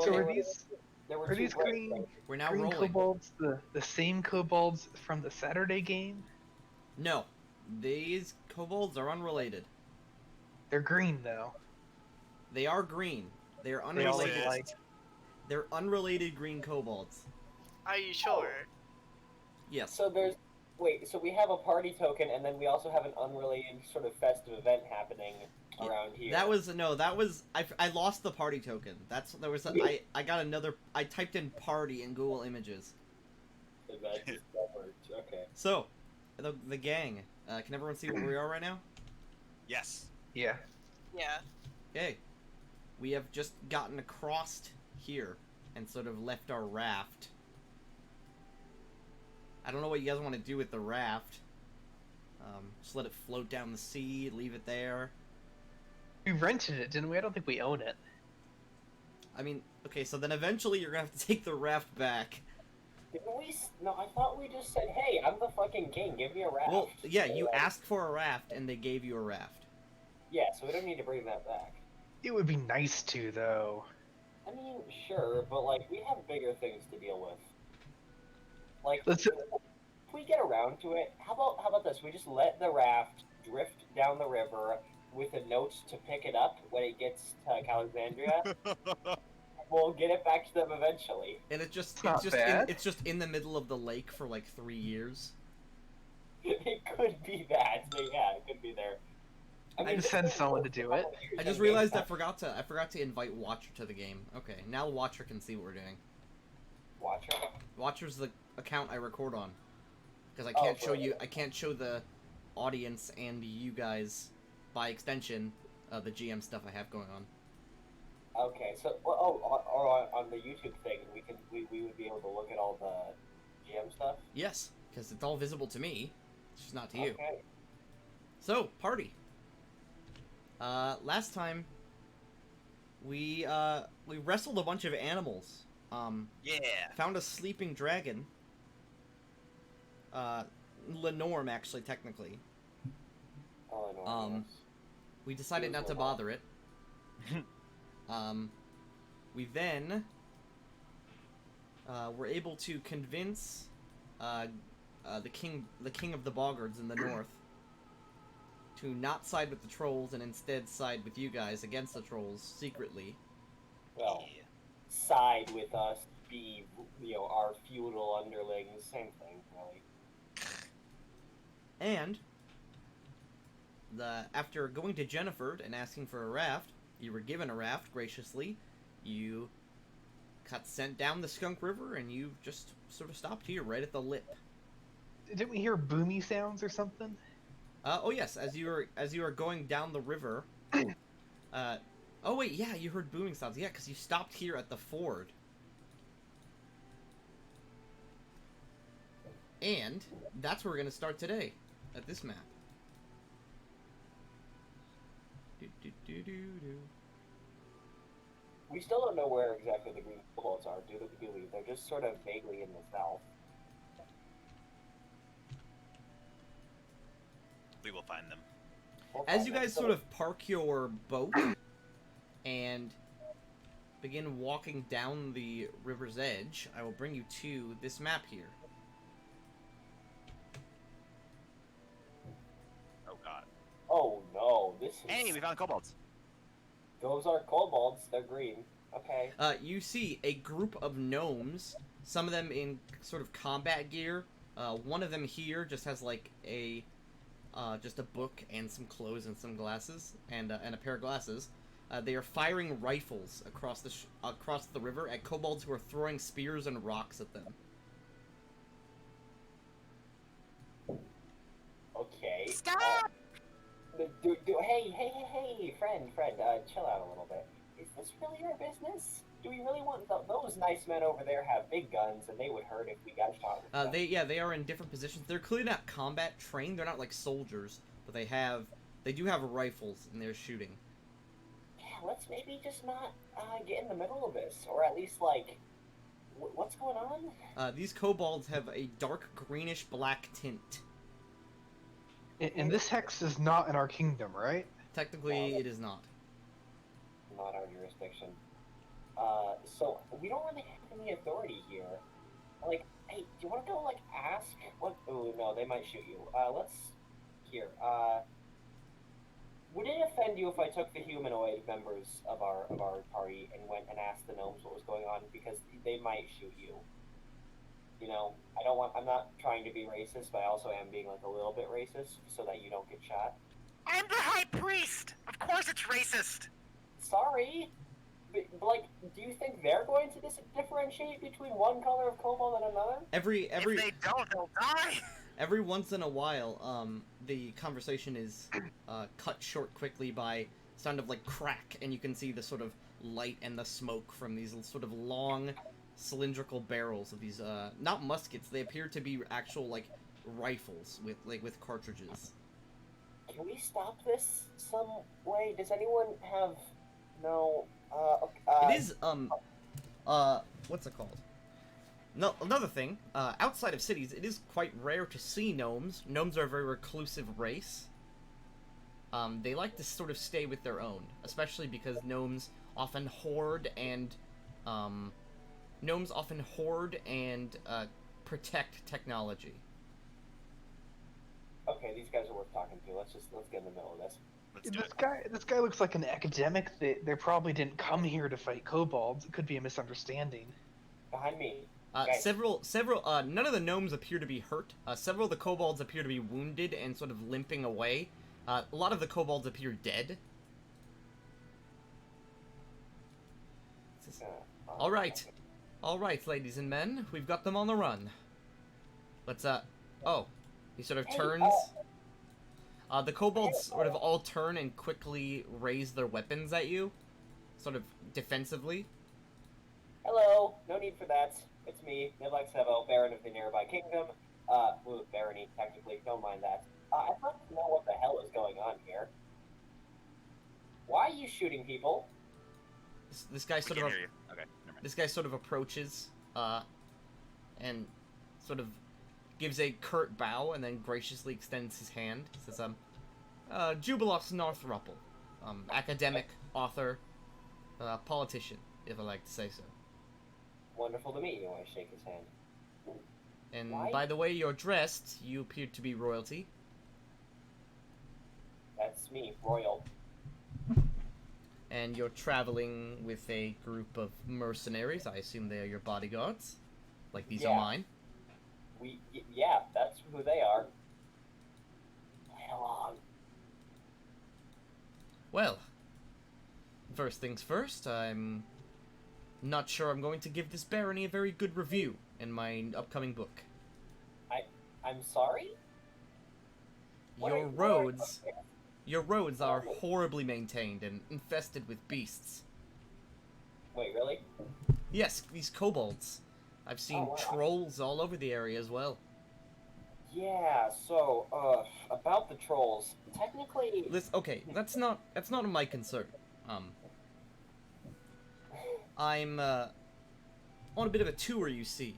So are these We're now green rolling. kobolds the same kobolds from the Saturday game? No, these kobolds are unrelated. They're green though. They are green. They are They all look unrelated. like. They're unrelated green kobolds. Are you sure? Yes. So so we have a party token, and then we also have an unrelated sort of festive event happening around here. That was I lost the party token. I got another. I typed in party in Google Images. That worked. Okay. So, the gang. Can everyone see where we are right now? Yes. Yeah. Yeah. Okay. We have just gotten across here and sort of left our raft. I don't know what you guys want to do with the raft. Just let it float down the sea, leave it there. We rented it, didn't we? I don't think we own it. I mean, okay, so then eventually you're gonna have to take the raft back. Didn't we? No, I thought we just said, "Hey, I'm the fucking king. Give me a raft." Well, yeah, you asked for a raft and they gave you a raft. Yeah, so we don't need to bring that back. It would be nice to, though. I mean, sure, but like we have bigger things to deal with. Like, Let's- if we get around to it, how about this? We just let the raft drift down the river with a note to pick it up when it gets to Alexandria. We'll get it back to them eventually. And it's just in the middle of the lake for like 3 years. It could be that. So yeah, it could be there. I just send someone to do it. I just realized I forgot to invite Watcher to the game. Okay, now Watcher can see what we're doing. Watcher. Watcher's the account I record on, because I can't show the audience and you guys, by extension, the GM stuff I have going on. Okay, so or on the YouTube thing, we would be able to look at all the GM stuff. Yes, because it's all visible to me, it's just not to you. Okay. So party. Last time we wrestled a bunch of animals. Yeah. Found a sleeping dragon. Lenorm, actually, technically. Oh, I know. We decided not to bother it. We then were able to convince the king of the Boggards in the north to not side with the trolls and instead side with you guys against the trolls secretly. Well, side with us, be our feudal underlings, same thing, really. And after going to Jenniford and asking for a raft, you were given a raft graciously. You got sent down the Skunk River, and you just sort of stopped here, right at the lip. Didn't we hear boomy sounds or something? Oh yes, as you were going down the river. Oh wait, yeah, you heard booming sounds. Yeah, because you stopped here at the ford. And that's where we're gonna start today, at this map. We still don't know where exactly the green kobolds are, do we? They're just sort of vaguely in the south. We will find them. As you guys sort of park your boat and begin walking down the river's edge, I will bring you to this map here. Oh god. Oh no, this is... Hey, we found kobolds. Those are kobolds, they're green. Okay. You see a group of gnomes, some of them in sort of combat gear. One of them here just has like just a book and some clothes and some glasses and a pair of glasses. They are firing rifles across the river at kobolds who are throwing spears and rocks at them. Okay. Stop! Hey, friend, chill out a little bit. Is this really our business? Do we really want those nice men over there have big guns and they would hurt if we got shot with them? They are in different positions. They're clearly not combat trained. They're not like soldiers, but they do have rifles and they're shooting. Yeah, let's maybe just not get in the middle of this, or at least like, what's going on? These kobolds have a dark greenish black tint. And this hex is not in our kingdom, right? Technically, it is not. Not our jurisdiction. So we don't really have any authority here. Like, hey, do you want to go, like, ask? What? Oh, no, they might shoot you. Here, would it offend you if I took the humanoid members of our party and went and asked the gnomes what was going on? Because they might shoot you. You know, I'm not trying to be racist, but I also am being, like, a little bit racist so that you don't get shot. I'm the High Priest! Of course it's racist! Sorry! But, like, do you think they're going to differentiate between one color of kobold and another? If they don't, they'll die! Every once in a while, the conversation is cut short quickly by sound of like crack, and you can see the sort of light and the smoke from these sort of long, cylindrical barrels of these not muskets. They appear to be actual like rifles with cartridges. Can we stop this some way? Does anyone have no? It is what's it called? No, another thing, outside of cities, it is quite rare to see gnomes. Gnomes are a very reclusive race. They like to sort of stay with their own, especially because gnomes often hoard and protect technology. Okay, these guys are worth talking to. Let's get in the middle of this. Let's do it. This guy looks like an academic. They probably didn't come here to fight kobolds. It could be a misunderstanding. Behind me. Guys. None of the gnomes appear to be hurt. Several of the kobolds appear to be wounded and sort of limping away. A lot of the kobolds appear dead. All right, ladies and men, we've got them on the run. Let's, oh, he sort of turns. The kobolds sort of all turn and quickly raise their weapons at you, sort of defensively. Hello, no need for that. It's me, Nidlaxevo, Baron of the nearby kingdom. Barony, technically, don't mind that. I'd like to know what the hell is going on here. Why are you shooting people? This guy sort We of can hear you. Okay, never mind. this guy sort of approaches, and sort of gives a curt bow and then graciously extends his hand. He says, Jubilops Northruppel, academic, author, politician, if I like to say so. Wonderful to meet you. I shake his hand. And Why? by the way you're dressed, you appear to be royalty. That's me, Royal. And you're traveling with a group of mercenaries. I assume they are your bodyguards. Like these are Yeah. mine. Yeah, that's who they are. Play along. Well, first things first, I'm not sure I'm going to give this barony a very good review in my upcoming book. I'm sorry? Your roads are horribly maintained and infested with beasts. Wait, really? Yes, these kobolds. I've seen Oh, wow. trolls all over the area as well. Yeah, so, about the trolls. Technically... Okay, that's not my concern. I'm on a bit of a tour, you see.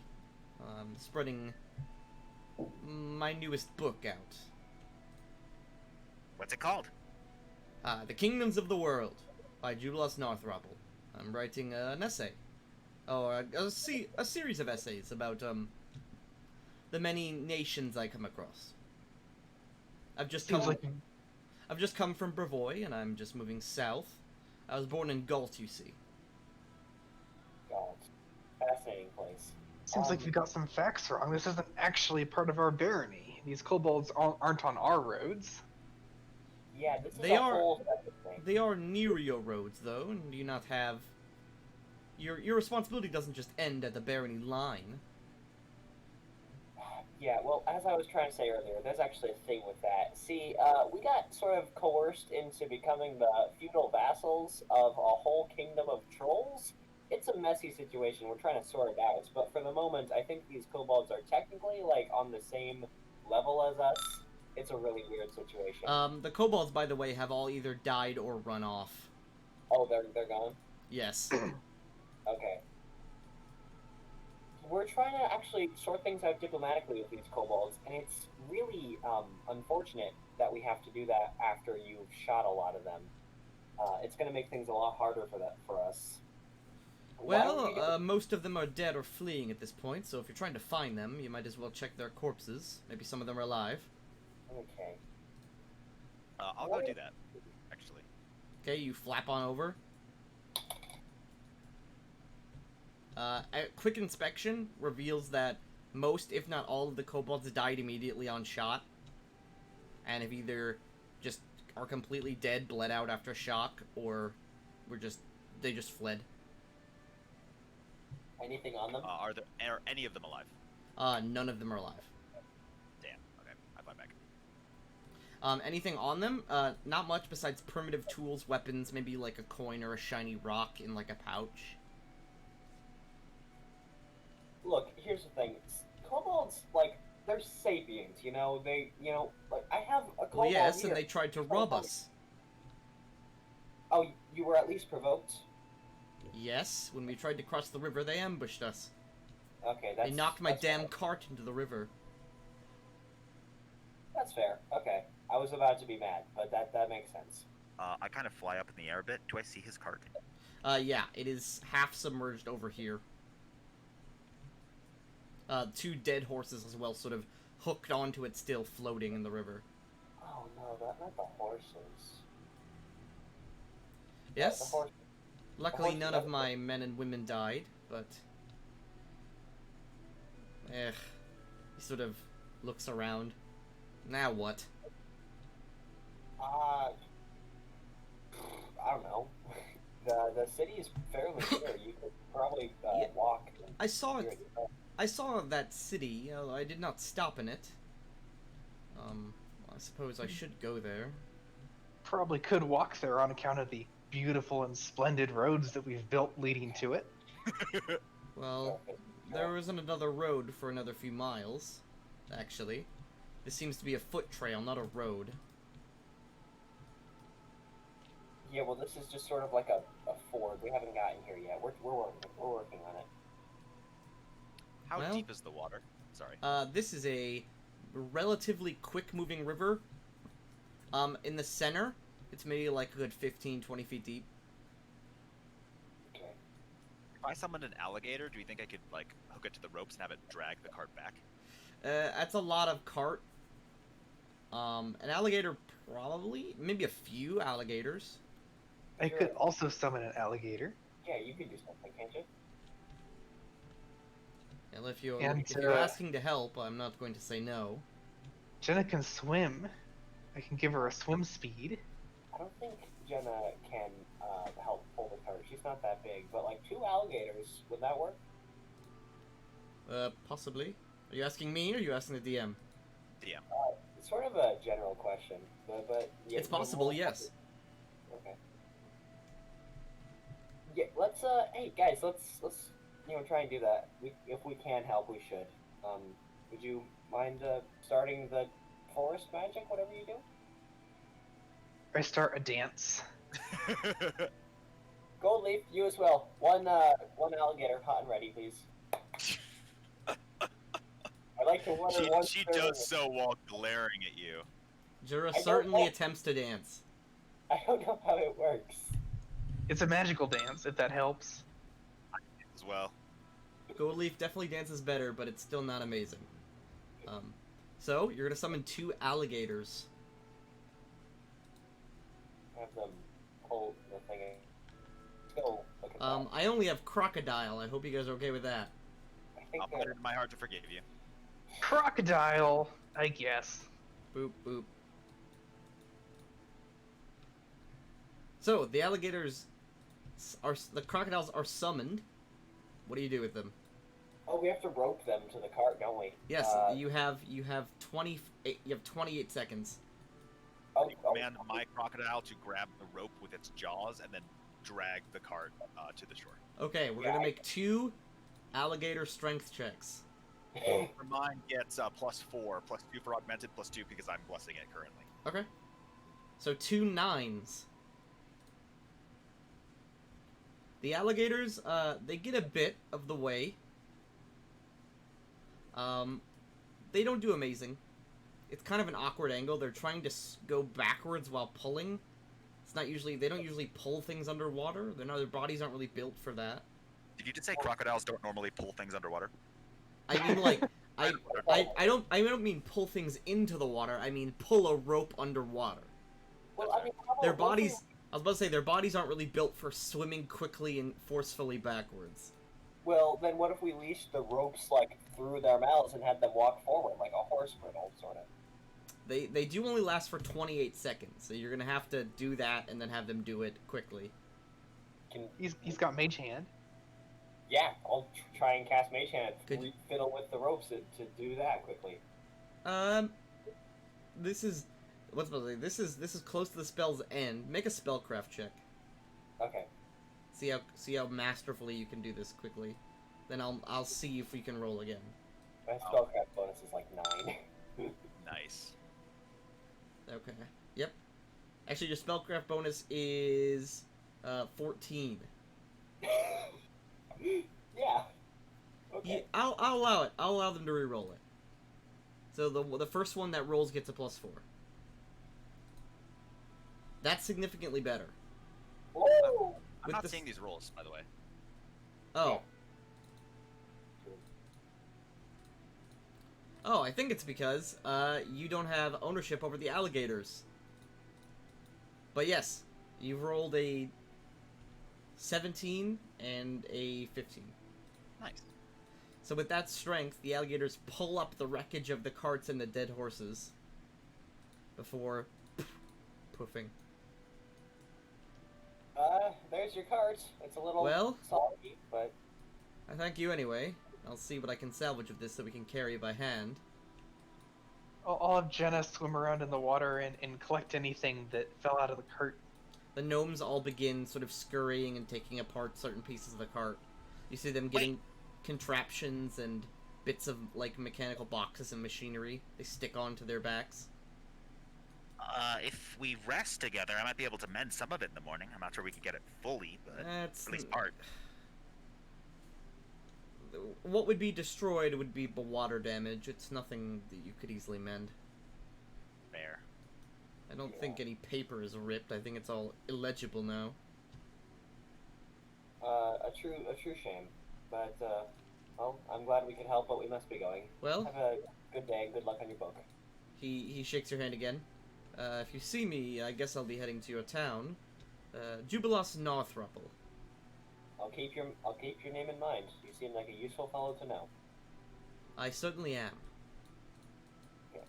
Spreading my newest book out. What's it called? The Kingdoms of the World by Jubilops Northruppel. I'm writing an essay, or a series of essays about the many nations I come across. I've just Seems come from Brevoy, and I'm just moving south. I was born in Galt, you see. God. Fascinating place. Seems like we got some facts wrong. This isn't actually part of our barony. These kobolds aren't on our roads. Yeah, this is They a are- whole separate thing. They are near your roads, though, and do you not have... Your responsibility doesn't just end at the barony line. Yeah, well, as I was trying to say earlier, there's actually a thing with that. See, we got sort of coerced into becoming the feudal vassals of a whole kingdom of trolls. It's a messy situation. We're trying to sort it out. But for the moment, I think these kobolds are technically, like, on the same level as us. It's a really weird situation. The kobolds, by the way, have all either died or run off. Oh, they're gone? Yes. Okay. We're trying to actually sort things out diplomatically with these kobolds, and it's really unfortunate that we have to do that after you've shot a lot of them. It's going to make things a lot harder for us. Why Well, would we do most of them are dead or fleeing at this point, so if you're trying to find them, you might as well check their corpses. Maybe some of them are alive. Okay. I'll go do that, actually. Okay, you flap on over. A quick inspection reveals that most, if not all, of the kobolds died immediately on shot, and have either just are completely dead, bled out after shock, or they just fled. Anything on them? Are any of them alive? None of them are alive. Damn. Okay, I fight back. Anything on them? Not much besides primitive tools, weapons, maybe like a coin or a shiny rock in like a pouch. Look, here's the thing. Kobolds, like, they're sapiens, you know? Like, I have a kobold Well, yes, here. and they tried to rob us. Oh, you were at least provoked? Yes, when we tried to cross the river, they ambushed us. Okay, that's... They knocked my that's damn fair. cart into the river. That's fair. Okay. I was about to be mad, but that makes sense. I kind of fly up in the air a bit. Do I see his cart? Yeah, it is half submerged over here. Two dead horses as well, sort of hooked onto it, still floating in the river. Oh no, not the horses. The Yes? horse. Luckily, horses none of are- my men and women died, but... He sort of looks around. Now what? I don't know. The city is fairly clear. You could probably Yeah. walk. I saw it. I saw that city. I did not stop in it. I suppose I should go there. Probably could walk there on account of the beautiful and splendid roads that we've built leading to it. Well, there isn't another road for another few miles, actually. This seems to be a foot trail, not a road. Yeah, well, this is just sort of like a ford. We haven't gotten here yet. We're working on it. How Well- deep is the water? Sorry. This is a relatively quick-moving river. In the center, it's maybe like a good 15, 20 feet deep. Okay. If I summoned an alligator, do you think I could, like, hook it to the ropes and have it drag the cart back? That's a lot of cart. An alligator probably, maybe a few alligators. I could also summon an alligator. Yeah, you could do something, can't you? And if you're And, if you're asking to help, I'm not going to say no. Jenna can swim. I can give her a swim speed. I don't think Jenna can help pull the cart. She's not that big, but like 2 alligators, would that work? Possibly. Are you asking me or are you asking the DM? DM. It's sort of a general question, but yeah, It's possible, yes. Okay. Yeah, let's hey guys, let's try and do that. If we can help, we should. Would you mind starting the forest magic, whatever you do? I start a dance. Gold Leaf, you as well. One alligator, hot and ready, please. I like to wonder one. she does so while glaring at you. Jura I don't certainly know. attempts to dance. I don't know how it works. It's a magical dance, if that helps. As well. Gold Leaf definitely dances better, but it's still not amazing. So, you're gonna summon 2 alligators. Have them pull the thing in. Let's go look at that. I only have crocodile. I hope you guys are okay with that. I think I'll put it in my heart to forgive you. Crocodile, I guess. Boop, boop. So, the alligators the crocodiles are summoned. What do you do with them? Oh, we have to rope them to the cart, don't we? Yes, you have 28 seconds. Oh, Command my crocodile to grab the rope with its jaws and then drag the cart to the shore. Okay, we're gonna make 2 alligator strength checks. For mine gets +4, +2 for augmented, +2 because I'm blessing it currently. Okay. So 2 9s. The alligators, they get a bit of the way. They don't do amazing. It's kind of an awkward angle. They're trying to go backwards while pulling. It's not usually, they don't usually pull things underwater. Their bodies aren't really built for that. Did you just say crocodiles don't normally pull things underwater? I mean, like, I don't mean pull things into the water. I mean pull a rope underwater. Well, I mean, how about Their what if we- bodies. I was about to say their bodies aren't really built for swimming quickly and forcefully backwards. Well, then what if we leashed the ropes like through their mouths and had them walk forward like a horse bridle, sort of? They do only last for 28 seconds, so you're gonna have to do that and then have them do it quickly. He's got mage hand. Yeah, I'll try and cast Mage Hand, Could- fiddle with the ropes to do that quickly. This is what's supposed to say. This is close to the spell's end. Make a spellcraft check. Okay. See how masterfully you can do this quickly. Then I'll see if we can roll again. My spellcraft bonus is like 9. Nice. Okay. Yep. Actually, your spellcraft bonus is 14. Yeah. Okay. Yeah, I'll allow it. I'll allow them to re-roll it. So the first one that rolls gets a +4. That's significantly better. Whoa! I'm With not the- seeing these rolls, by the way. Oh. Oh, I think it's because you don't have ownership over the alligators. But yes, you've rolled a 17 and a 15. Nice. So with that strength, the alligators pull up the wreckage of the carts and the dead horses before poofing. There's your cart. It's a little Well- soggy, but I thank you anyway. I'll see what I can salvage of this so we can carry by hand. I'll have Jenna swim around in the water and collect anything that fell out of the cart. The gnomes all begin sort of scurrying and taking apart certain pieces of the cart. You see them getting contraptions and bits of, like, mechanical boxes and machinery. They stick onto their backs. If we rest together, I might be able to mend some of it in the morning. I'm not sure we could get it fully, but That's... at least part. What would be destroyed would be the water damage. It's nothing that you could easily mend. Fair. I don't think any paper is ripped. I think it's all illegible now. a true shame. But well, I'm glad we could help, but we must be going. Well, Have a good day and good luck on your book. he shakes your hand again. If you see me, I guess I'll be heading to your town. Jubilos Northruppel. I'll keep your name in mind. You seem like a useful fellow to know. I certainly am. Okay.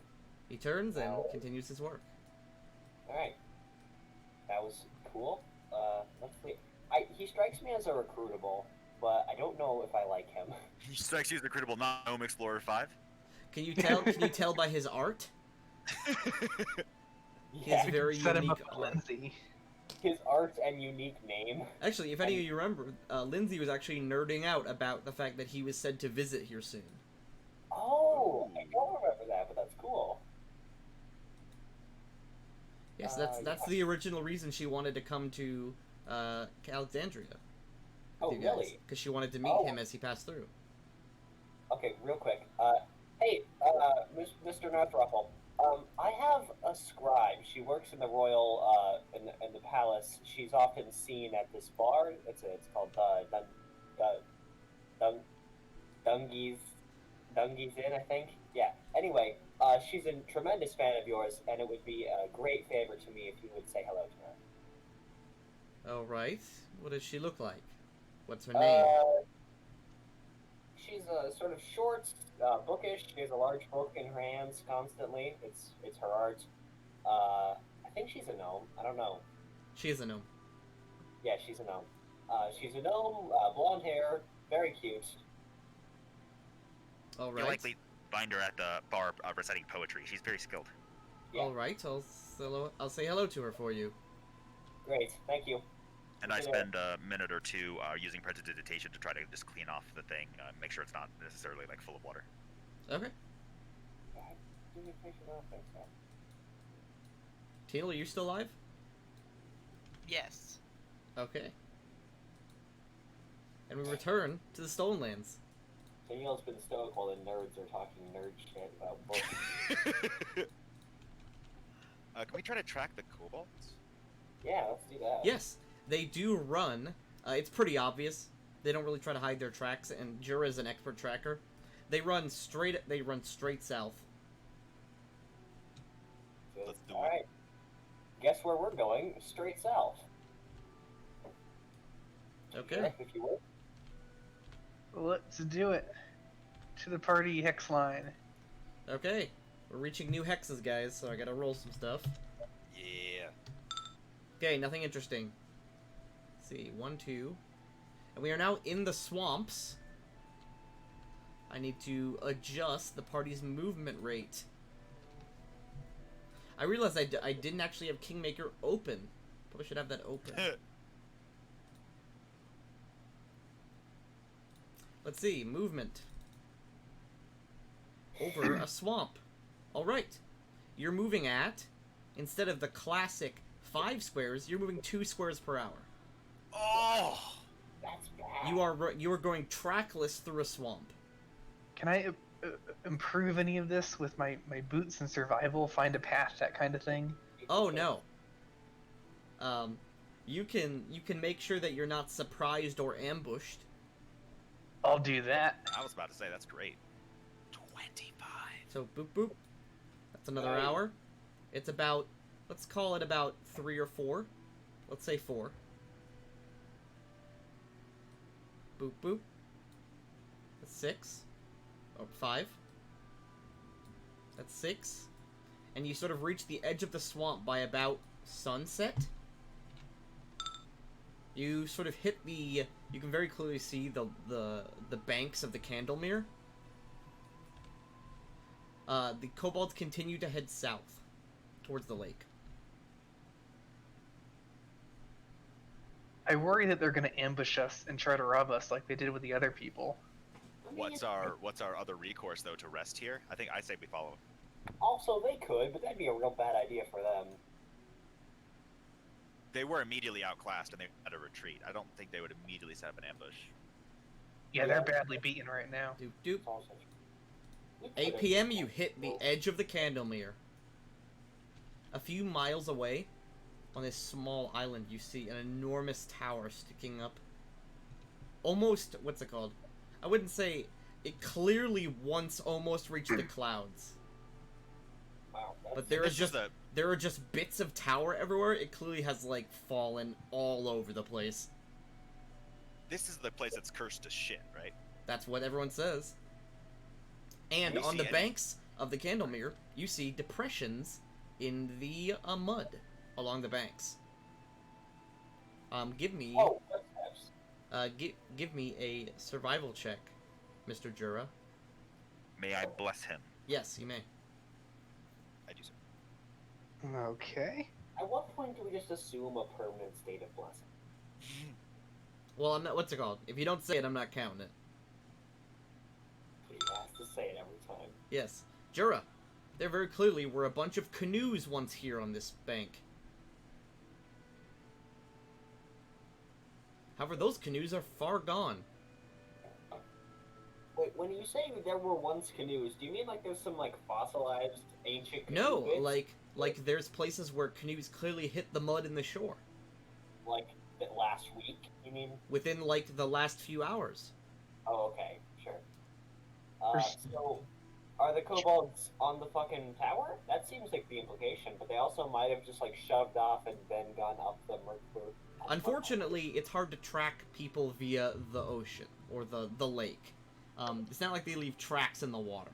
He turns and Well- continues his work. All right. That was cool. Let's see. He strikes me as a recruitable, but I don't know if I like him. He strikes you as the critical Gnome Explorer 5. Can you tell? Can you tell by his art? Yeah, His very Set him unique up with art. Lindsay. his art and unique name. Actually, if any of you remember, Lindsay was actually nerding out about the fact that he was said to visit here soon. Oh, I don't remember that, but that's cool. Yes, yeah. that's the original reason she wanted to come to Alexandria. Oh, really? Because she wanted to meet Oh. him as he passed through. Okay, real quick. Hey, Mr. Northruffle. I have a scribe. She works in the royal, in the palace. She's often seen at this bar. It's called Dungy's Inn, I think. Yeah. Anyway, she's a tremendous fan of yours, and it would be a great favor to me if you would say hello to her. All right. What does she look like? What's her name? She's sort of short, bookish. She has a large book in her hands constantly. It's her art. I think she's a gnome. I don't know. She is a gnome. Yeah, she's a gnome. She's a gnome, blonde hair, very cute. All You'll right. likely find her at the bar reciting poetry. She's very skilled. Yeah. All right. I'll say hello to her for you. Great, thank you. And I Yeah. spend a minute or two using prestidigitation to try to just clean off the thing, make sure it's not necessarily like full of water. Okay. Teal, are you still alive? Yes. Okay. And we return to the Stolen Lands. Daniel's been stoic while the nerds are talking nerd shit about books. Can we try to track the kobolds? Yeah, let's do that. Yes, they do run. It's pretty obvious. They don't really try to hide their tracks, and Jura is an expert tracker. They run straight south. Let's do All it. right. Guess where we're going? Straight south. Okay. If you will. Let's do it. To the party hex line. Okay. We're reaching new hexes, guys, so I gotta roll some stuff. Yeah. Okay, nothing interesting. Let's see, 1, 2. And we are now in the swamps. I need to adjust the party's movement rate. I realized I didn't actually have Kingmaker open. Probably should have that open. Let's see, movement. Over a swamp. Alright. You're moving at, instead of the classic 5 squares, you're moving 2 squares per hour. Oh! That's bad. You are going trackless through a swamp. Can I improve any of this with my boots and survival? Find a path, that kind of thing? Oh no. You can make sure that you're not surprised or ambushed. I'll do that. I was about to say, that's great. 25. So boop boop. That's another Right. hour. It's about, let's call it about 3 or 4. Let's say 4. Boop boop. That's 6. Oh, 5. That's 6. And you sort of reach the edge of the swamp by about sunset. You sort of hit the... You can very clearly see the banks of the Candlemere. The kobolds continue to head south towards the lake. I worry that they're going to ambush us and try to rob us like they did with the other people. What's our other recourse though to rest here? I say we follow. Also, they could, but that'd be a real bad idea for them. They were immediately outclassed and they had a retreat. I don't think they would immediately set up an ambush. Yeah, they're badly beaten right now. Doop doop. It's also- 8 p.m. you hit the edge of the Candlemere. A few miles away, on this small island, you see an enormous tower sticking up. Almost, what's it called? I wouldn't say, it clearly once almost reached the clouds. Wow, that's- But there This is just the there are just bits of tower everywhere. It clearly has like fallen all over the place. this is the place that's cursed to shit, right? That's what everyone says. And We on see the any- banks of the Candlemere, you see depressions in the mud along the banks. Give me Oh, footsteps. give me a survival check, Mr. Jura. May I bless him? Yes, you may. I do so. Okay. At what point do we just assume a permanent state of blessing? Well, I'm not. What's it called? If you don't say it, I'm not counting it. He has to say it every time. Yes, Jura. There very clearly were a bunch of canoes once here on this bank. However, those canoes are far gone. Wait, when you say there were once canoes, do you mean like there's some like fossilized ancient canoe No, bits? like there's places where canoes clearly hit the mud in the shore Like the last week, you mean? within like the last few hours. Oh, okay, sure. There's- So, are the kobolds on the fucking tower? That seems like the implication, but they also might have just like shoved off and then gone up the Mercury. Unfortunately, it's hard to track people via the ocean or the lake. It's not like they leave tracks in the water.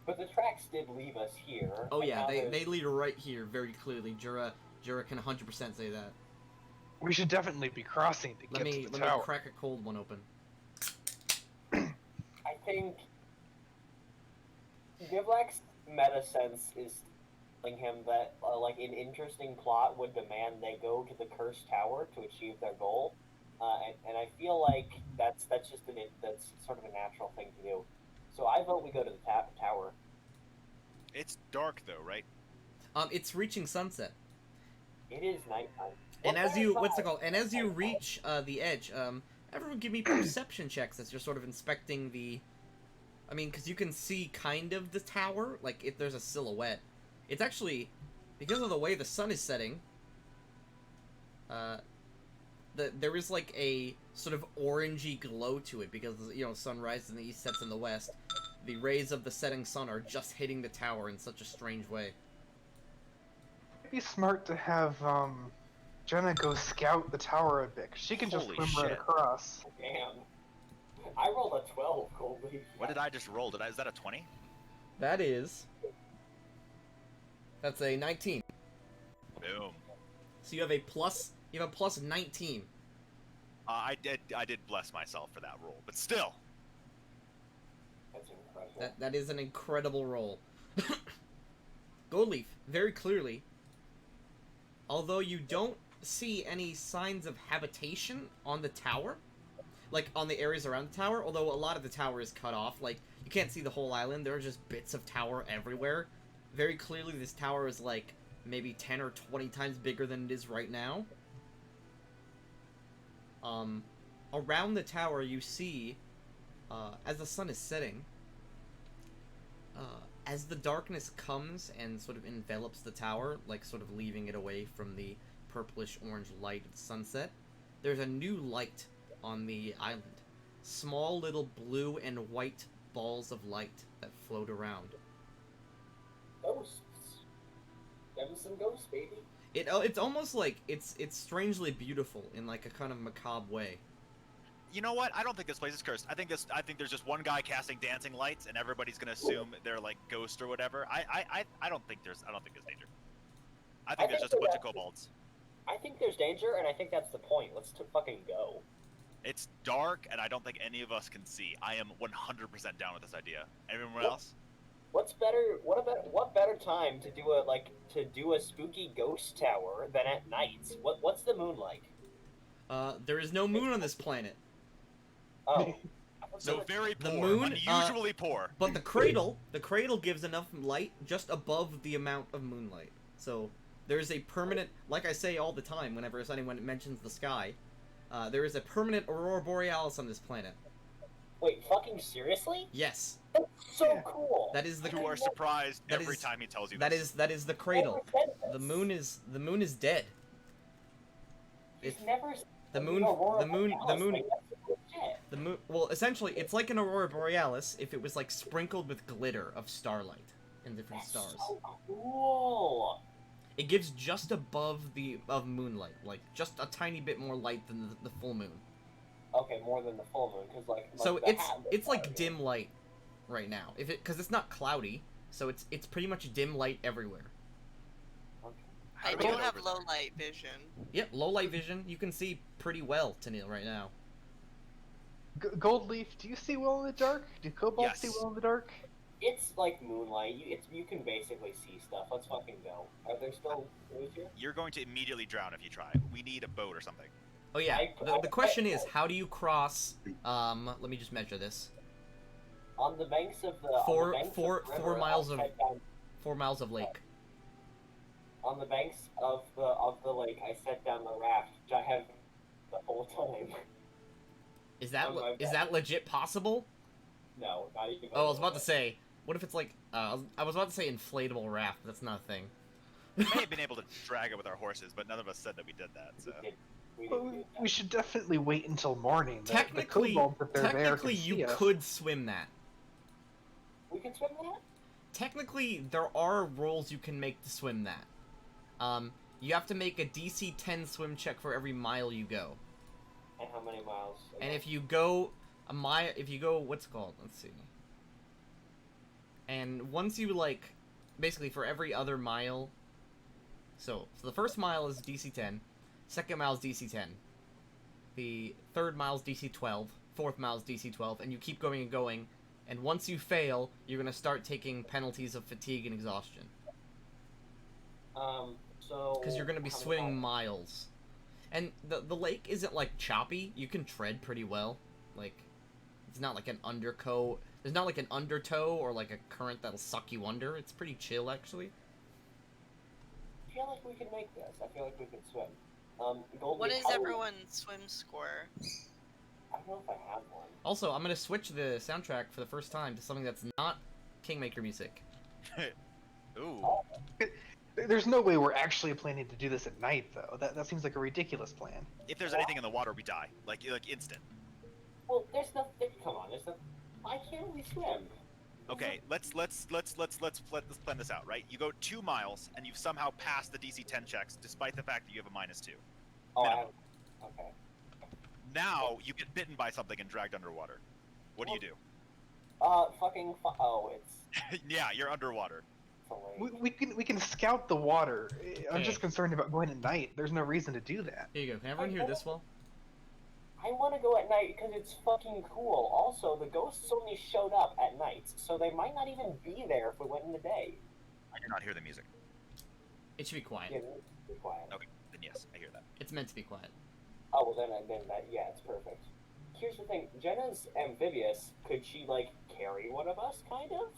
But the tracks did leave us here. Oh and yeah, now they there's- lead right here very clearly. Jura can 100% say that. We should definitely be crossing to Let get me to the let tower. me crack a cold one open. I think Givlax's meta sense is telling him that like an interesting plot would demand they go to the cursed tower to achieve their goal, and I feel like that's just that's sort of a natural thing to do. So I vote we go to the tower. It's dark though, right? It's reaching sunset. It is nighttime. And What's as you that what's it vibe? called? And as you reach the edge, everyone give me perception checks as you're sort of inspecting the. I mean, because you can see kind of the tower, like if there's a silhouette. It's actually because of the way the sun is setting. there is like a sort of orangey glow to it because sun rises in the east, sets in the west. The rays of the setting sun are just hitting the tower in such a strange way. It'd be smart to have Jenna go scout the tower a bit. She can just Holy swim right shit. across. Damn. I rolled a 12, Goldie. What did I just roll? Is that a 20? That's a 19. Boom. So you have a plus 19. I did bless myself for that roll, but still. That's incredible. That is an incredible roll. Goldleaf, very clearly, although you don't see any signs of habitation on the tower, like on the areas around the tower, although a lot of the tower is cut off, like you can't see the whole island, there are just bits of tower everywhere. Very clearly this tower is like maybe 10 or 20 times bigger than it is right now. Around the tower you see, as the sun is setting, as the darkness comes and sort of envelops the tower, like sort of leaving it away from the purplish orange light of the sunset, there's a new light on the island. Small little blue and white balls of light that float around. Ghosts. Them some ghosts, baby. It's almost like it's strangely beautiful in like a kind of macabre way. You know what? I don't think this place is cursed. I think there's just one guy casting dancing lights, and everybody's gonna assume they're like ghosts or whatever. I don't think there's danger. I think there's just a bunch of kobolds. I think there's danger, and I think that's the point. Let's fucking go. It's dark, and I don't think any of us can see. I am 100% down with this idea. Everyone else? What's better? What better time to do a spooky ghost tower than at night? What's the moon like? There is no moon on this planet. Oh, So very The poor, moon, unusually poor. But the cradle gives enough light just above the amount of moonlight. So there's a permanent, like I say all the time whenever anyone mentions the sky, there is a permanent aurora borealis on this planet. Wait, fucking seriously? Yes, That's so cool. that is the You are surprised that every is- time he tells you that this. is the cradle. The moon is dead. He's It's never the seen moon Aurora the moon Borealis, like, that's legit. the moon. Well, essentially, it's like an aurora borealis if it was like sprinkled with glitter of starlight and different That's stars. so cool. It gives just above of moonlight, like just a tiny bit more light than the full moon. Okay, more than the full moon, because So the it's like dim light right now. Because it's not cloudy, so it's pretty much dim light everywhere. How I do we do get have over low there? light vision. Yep, low light vision. You can see pretty well, Tennille, right now. Goldleaf, do you see well in the dark? Do kobolds see Yes. well in the dark? It's like moonlight. You can basically see stuff. Let's fucking go. Are there still movies here? You're going to immediately drown if you try. We need a boat or something. Oh yeah. The question is, how do you cross? Let me just measure this. On the banks of the Four- on the banks four- of the river, 4 miles of- I set down, 4 miles of lake. on the banks of the lake. I set down the raft, which I have the whole time. Is that Oh my is God. that legit possible? No, not even. Oh, I was about to say. What if it's like? I was about to say inflatable raft. But that's not a thing. We may have been able to drag it with our horses, but none of us said that we did that. So We Well, didn't do that. we should definitely wait until morning. The Technically, kobolds, if they're there, technically, can you see us. could swim that. We can swim that. Technically, there are rules you can make to swim that. You have to make a DC 10 swim check for every mile you go. And how many miles? And if you go a mile, what's it called? Let's see. And once you like, basically for every other mile. So the first mile is DC 10, second mile is DC 10, the third mile is DC 12, fourth mile is DC 12, and you keep going and going. And once you fail, you're gonna start taking penalties of fatigue and exhaustion. So. Because you're going to be how many swimming miles? miles. And the lake isn't, like, choppy. You can tread pretty well. Like, it's not like an undertow. There's not like an undertow or, like, a current that'll suck you under. It's pretty chill, actually. I feel like we can make this. I feel like we can swim. Goldie, What is how- everyone's swim score? I don't know if I have one. Also, I'm going to switch the soundtrack for the first time to something that's not Kingmaker music. Ooh. There's no way we're actually planning to do this at night, though. That seems like a ridiculous plan. If there's anything in the water, we die. Like instant. Well, there's nothing. Come on, there's no. Why can't we swim? Okay, let's plan this out, right? You go 2 miles and you've somehow passed the DC 10 checks, despite the fact that you have a -2. Oh, I minimum. have, okay. Now you get bitten by something and dragged underwater. What do you do? Oh, it's Yeah, you're underwater. late. We can scout the water. I'm Okay. just concerned about going at night. There's no reason to do that. Here you go. Can everyone hear this well? I want to go at night because it's fucking cool. Also, the ghosts only showed up at night, so they might not even be there if we went in the day. I do not hear the music. It should be quiet. Yeah, be quiet. Okay, then yes, I hear that. It's meant to be quiet. Oh, well, then that, yeah, it's perfect. Here's the thing, Jenna's amphibious. Could she, like, carry one of us, kind of?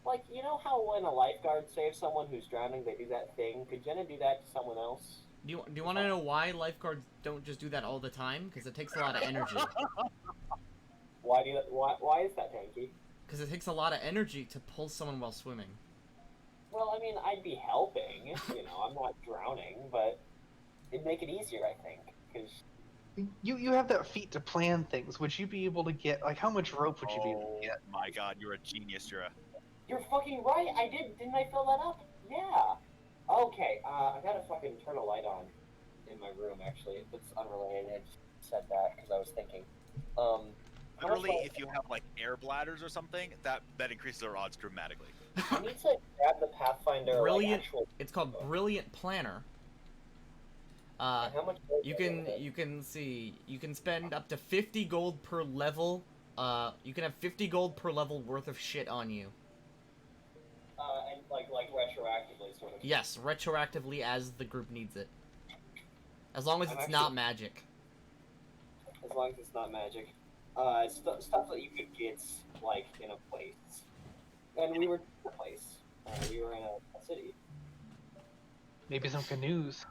Like, you know how when a lifeguard saves someone who's drowning, they do that thing? Could Jenna do that to someone else? Do you want to know why lifeguards don't just do that all the time? Because it takes a lot of energy. Why is that, Tanky? Because it takes a lot of energy to pull someone while swimming. Well, I mean, I'd be helping, you know, I'm not drowning, but it'd make it easier, I think, because... You have that feat to plan things. Would you be able to get, like, how much rope would you be able to get? My god, you're a genius, Jura. You're fucking right, didn't I fill that up? Yeah. Okay, I gotta fucking turn a light on in my room, actually. It's unrelated, I just said that because I was thinking. How much Literally, light- if you have like air bladders or something, that increases our odds dramatically. I need to grab the Pathfinder, Brilliant. like, actual... It's called Brilliant Planner. How much You can spend up to 50 gold per level. You can have 50 gold per level worth of shit on you. And, like retroactively, sort of. Yes, retroactively as the group needs it. As long as I'm it's actually- not magic. As long as it's not magic. Stuff that you could get, like, in a place. And we were in a place. We were in a city. Maybe some canoes.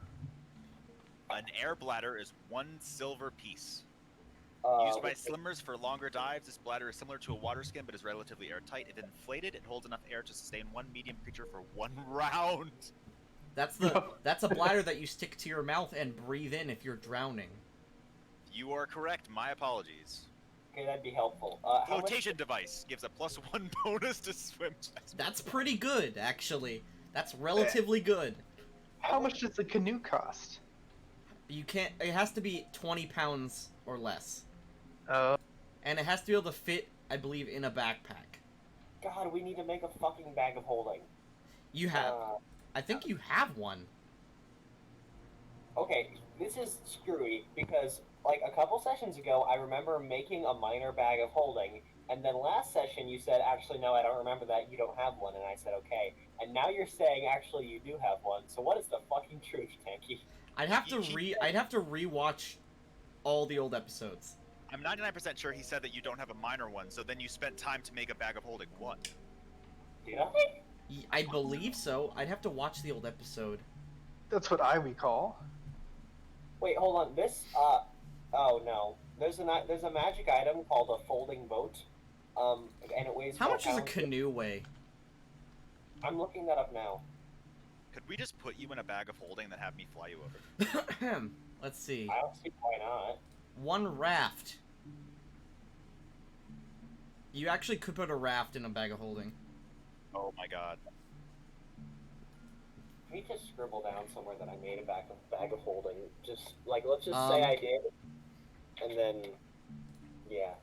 An air bladder is 1 silver piece. Uh, Used by swimmers for longer dives, this bladder is similar to a water skin but is relatively airtight. If inflated, it holds enough air to sustain 1 medium creature for 1 round. That's a bladder that you stick to your mouth and breathe in if you're drowning. You are correct. My apologies. Okay, that'd be helpful. How much... Flotation device gives a +1 bonus to swim checks. That's pretty good, actually. That's relatively good. How much does the canoe cost? You can't. It has to be 20 pounds or less, Uh, and it has to be able to fit, I believe, in a backpack. God, we need to make a fucking bag of holding. You have. Uh, I think you have one. okay, this is screwy because, like, a couple sessions ago, I remember making a minor bag of holding, and then last session you said, actually, no, I don't remember that, you don't have one, and I said, okay. And now you're saying, actually, you do have one, so what is the fucking truth, Tanky? I'd have to rewatch all the old episodes. I'm 99% sure he said that you don't have a minor one, so then you spent time to make a bag of holding 1. Did I? I believe so. I'd have to watch the old episode. that's what I recall. Wait, hold on, this, oh no. There's a magic item called a folding boat, and it weighs How 4 much does a pounds. canoe weigh? I'm looking that up now. Could we just put you in a bag of holding and then have me fly you over? Let's see. I don't see why not. 1 raft. You actually could put a raft in a bag of holding. Oh my god. Can we just scribble down somewhere that I made a bag of holding? Just, like, let's just say I did, and then, yeah.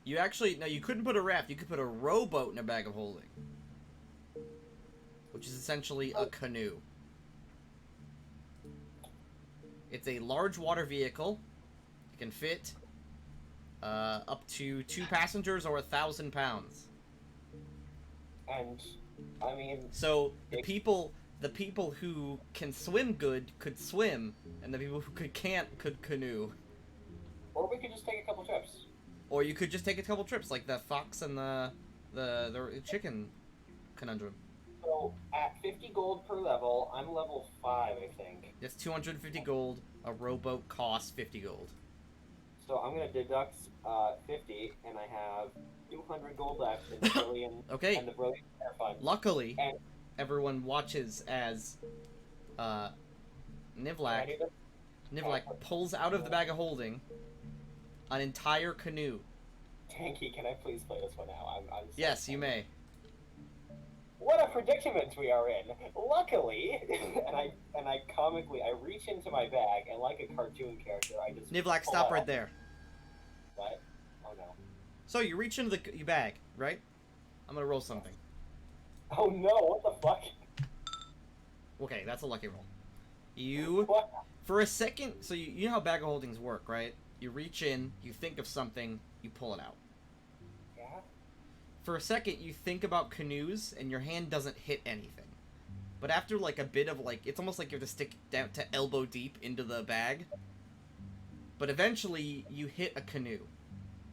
You actually, no, you couldn't put a raft. You could put a rowboat in a bag of holding. Which is essentially a canoe. It's a large water vehicle. It can fit up to 2 passengers or 1,000 pounds. And, I mean, So the people who can swim good could swim, and the people who can't could canoe. or we could just take a couple trips. Or you could just take a couple trips, like the fox and the chicken conundrum. So, at 50 gold per level, I'm level 5, I think. It's 250 gold. A rowboat costs 50 gold. So I'm gonna deduct 50, and I have 200 gold left in the brilliant Okay. and the brilliant Fair fund. Luckily, And everyone watches as Can I Nivlak do this? pulls out of the bag of holding an entire canoe. Tanky, can I please play this one now? I'm so Yes, you may. What a predicament we are in. Luckily, and I comically, I reach into my bag and like a cartoon character, I just Nivlak, pull stop out- right there. What? Oh no. So you reach into your bag, right? I'm gonna roll something. Oh no! What the fuck? Okay, that's a lucky roll. You, What? for a second, so you know how bag of holdings work, right? You reach in, you think of something, you pull it out. Yeah. For a second, you think about canoes, and your hand doesn't hit anything. But after, like, a bit of, like, it's almost like you have to stick down to elbow deep into the bag. But eventually, you hit a canoe,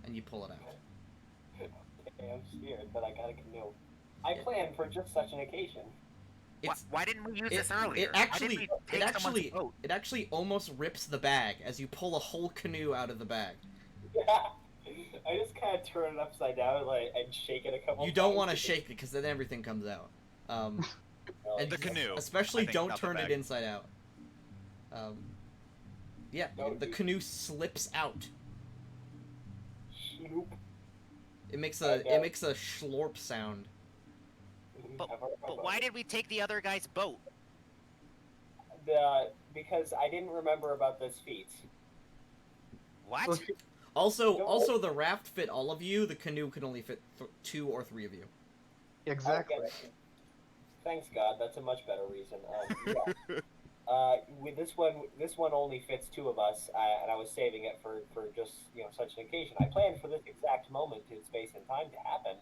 and you pull it out. Okay, I'm scared, but I got a canoe. I Yeah. planned for just such an occasion. Why didn't we use this earlier? It actually, Why didn't we take someone's boat? it actually almost rips the bag as you pull a whole canoe out of the bag. Yeah. I just kind of turn it upside down and shake it a couple. You don't times. want to shake it because then everything comes out. And The canoe. especially I think, don't not the turn it bag. inside out. Yeah, No, the you- canoe slips out. Sloop. It makes Okay. a schlorp sound. But why did we take the other guy's boat? Because I didn't remember about this feat. What? Also, the raft fit all of you. The canoe can only fit 2 or 3 of you. Exactly. Okay. Thanks God, that's a much better reason. Yeah. With this one only fits 2 of us, and I was saving it for just such an occasion. I planned for this exact moment in space and time to happen,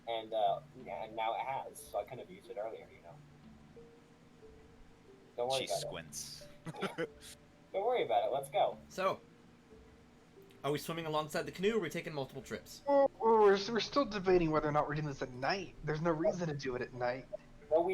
and and now it has. So I couldn't have used it earlier, Don't worry She about squints. it. Don't worry about it. Let's go. So, are we swimming alongside the canoe, or are we taking multiple trips? Well, we're still debating whether or not we're doing this at night. There's no reason to do it at night. No,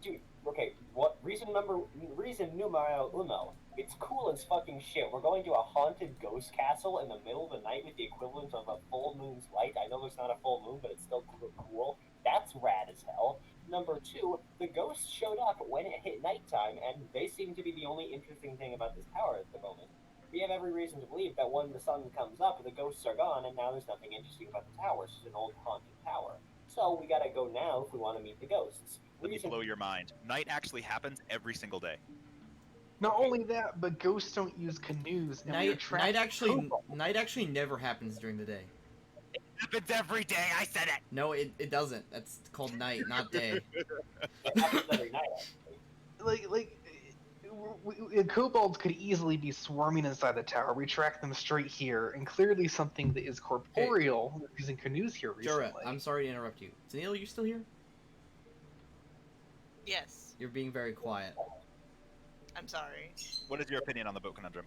dude. Okay, what reason numero uno? It's cool as fucking shit. We're going to a haunted ghost castle in the middle of the night with the equivalent of a full moon's light. I know there's not a full moon, but it's still cool. That's rad as hell. Number 2, the ghosts showed up when it hit nighttime, and they seem to be the only interesting thing about this tower at the moment. We have every reason to believe that when the sun comes up, the ghosts are gone, and now there's nothing interesting about the tower. It's just an old haunted tower. So we gotta go now if we want to meet the ghosts. Let me blow your mind. Night actually happens every single day. Not only that, but ghosts don't use canoes. And we attract Night actually never happens during the day. It happens every day. I said it. No, it doesn't. That's called night, not day. It happens every night, actually. Kobolds could easily be swarming inside the tower. We track them straight here, and clearly something that is corporeal using canoes here recently. Jura, I'm sorry to interrupt you. Tennille, you still here? Yes. You're being very quiet. I'm sorry. What is your opinion on the boat conundrum?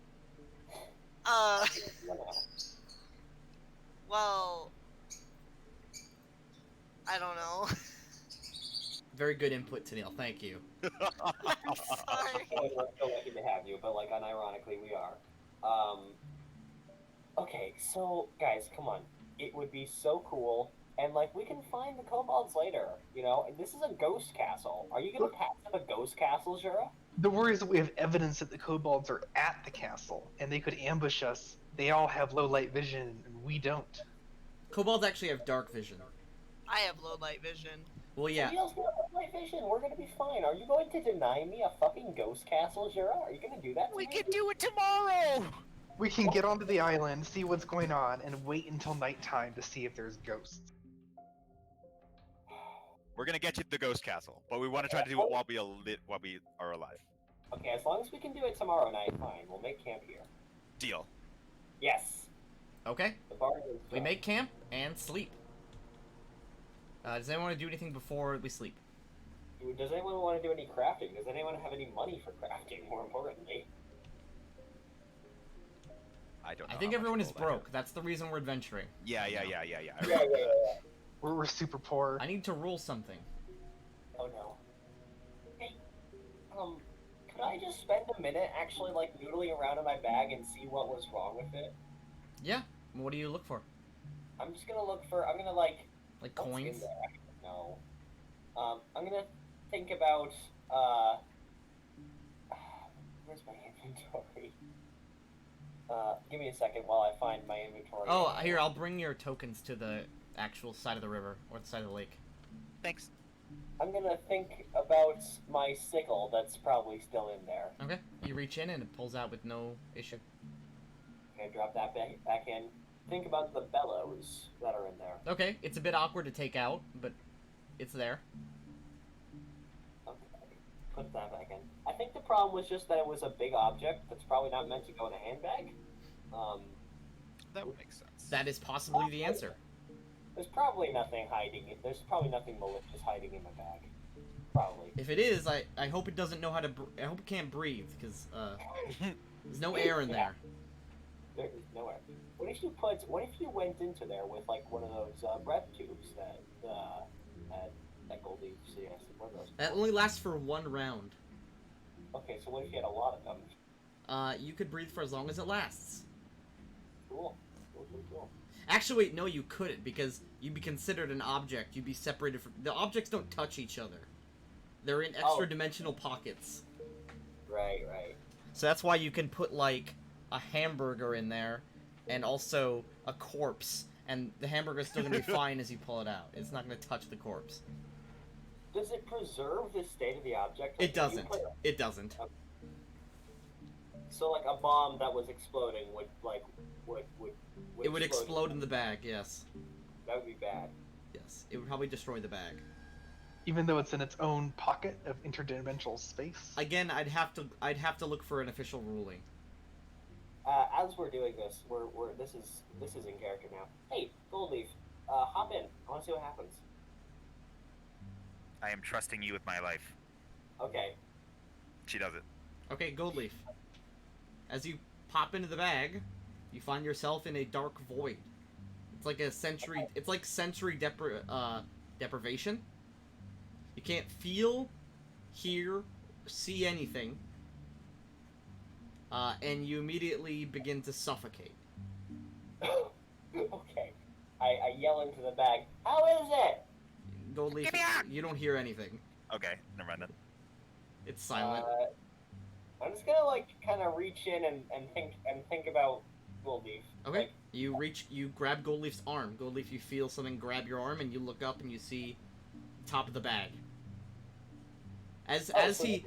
Well, I don't know. Very good input, Tennille. Thank you. I'm sorry. We're so lucky to have you, but unironically we are. Okay, so guys, come on. It would be so cool, and we can find the kobolds later. And this is a ghost castle. Are you gonna pass up a ghost castle, Jura? The worry is that we have evidence that the kobolds are at the castle, and they could ambush us. They all have low light vision, and we don't. Kobolds actually have dark vision. I have low light vision. Well, yeah. Somebody else got light vision. We're gonna be fine. Are you going to deny me a fucking ghost castle, Jura? Are you gonna do that? To We me? can do it tomorrow. We can get onto the island, see what's going on, and wait until nighttime to see if there's ghosts. We're gonna get you to the ghost castle, but we want to try to do it while we are alive. Okay, as long as we can do it tomorrow night, fine. We'll make camp here. Deal. Yes. Okay. The bargain is We done. make camp and sleep. Does anyone want to do anything before we sleep? Does anyone want to do any crafting? Does anyone have any money for crafting, more importantly? I don't know. I think how much everyone is gold I have. broke. That's the reason we're adventuring. Yeah. Yeah. We're super poor. I need to rule something. Oh no. Hey, could I just spend a minute actually noodling around in my bag and see what was wrong with it? Yeah. What do you look for? I'm just gonna look for, Like what's in coins? there? No. I'm gonna think about where's my inventory? Give me a second while I find my inventory. Oh, here, I'll bring your tokens to the actual side of the river, or the side of the lake. Thanks. I'm gonna think about my sickle that's probably still in there. Okay. You reach in and it pulls out with no issue. Okay, drop that back in. Think about the bellows that are in there. Okay, it's a bit awkward to take out, but it's there. Okay, put that back in. I think the problem was just that it was a big object that's probably not meant to go in a handbag. That would make sense. That is possibly the answer. There's probably nothing hiding. There's probably nothing malicious hiding in my bag. Probably. If it is, I hope it doesn't know how to. I hope it can't breathe, because there's no air in there. There is nowhere. What if you went into there with like one of those breath tubes that Goldie suggested? What are those? That only lasts for one round. Okay, so what if you had a lot of them? You could breathe for as long as it lasts. Cool. Cool. Actually, wait, no, you couldn't, because you'd be considered an object. You'd be separated from... The objects don't touch each other. They're in extra-dimensional pockets. Right. So that's why you can put, like, a hamburger in there, and also a corpse, and the hamburger's still gonna be fine as you pull it out. It's not gonna touch the corpse. Does it preserve the state of the object? It doesn't. It doesn't. So, like, a bomb that was exploding would It would explode in the bag, yes. That would be bad. Yes. It would probably destroy the bag. Even though it's in its own pocket of interdimensional space. Again, I'd have to look for an official ruling. As we're doing this, this is in character now. Hey, Goldleaf, hop in. I want to see what happens. I am trusting you with my life. Okay. She does it. Okay, Goldleaf. As you pop into the bag, you find yourself in a dark void. It's like sensory deprivation. You can't feel, hear, see anything. And you immediately begin to suffocate. Okay. I yell into the bag, how is it? Goldleaf, you don't hear anything. Okay, never mind then. It's silent. I'm just gonna like kind of reach in and think about Goldleaf. Okay. Like, You grab Goldleaf's arm. Goldleaf, you feel something grab your arm, and you look up and you see top of the bag. As he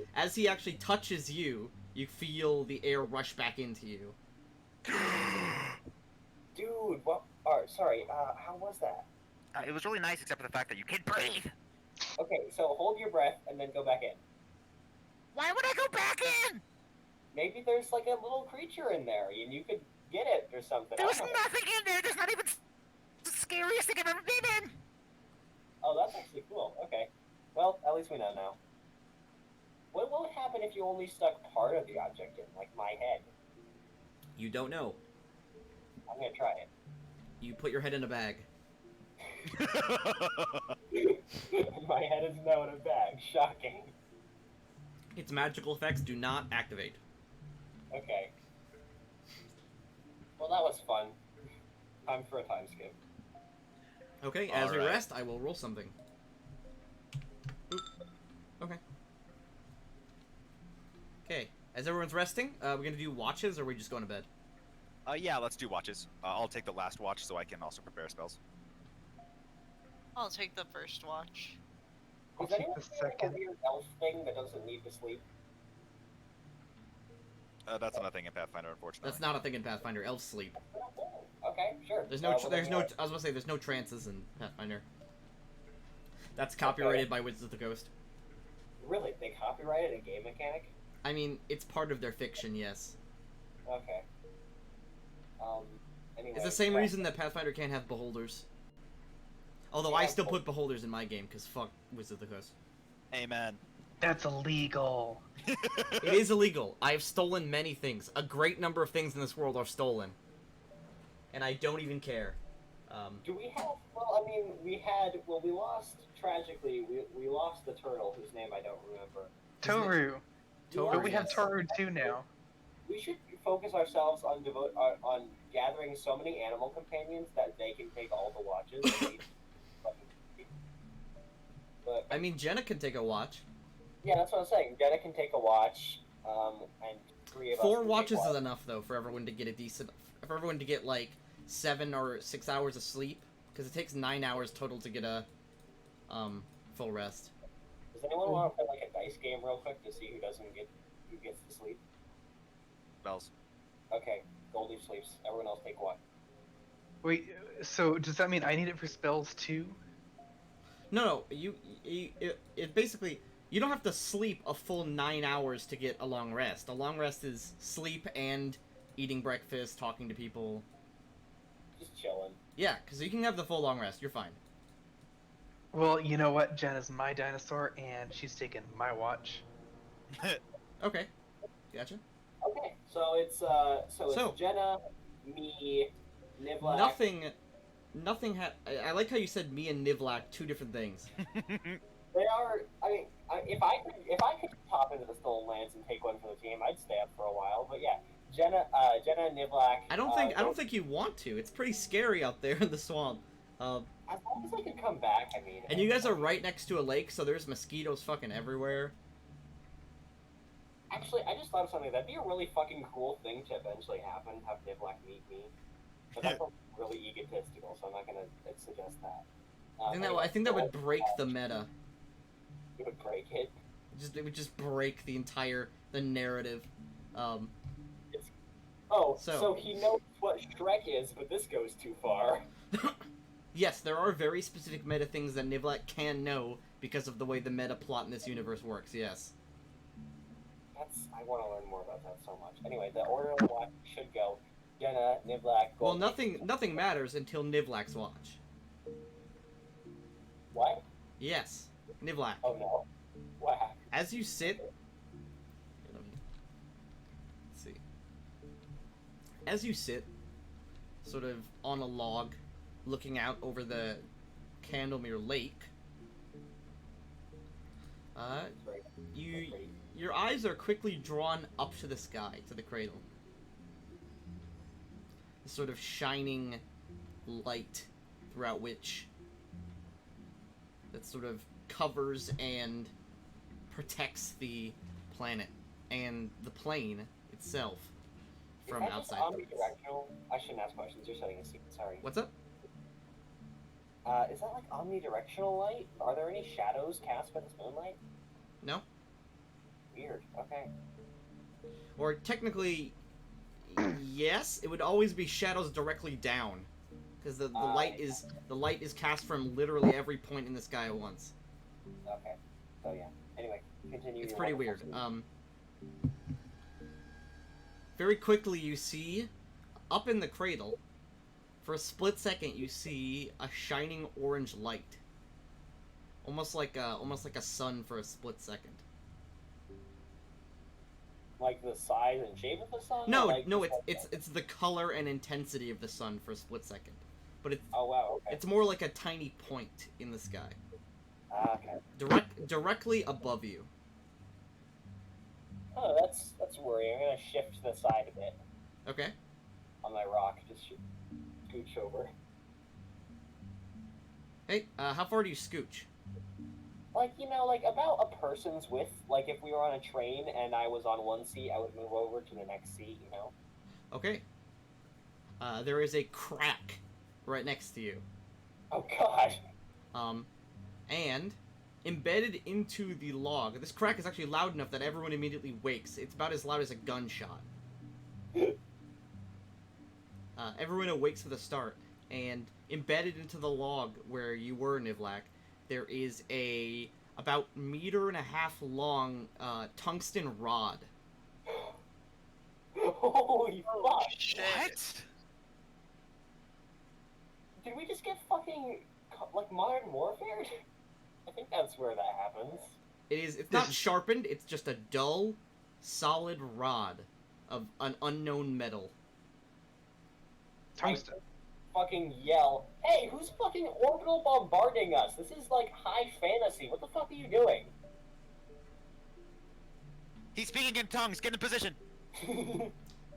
actually touches you, you feel the air rush back into you. dude, what? Sorry. How was that? It was really nice, except for the fact that you can't breathe. Okay, so hold your breath and then go back in. Why would I go back in? Maybe there's like a little creature in there, and you could get it or something. There was nothing in there. There's not even the scariest thing I've ever been in. Oh, that's actually cool. Okay. Well, at least we know now. What would happen if you only stuck part of the object in, like my head? You don't know. I'm gonna try it. You put your head in a bag. My head is now in a bag. Shocking. Its magical effects do not activate. Okay. Well, that was fun. Time for a time skip. Okay, as we Alright. rest, I will roll something. Oop. Okay. Okay, as everyone's resting, we're gonna do watches, or are we just going to bed? Yeah, let's do watches. I'll take the last watch so I can also prepare spells. I'll take the first watch. I'll Is take anyone the doing like a second. weird elf thing that doesn't need to sleep? That's not a thing in Pathfinder, unfortunately. That's not a thing in Pathfinder. Elves sleep. Okay, sure. There's no. Well, There's then, no. I was gonna say there's no trances in Pathfinder. That's copyrighted by Wizards of the Coast. Really? They copyrighted a game mechanic? I mean, it's part of their fiction, yes. Okay. Anyway. It's the same yeah. reason that Pathfinder can't have beholders. Although I still put beholders in my game, because fuck Wizards of the Coast. Amen. That's illegal. It is illegal. I have stolen many things. A great number of things in this world are stolen. And I don't even care. Do we have? Well, I mean, we lost tragically. We lost the turtle whose name I don't remember. Toru. Toru, But we have yes. Toru too now. We should focus ourselves on on gathering so many animal companions that they can take all the watches. But I mean, Jenna can take a watch. Yeah, that's what I'm saying. Jenna can take a watch, and 3 of us 4 can take watches watch. is enough though for everyone to get a decent, for everyone to get like 7 or 6 hours of sleep, because it takes 9 hours total to get a full rest. Does anyone want to play like a dice game real quick to see who gets to sleep? Bells. Okay, Goldie sleeps. Everyone else take one. Wait, so does that mean I need it for spells too? No, it basically, you don't have to sleep a full 9 hours to get a long rest. A long rest is sleep and eating breakfast, talking to people. Just chilling. Yeah, because you can have the full long rest. You're fine. Well, you know what? Jen is my dinosaur, and she's taking my watch. Okay, gotcha. Okay, so it's Jenna, me, Nivlak. Nothing I like how you said me and Nivlak, 2 different things. They are. I mean, if I could pop into the Stolen Lands and take one for the team, I'd stay up for a while. But yeah, Jenna and Nivlak. I don't think you want to. It's pretty scary out there in the swamp. As long as I can come back, I mean. And you guys are right next to a lake, so there's mosquitoes fucking everywhere. Actually, I just thought of something. That'd be a really fucking cool thing to eventually happen. Have Nivlak meet me. But that's really egotistical, so I'm not gonna suggest that. I think that would break the meta. It would break it. It would just break the narrative. So he knows what Shrek is, but this goes too far. Yes, there are very specific meta things that Nivlak can know because of the way the meta plot in this universe works. Yes. I want to learn more about that so much. Anyway, the order of the watch should go Jenna, Nivlak, Gold. Well, nothing matters until Nivlak's watch. What? Yes, Nivlak. Oh no. What happened? As you sit, let's see. As you sit, sort of on a log, looking out over the Candlemere Lake, your eyes are quickly drawn up to the sky, to the cradle. This sort of shining light throughout which that sort of covers and protects the planet and the plane itself from Is that outside just threats. omnidirectional? I shouldn't ask questions. You're setting a scene. Sorry. What's up? Is that like omnidirectional light? Are there any shadows cast by this moonlight? No? Weird. Okay. Or technically, yes, it would always be shadows directly down, because the light is cast from literally every point in the sky at once. Okay. So yeah. Anyway, continue. It's your pretty wonderful weird. scene. Very quickly you see, up in the cradle, for a split second you see a shining orange light, almost like a sun for a split second. Like the size and shape of the sun? No, or like no, the it's the color and intensity of the sun for a split second, but it's Oh wow. Okay. it's more like a tiny point in the sky, Okay. directly above you. Oh, that's worrying. I'm gonna shift to the side a bit Okay. on my rock. Just scooch over. Hey, how far do you scooch? Like, like about a person's width. Like, if we were on a train and I was on one seat, I would move over to the next seat, Okay. There is a crack right next to you. Oh, God. And embedded into the log, this crack is actually loud enough that everyone immediately wakes. It's about as loud as a gunshot. Everyone awakes for the start, and embedded into the log where you were, Nivlak, there is a about 1.5 meters long tungsten rod. Holy fuck. Shit. What? Did we just get fucking, like, Modern Warfare? I think that's where that happens. It's not sharpened, it's just a dull, solid rod of an unknown metal. Tungsten. Fucking yell, hey, who's fucking orbital bombarding us? This is like high fantasy. What the fuck are you doing? He's speaking in tongues. Get in position.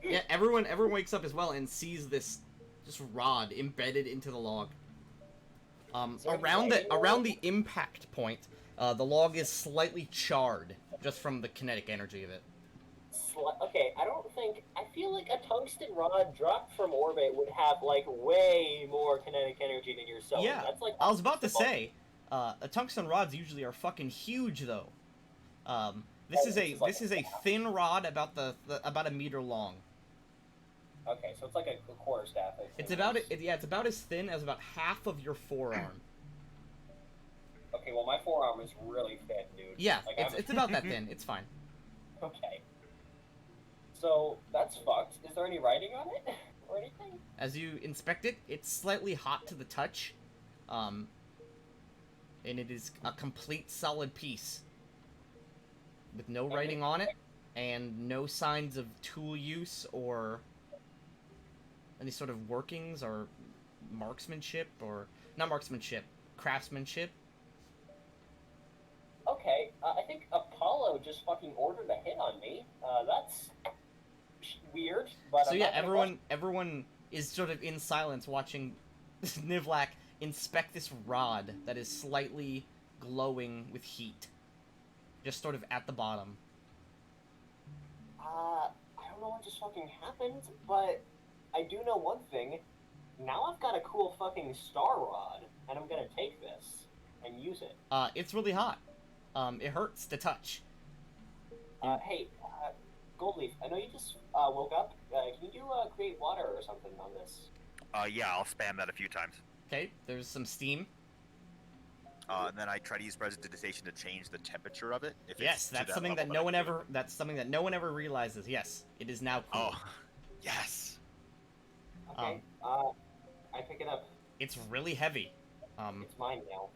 Yeah, everyone wakes up as well and sees this rod embedded into the log. Around the impact point, The log is slightly charred, just from the kinetic energy of it. Okay, I feel like a tungsten rod dropped from orbit would have, like, way more kinetic energy than your soul. Yeah, That's like... I was about to say, the tungsten rods usually are fucking huge, though. This is a thin rod about about a meter long. Okay, so it's like a quarterstaff. It's about as thin as about half of your forearm. Okay, well, my forearm is really thin, dude. Yeah, like, it's about that thin. It's fine. Okay. So, that's fucked. Is there any writing on it? Or anything? As you inspect it, it's slightly hot to the touch. And it is a complete solid piece. With no writing on it, and no signs of tool use or any sort of workings or marksmanship, or... not marksmanship, craftsmanship. Okay, I think Apollo just fucking ordered a hit on me. That's weird, but So I'm yeah, not gonna everyone is sort of in silence watching Nivlak inspect this rod that is slightly glowing with heat. Just sort of at the bottom. I don't know what just fucking happened, but I do know one thing. Now I've got a cool fucking star rod, and I'm gonna take this and use it. It's really hot. It hurts to touch. Hey, Goldleaf, I know you just woke up. Can you create water or something on this? Yeah, I'll spam that a few times. Okay, there's some steam. And then I try to use prestidigitation to change the temperature of it. If Yes, it's to that's something that level that's something that no one ever realizes. Yes, it is now cool. Oh, yes. Okay, I pick it up. It's really heavy. It's mine now.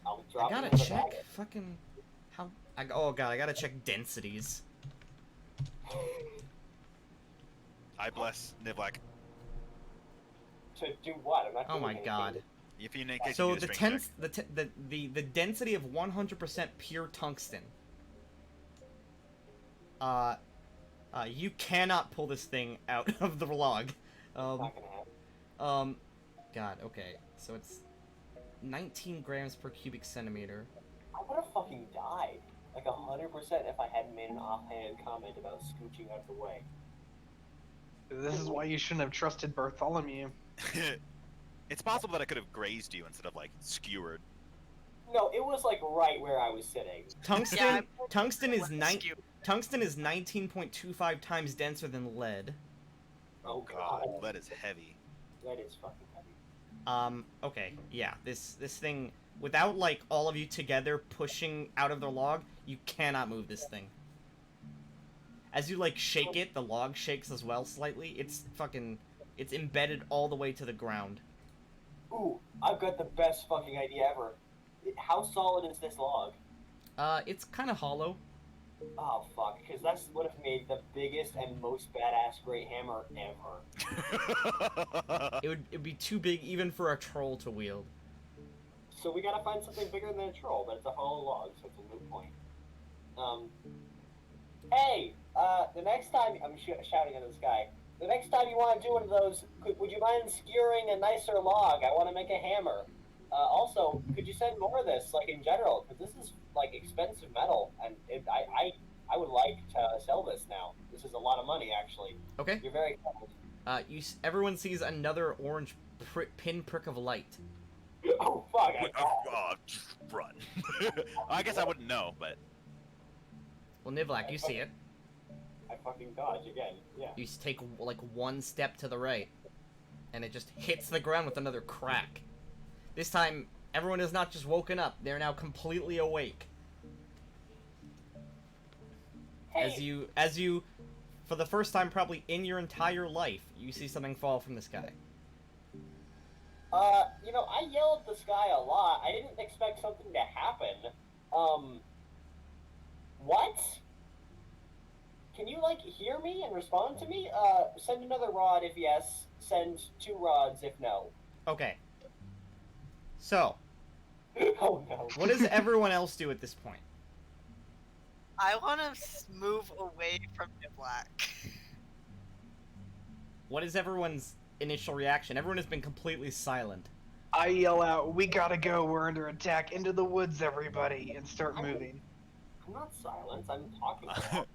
I'll I drop it gotta in the check bag. fucking how. Oh god, I gotta check densities. I bless Nivlak. To do what? I'm not Oh doing my anything. god. If you in case So you need a the strength check. the density of 100% pure tungsten. You cannot pull this thing out of the log. It's not gonna happen. God, okay. So it's 19 grams per cubic centimeter. I would have fucking died. Like 100% if I hadn't made an offhand comment about scooching out of the way. This is why you shouldn't have trusted Bartholomew. It's possible that I could have grazed you instead of like skewered. No, it was like right where I was sitting. Tungsten Yeah, tungsten is Rescue. tungsten is 19.25 times denser than lead. Oh God, god. lead is heavy. That is fucking heavy. Okay, yeah, this thing, without like all of you together pushing out of the log, you cannot move this thing. As you like shake it, the log shakes as well slightly. It's embedded all the way to the ground. Ooh, I've got the best fucking idea ever. How solid is this log? It's kind of hollow. Oh fuck, because that's would have made the biggest and most badass great hammer ever. It'd be too big even for a troll to wield. So we gotta find something bigger than a troll, but it's a hollow log, so it's a moot point. Hey, the next time I'm shouting at this guy. The next time you want to do one of those, would you mind skewering a nicer log? I want to make a hammer. Also, could you send more of this, like in general? Because this is like expensive metal, and I would like to sell this now. This is a lot of money, actually. Okay. You're very kind. Everyone sees another orange pinprick of light. Oh fuck! Just run. I guess I wouldn't know, but Well, Nivlak, you see it. I fucking dodge again. Yeah. You take like one step to the right, and it just hits the ground with another crack. This time, everyone is not just woken up; they're now completely awake. Hey. As you, for the first time probably in your entire life, you see something fall from the sky. You know, I yell at the sky a lot. I didn't expect something to happen. What? Can you, like, hear me and respond to me? Send another rod if yes. Send 2 rods if no. Okay. So, Oh, no. what does everyone else do at this point? I want to move away from Niblack. What is everyone's initial reaction? Everyone has been completely silent. I yell out, "We gotta go! We're under attack! Into the woods, everybody!" and start moving. I'm not silent. I'm talking. Now.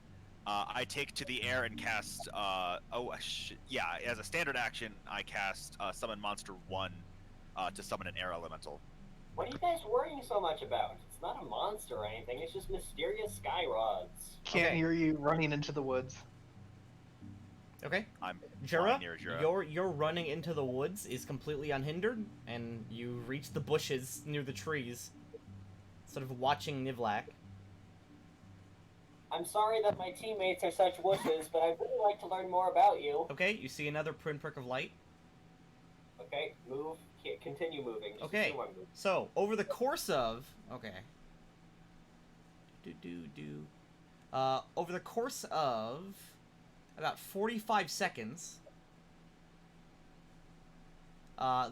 I take to the air and cast. Yeah, as a standard action, I cast Summon Monster 1 to summon an air elemental. What are you guys worrying so much about? It's not a monster or anything. It's just mysterious sky rods. Can't Okay. hear you running into the woods. Okay. I'm Jura, flying near Jura. your running into the woods is completely unhindered, and you reach the bushes near the trees, sort of watching Nivlak. I'm sorry that my teammates are such wusses, but I'd really like to learn more about you. Okay, you see another pinprick of light. Okay, move. Continue moving. Just Okay, assume I'm moving. so over the course of over the course of about 45 seconds,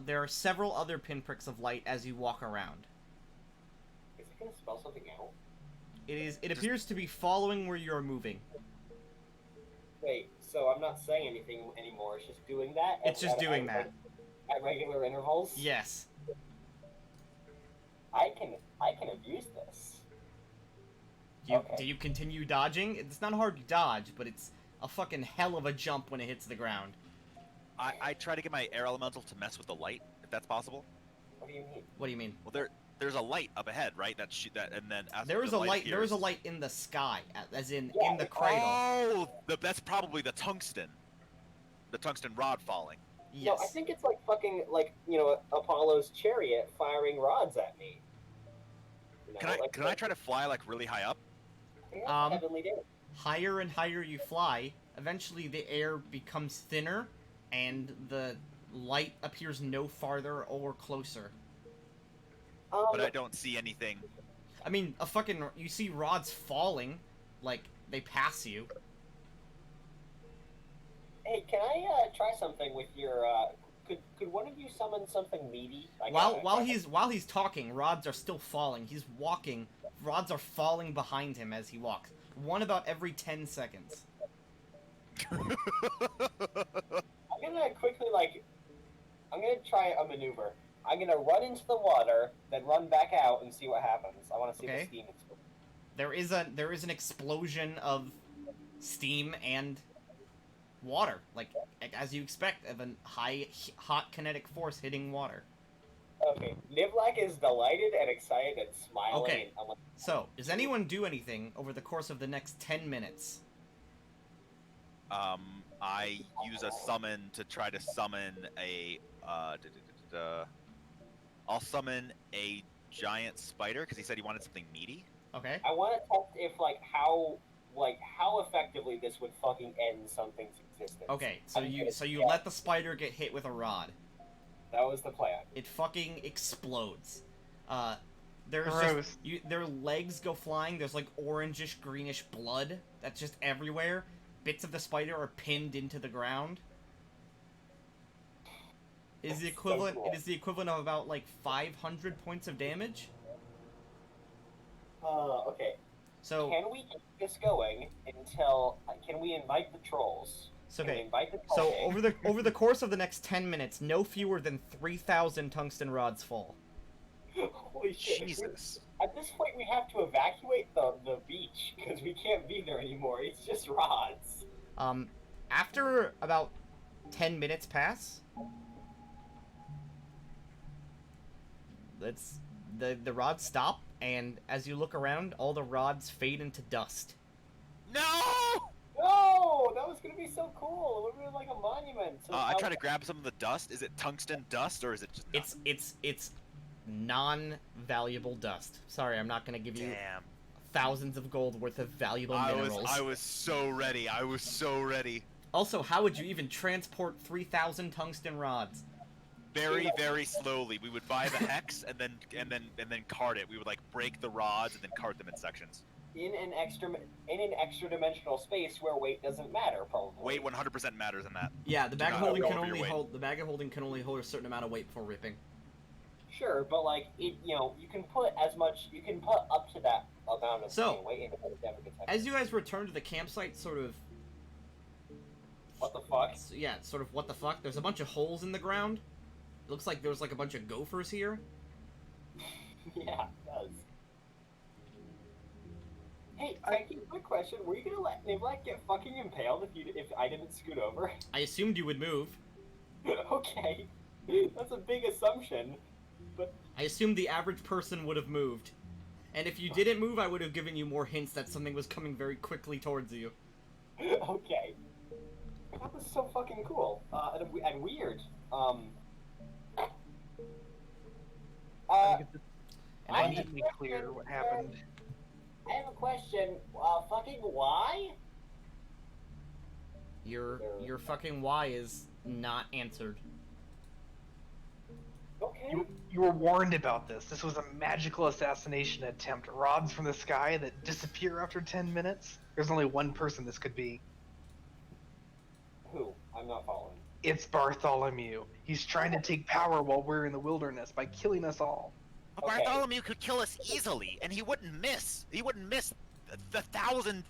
there are several other pinpricks of light as you walk around. Is it gonna spell something out? It appears to be following where you're moving. Wait, so I'm not saying anything anymore. It's just doing that. It's just doing that. At regular intervals. Yes. I can abuse this. Okay. Do you continue dodging? It's not hard to dodge, but it's a fucking hell of a jump when it hits the ground. I try to get my air elemental to mess with the light, if that's possible. What do you mean? What do you mean? Well, there's a light up ahead, right? And then as There is the a light. appears, There is a light in the sky, as in Yeah, the cradle. Oh, that's probably the tungsten rod falling. Yes. No, I think it's like fucking Apollo's chariot firing rods at me. You know, Can I try to fly like really high up? Yeah, heavenly day. Higher and higher you fly, eventually the air becomes thinner, and the light appears no farther or closer. But I don't see anything. I mean, you see rods falling, like they pass you. Hey, can I try something with your? Could one of you summon something meaty? While he's talking, rods are still falling. He's walking. Rods are falling behind him as he walks. One about every 10 seconds. I'm gonna quickly I'm gonna try a maneuver. I'm gonna run into the water, then run back out and see what happens. I want to see Okay. the steam explode. There is an explosion of steam and water, like as you expect of a hot kinetic force hitting water. Okay, Nivlak is delighted and excited and smiling. Okay. And I'm like, So, does anyone do anything over the course of the next 10 minutes? I use a summon to try to summon a. I'll summon a giant spider because he said he wanted something meaty. Okay. I want to test if how effectively this would fucking end something's existence. Okay. So you let the spider get hit with a rod. That was the plan. It fucking explodes. There's Gross. their legs go flying. There's like orangish, greenish blood that's just everywhere. Bits of the spider are pinned into the ground. It is the equivalent. cool. It is the equivalent of about like 500 points of damage. Okay. So Can we keep this going until? Can we invite the trolls? So, Can we okay. invite the So trolls? over the course of the next 10 minutes, no fewer than 3,000 tungsten rods fall. Holy shit! Jesus. At this point, we have to evacuate the beach because we can't be there anymore. It's just rods. After about 10 minutes pass, the rods stop, and as you look around, all the rods fade into dust. No! No, that was gonna be so cool. It would be like a monument. So I try to grab some of the dust. Is it tungsten dust or is it just? It's non-valuable dust. Sorry, I'm not gonna give you Damn. thousands of gold worth of valuable I minerals. was so ready. I was so ready. Also, how would you even transport 3,000 tungsten rods? Very, very slowly. We would buy the hex and then cart it. We would like break the rods and then cart them in sections. in an extra dimensional space where weight doesn't matter, probably. Weight 100% matters in that. Yeah, the bag of not holding go can over your only weight. hold the bag of holding can only hold a certain amount of weight before ripping. Sure, but you can put up to that amount of So, weight into it. Never gets heavy. As you guys return to the campsite, sort of What the fuck? what the fuck? There's a bunch of holes in the ground. looks like there's like a bunch of gophers here. Yeah, it does. Hey, Frankie, quick question. Were you gonna let Niblack get fucking impaled if I didn't scoot over? I assumed you would move. Okay. That's a big assumption. But I assumed the average person would have moved. And if you didn't move, I would have given you more hints that something was coming very quickly towards you. okay. That was so fucking cool. And weird. I think it's And I need... abundantly clear what happened. I have a question. Fucking why? Your fucking why is not answered. Okay. You were warned about this. This was a magical assassination attempt. Rods from the sky that disappear after 10 minutes. There's only one person this could be. Who? I'm not following. It's Bartholomew. He's trying to take power while we're in the wilderness by killing us all. But Okay. Bartholomew could kill us easily, and he wouldn't miss. He wouldn't miss the thousand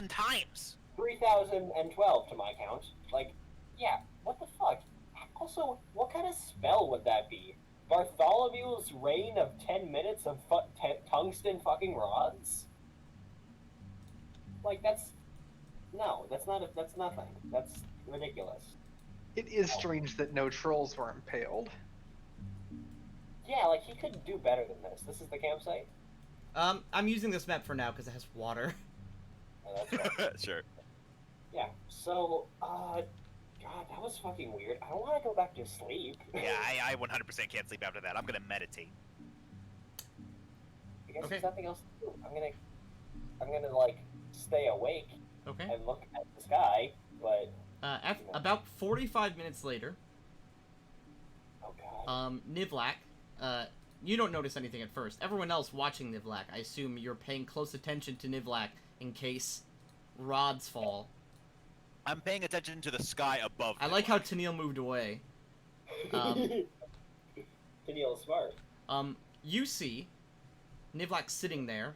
times. 3,012 to my count. Like, yeah, what the fuck? Also, what kind of spell would that be? Bartholomew's reign of 10 minutes of tungsten fucking rods? Like, that's... No, that's nothing. That's ridiculous. It is strange that no trolls were impaled. Yeah, like, he could do better than this. This is the campsite? I'm using this map for now because it has water. Oh, that's right. Sure. Yeah, so, God, that was fucking weird. I want to go back to sleep. Yeah, I 100% can't sleep after that. I'm gonna meditate. I guess Okay. there's nothing else to do. I'm gonna like stay awake Okay. and look at the sky, but About 45 minutes later, oh god. Nivlak, you don't notice anything at first. Everyone else watching Nivlak, I assume you're paying close attention to Nivlak in case rods fall. I'm paying attention to the sky above. I me. like how Tennille moved away. Tennille's smart. You see Nivlak sitting there.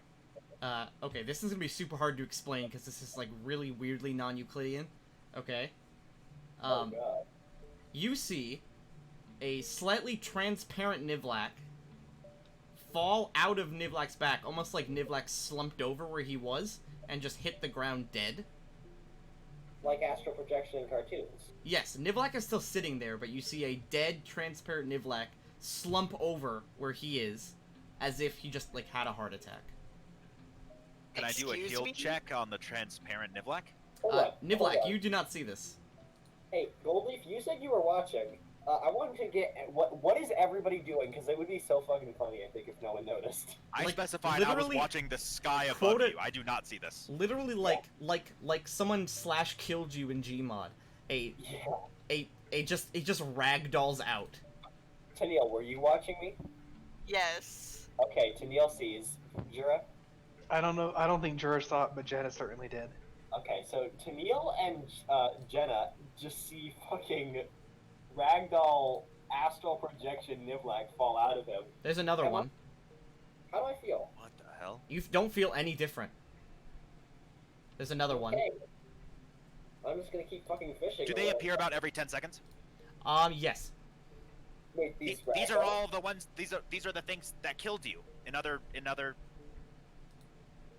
Okay, this is gonna be super hard to explain because this is like really weirdly non-Euclidean. Okay. Oh god. You see a slightly transparent Nivlak fall out of Nivlak's back, almost like Nivlak slumped over where he was and just hit the ground dead. Like astral projection in cartoons. Yes, Nivlak is still sitting there, but you see a dead, transparent Nivlak slump over where he is, as if he just, like, had a heart attack. Can I do a Excuse heal me? check on the transparent Nivlak? Hold on, Nivlak, hold on. you do not see this. Hey, Goldleaf, you said you were watching. I wanted to get what is everybody doing? Because it would be so fucking funny, I think, if no one noticed. I Like, specified I was literally watching the sky above quoted- you. I do not see this. Literally, like someone slash killed you in Gmod. It just ragdolls out. Tennille, were you watching me? Yes. Okay, Tennille sees. Jura? I don't know. I don't think Jura saw it, but Jenna certainly did. Okay, so Tennille and Jenna just see fucking ragdoll astral projection Nivlak fall out of him. There's another Come on. one. How do I feel? What the hell? You don't feel any different. There's another one. Okay. I'm just gonna keep fucking fishing. Do they appear about every 10 seconds? Yes. Wait, These ragdolls? are all the ones. These are the things that killed you in other.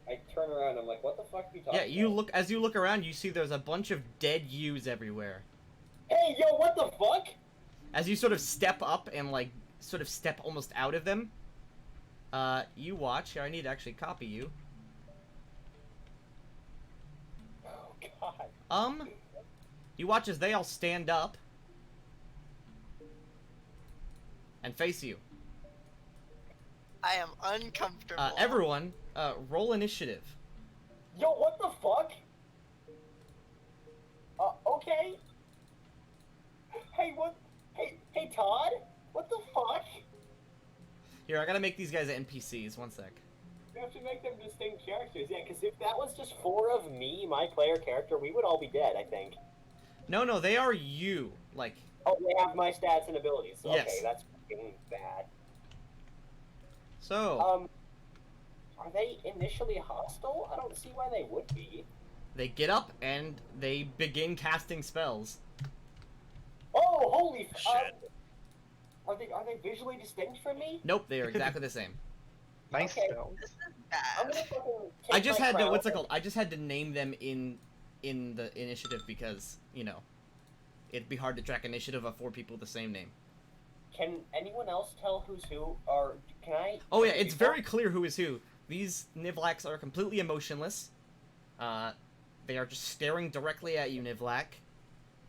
I turn around. I'm like, what the fuck are you talking Yeah, you about? as you look around, you see there's a bunch of dead U's everywhere. Hey, yo, what the fuck? As you sort of step up and like sort of step almost out of them, you watch. Here, I need to actually copy you. Oh god. You watch as they all stand up and face you. I am uncomfortable. Everyone, roll initiative. Yo, what the fuck? Okay. Hey, what? Hey, Todd? What the fuck? Here, I gotta make these guys NPCs. One sec. We have to make them distinct characters. Yeah, because if that was just 4 of me, my player character, we would all be dead, I think. No, they are you. Like, Oh, they have my stats and abilities. Yes. Okay, that's fucking bad. so Are they initially hostile? I don't see why they would be. they get up and they begin casting spells. Oh, holy Shit. Are they visually distinct from me? Nope, they are exactly the same. Nice Okay. spells. This is I'm bad. gonna fucking take I just my had to crown. what's it called? I just had to name them in the initiative because it'd be hard to track initiative of 4 people with the same name. Can anyone else tell who's who? Or can I? Oh yeah, it's very clear who is who. These Nivlacs are completely emotionless. They are just staring directly at you, Nivlac.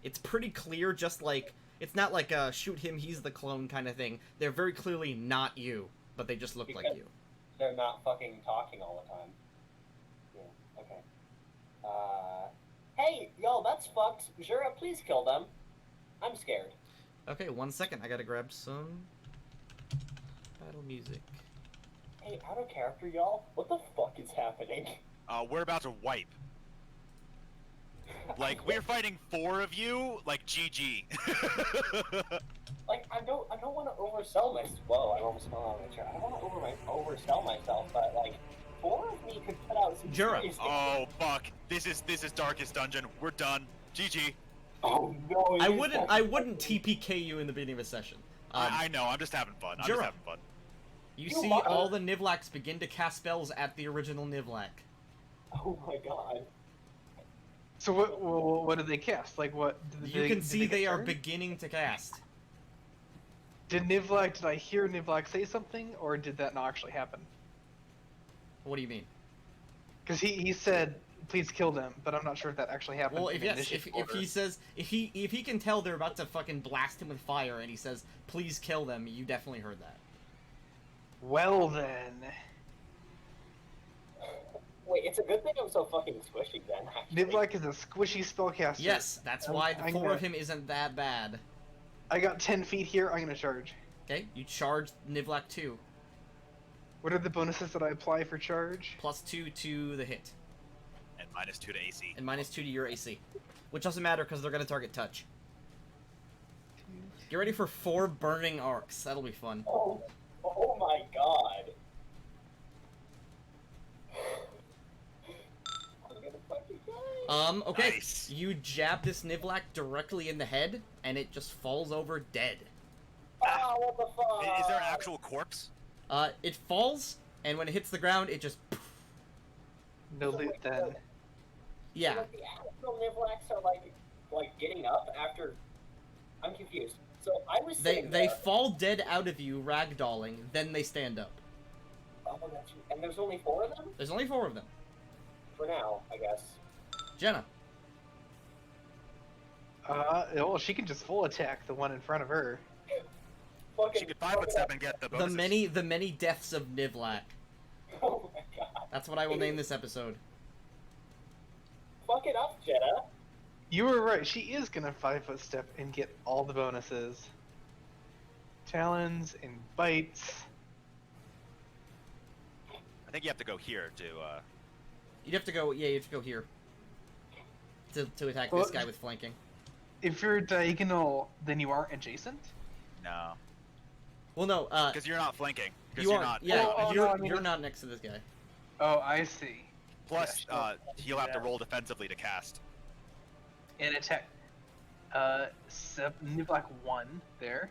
It's pretty clear, just like it's not like a shoot him, he's the clone kind of thing. They're very clearly not you, but they just look like you. They're not fucking talking all the time. Yeah. Okay. Hey, y'all, that's fucked. Jura, please kill them. I'm scared. Okay, 1 second. I gotta grab some battle music. Hey, out of character, y'all. What the fuck is happening? We're about to wipe. Like, we're fighting 4 of you, like, GG. Like, I don't want to oversell myself. Whoa, I almost fell out of my chair. I don't want to oversell myself, but like, 4 of me could put out some Jura. serious Oh, fuck. This is Darkest Dungeon. We're done. GG. Oh no! I wouldn't TPK you in the beginning of a session. I know, I'm just having fun. I'm Jura. just having fun. You You see are- all the Nivlacs begin to cast spells at the original Nivlac. Oh my god! So what did they cast? Like what? You can see they are big. beginning to cast. Did I hear Nivlac say something, or did that not actually happen? What do you mean? Because he said, "Please kill them," but I'm not sure if that actually happened. Well, in if yes, initiative if he order. says if he can tell they're about to fucking blast him with fire, and he says, "Please kill them," you definitely heard that. Well then, Wait, it's a good thing I'm so fucking squishy then. Actually. Nivlac is a squishy spellcaster. Yes, that's why the I'm 4 gonna- of him isn't that bad. I got 10 feet here. I'm gonna charge. Okay, you charge Nivlac 2, What are the bonuses that I apply for charge? +2 to the hit, And -2 to AC. and -2 to your AC, which doesn't matter because they're gonna target touch. Get ready for 4 burning arcs. That'll be fun. Oh my god! I'm gonna fucking die. Okay. Nice. You jab this Nivlac directly in the head, and it just falls over dead. Ah, what the fuck? Is there an actual corpse? It falls, and when it hits the ground, it just... No loot then. Yeah. Like, the actual Nivlacs are like getting up after. I'm confused. So I was They sitting there. fall dead out of you, ragdolling, then they stand up. Oh, that's, and there's only 4 of them There's only 4 of them. for now, I guess. Jenna. Well, she can just full attack the one in front of her. Fucking She could 5-foot-step and get the bonuses. The many deaths of Nivlac. Oh my god! That's what I will name this episode. Fuck it up, Jenna. You were right. She is gonna 5-foot step and get all the bonuses. Talons and bites. I think you have to go here to, You'd have to go, yeah, you have to go here. To attack Well, this guy with flanking. If you're diagonal, then you aren't adjacent. No. Well, no, Because you're not flanking. Because you you're are, not. yeah, Oh, you're, no, I mean- you're not next to this guy. Oh, I see. Plus, Yeah, he'll have to Yeah. roll defensively to cast. And attack. Nivlac 1 there.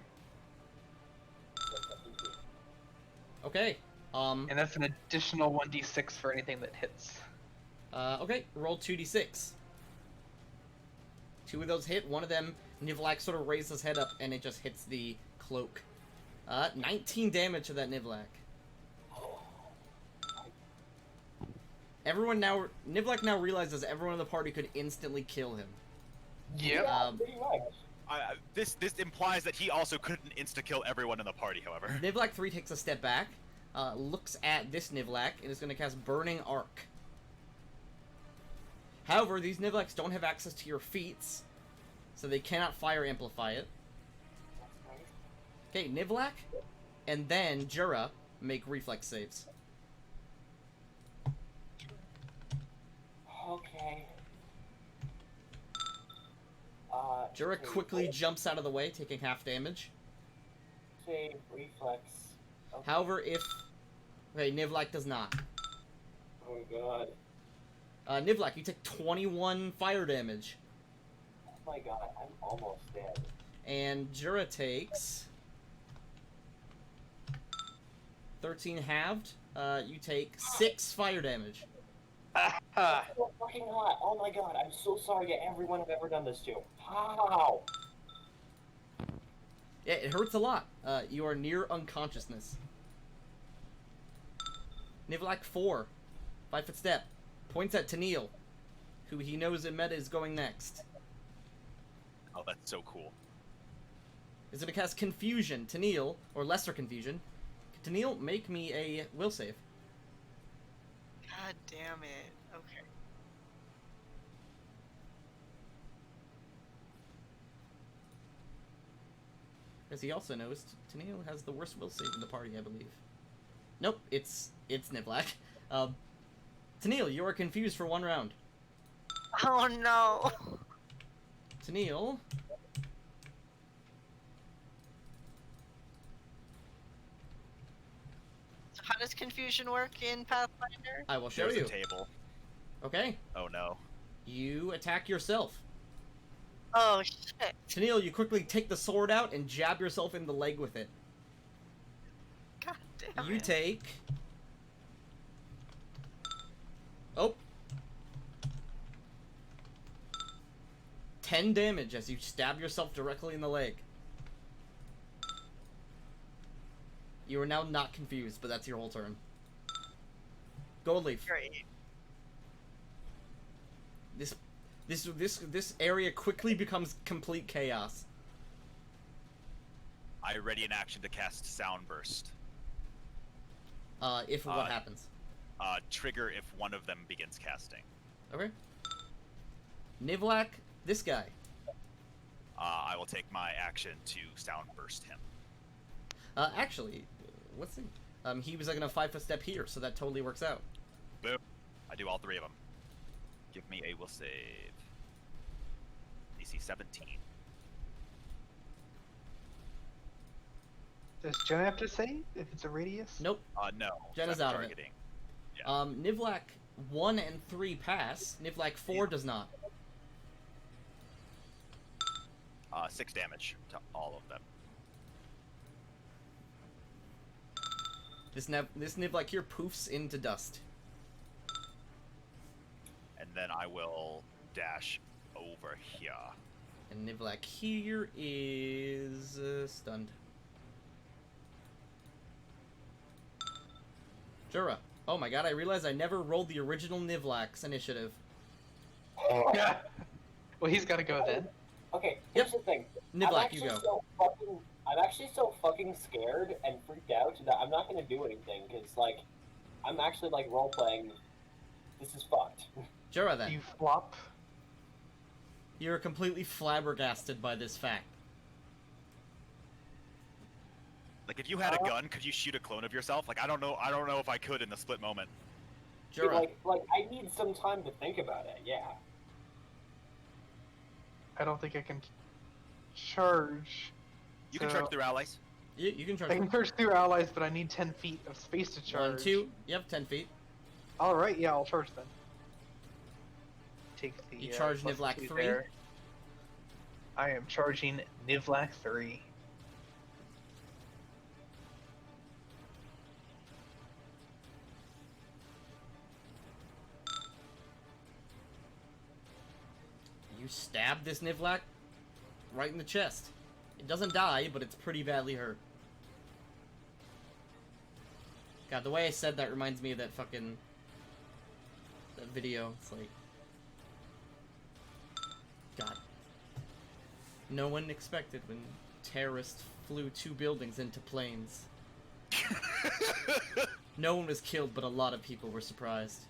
Okay, And that's an additional 1d6 for anything that hits. okay, roll 2d6. 2 of those hit, one of them, Nivlac sort of raises his head up, and it just hits the cloak. 19 damage to that Nivlac. Nivlac now realizes everyone in the party could instantly kill him. Yep. Yeah, pretty much. This implies that he also couldn't insta-kill everyone in the party, however. Nivlac 3 takes a step back, looks at this Nivlac, and is going to cast Burning Arc. However, these Nivlacs don't have access to your feats, so they cannot fire amplify it. Okay, Nivlac, and then Jura make reflex saves. Okay. Jura okay, quickly jumps out of the way, taking half damage. Save reflex. Okay. However, if... Okay, Nivlac does not. Oh my god. Nivlac, you take 21 fire damage. Oh my god, I'm almost dead. And Jura takes 13 halved. You take 6 fire damage. Ah, It's so fucking hot. Oh my god, I'm so sorry to everyone I've ever done this to. How? Yeah, it hurts a lot. You are near unconsciousness. Nivlak 4, 5-foot step, points at Tennille, who he knows in meta is going next. Oh, that's so cool. Is gonna cast Confusion. Tennille, or Lesser Confusion. Tennille, make me a will save. God damn it. Okay. As he also knows, Tennille has the worst will save in the party, I believe. Nope, it's Nivlak. Tennille, you are confused for 1 round. Oh no. Tennille, So how does confusion work in Pathfinder? I will show There's you. a table. Okay, Oh no. you attack yourself. Oh shit. Tennille, you quickly take the sword out and jab yourself in the leg with it. God damn You it. take... Oh. 10 damage as you stab yourself directly in the leg. You are now not confused, but that's your whole turn. Gold leaf. Great. This area quickly becomes complete chaos. I ready in action to cast Sound Burst. If what happens. Trigger if one of them begins casting. Okay. Nivlak, this guy. I will take my action to Sound Burst him. Actually, what's he? He was like in a 5-foot step here, so that totally works out. Boom. I do all 3 of them. Give me a will save. DC 17. does Jenna have to save if it's a radius? Nope. No. Jenna's I'm out of it. targeting. Nivlak 1 and 3 pass. Nivlak 4 does not. 6 damage to all of them. This Nivlak here poofs into dust. And then I will dash over here. And Nivlak here is stunned. Jura. Oh my god, I realized I never rolled the original Nivlak's initiative. Yeah. Well, he's got to go then. Okay, here's the thing. Nivlak, you go. I'm actually so fucking scared and freaked out that I'm not gonna do anything because, like, I'm actually like role playing. This is fucked. Jura then. You flop. You're completely flabbergasted by this fact. Like, if you had a gun, could you shoot a clone of yourself? Like, I don't know if I could in the split moment. Jura. Like I need some time to think about it. Yeah. I don't think I can charge. You can So- charge through allies. You can charge. I can charge through allies, but I need 10 feet of space to charge. 1, 2. You have 10 feet. Alright, yeah, I'll charge then. Take the, You charge plus Nivlak 2 3? there. I am charging Nivlak 3. You stab this Nivlak right in the chest. It doesn't die, but it's pretty badly hurt. God, the way I said that reminds me of that fucking... that video. It's like... God. No one expected when terrorists flew 2 buildings into planes. No one was killed, but a lot of people were surprised.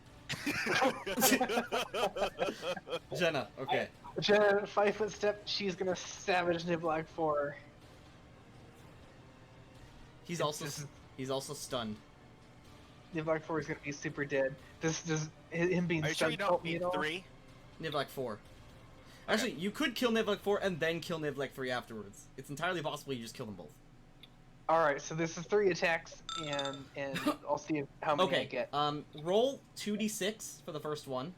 Jenna, okay. Jenna, 5-foot step, she's gonna savage Nivlak 4. He's It's also stunned. Nivlak 4 is gonna be super dead. Him being Are you sure stunned you don't help me need at all? 3? Nivlak 4. Actually, you could kill Nivlak 4 and then kill Nivlak 3 afterwards. It's entirely possible you just kill them both. Alright, so this is 3 attacks, and I'll see how many I Okay, get. roll 2d6 for the first one.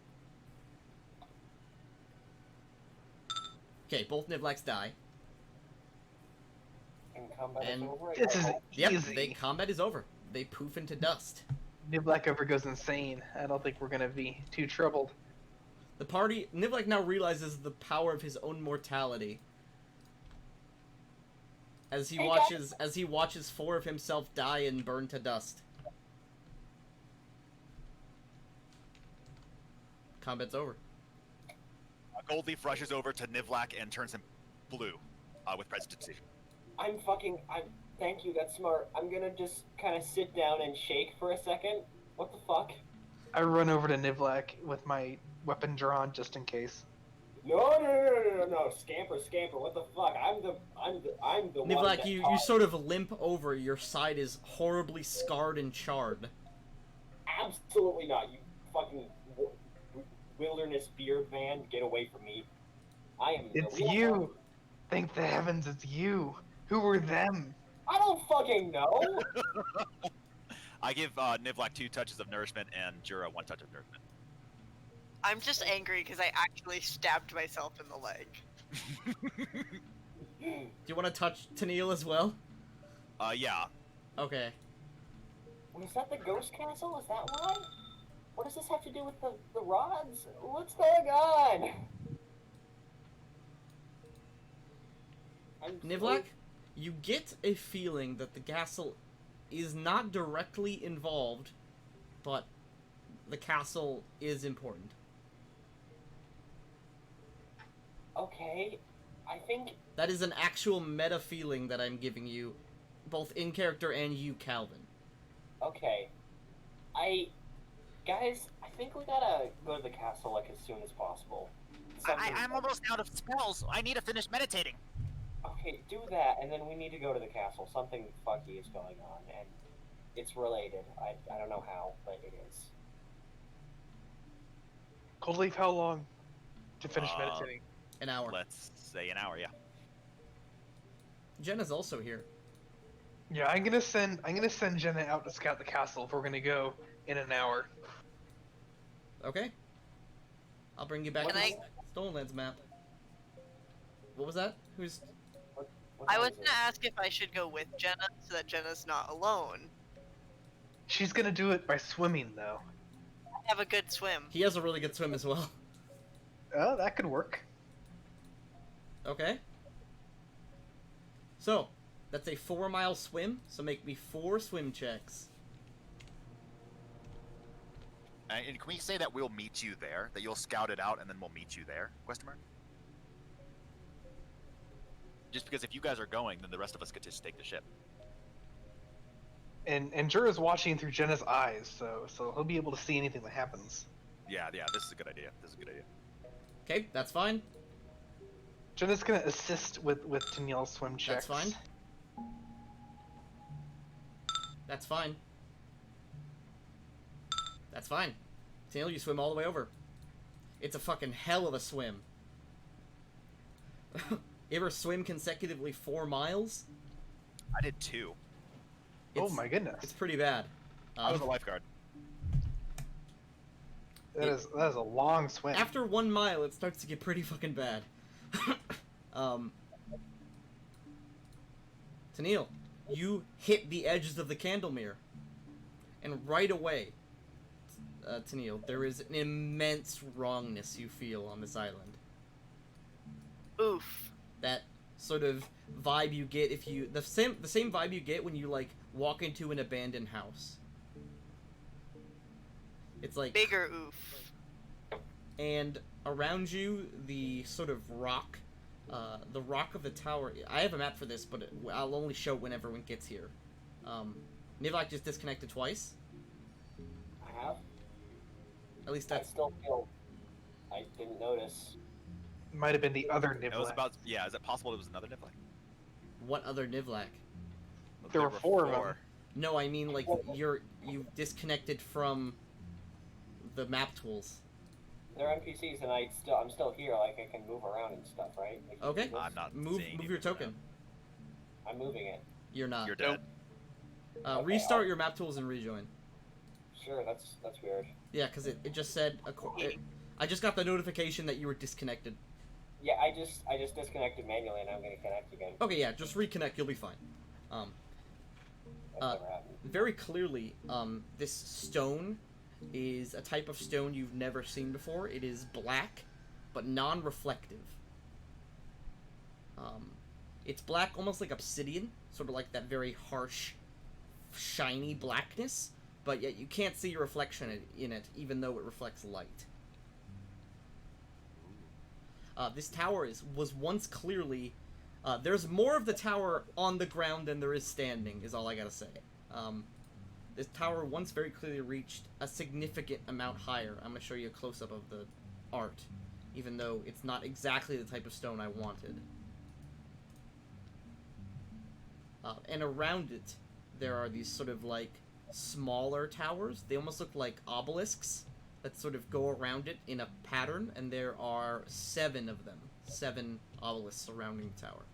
Okay, both Nivlaks die. And combat And is over. This is Yep, easy. combat is over. they poof into dust. Niblack ever goes insane, I don't think we're gonna be too troubled. The party, Nivlak now realizes the power of his own mortality. As he watches 4 of himself die and burn to dust. Combat's over. Goldleaf rushes over to Nivlak and turns him blue with prestidigitation. Thank you, that's smart. I'm gonna just kind of sit down and shake for a second. What the fuck? I run over to Niblack with my weapon drawn just in case. No, scamper, what the fuck? I'm the one Nivlak, that you taught- sort of limp over. Your side is horribly scarred and charred. Absolutely not, you fucking wilderness beard man. Get away from me. I am. It's you! Thank the heavens it's you! Who were them? I don't fucking know. I give Nivlak 2 touches of nourishment and Jura 1 touch of nourishment. I'm just angry because I actually stabbed myself in the leg. Do you want to touch Tennille as well? Yeah. Okay. Was that the ghost castle? Is that why? What does this have to do with the rods? What's going on? Nivlak, you get a feeling that the castle is not directly involved, but the castle is important. Okay, I think... That is an actual meta feeling that I'm giving you, both in character and you, Calvin. Okay. Guys, I think we gotta go to the castle, like, as soon as possible. I'm almost out of spells. I need to finish meditating. Okay, do that, and then we need to go to the castle. Something funky is going on, and it's related. I don't know how, but it is. Goldleaf, how long to finish meditating? An hour. Let's say an hour, yeah. Jenna's also here. Yeah, I'm gonna send Jenna out to scout the castle if we're gonna go in an hour. Okay. I'll bring you back Can to I- the Stonelands map. What was that? Who's... What I time was is it? gonna ask if I should go with Jenna so that Jenna's not alone. She's gonna do it by swimming, though. I have a good swim. He has a really good swim as well. Oh, that could work. Okay. So, that's a 4-mile swim, so make me 4 swim checks. And can we say that we'll meet you there? That you'll scout it out and then we'll meet you there? Question mark? Just because if you guys are going, then the rest of us get to just take the ship. And Jura's watching through Jenna's eyes, so he'll be able to see anything that happens. Yeah, this is a good idea. Okay, that's fine. Jenna's gonna assist with Tennille's swim checks. That's fine. That's fine. That's fine. Tennille, you swim all the way over. It's a fucking hell of a swim. You ever swim consecutively 4 miles? I did 2. Oh my goodness. It's pretty bad. I was a lifeguard. That is a long swim. After 1 mile, it starts to get pretty fucking bad. Tennille, you hit the edges of the Candlemere. And right away, Tennille, there is an immense wrongness you feel on this island. Oof. That sort of vibe you get if you... The same vibe you get when you, like, walk into an abandoned house. It's like... Bigger oof. And around you, the sort of rock... the rock of the tower... I have a map for this, but I'll only show it when everyone gets here. Nivlak just disconnected twice. I have. At least I that's... still feel... I didn't notice. Might have been the other It was Niblack. about, yeah, is it possible it was another Nivlak? What other Nivlak? There were 4 of them. No, I mean, like, you disconnected from the map tools. They're NPCs, and I'm still here. Like, I can move around and stuff, right? I can Okay. do this. I'm not Move seeing your anything token. I'm moving it. You're not. You're dead. Okay, Restart your map tools and rejoin. Sure, that's weird. Yeah, because it just said... I just got the notification that you were disconnected. Yeah, I just disconnected manually, and I'm gonna connect again. Okay, yeah, just reconnect, you'll be fine. That's never happened. Very clearly, this stone is a type of stone you've never seen before. It is black, but non-reflective. It's black, almost like obsidian, sort of like that very harsh, shiny blackness, but yet you can't see your reflection in it, even though it reflects light. This tower was once clearly... there's more of the tower on the ground than there is standing, is all I gotta say. This tower once very clearly reached a significant amount higher. I'm gonna show you a close-up of the art, even though it's not exactly the type of stone I wanted. And around it, there are these sort of, like, smaller towers. They almost look like obelisks that sort of go around it in a pattern, and there are 7 of them. 7 obelisks surrounding the tower.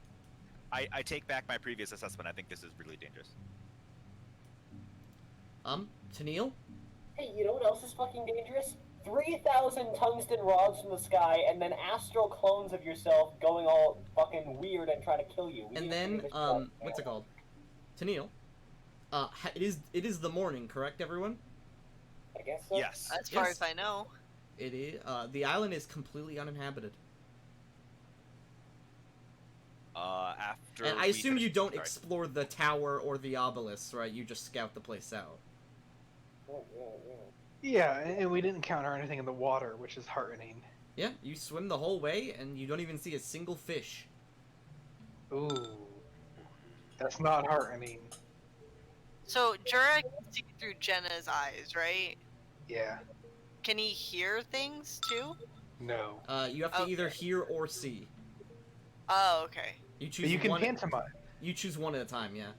I take back my previous assessment. I think this is really dangerous. Tennille? Hey, you know what else is fucking dangerous? 3,000 tungsten rods from the sky, and then astral clones of yourself going all fucking weird and trying to kill you. And then, what's it called? Tennille? It is the morning, correct, everyone? I guess so. Yes. As far Yes. as I know. It is. The island is completely uninhabited. After. And I we assume finish- you don't sorry. explore the tower or the obelisk, right? You just scout the place out. Oh, yeah. Yeah, and we didn't encounter anything in the water, which is heartening. Yeah, you swim the whole way, and you don't even see a single fish. Ooh, that's not heartening. So Jura can see through Jenna's eyes, right? Yeah, Can he hear things too? no. You have to Okay. either hear or see. Oh, okay. You choose But you can one. pantomime. You choose one at a time. Yeah.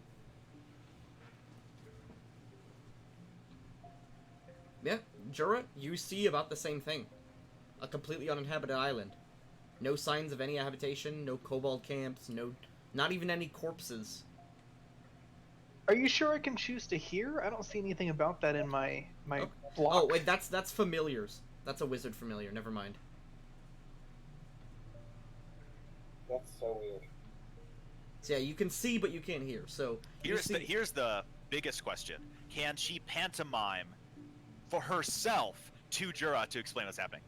Yeah, Jura, you see about the same thing. A completely uninhabited island. No signs of any habitation, no kobold camps, not even any corpses. Are you sure I can choose to hear? I don't see anything about that in my Oh. block. Oh, wait, that's familiars. That's a wizard familiar, never mind. That's so weird. So yeah, you can see, but you can't hear, so... you see... Here's the biggest question: can she pantomime for herself to Jura to explain what's happening?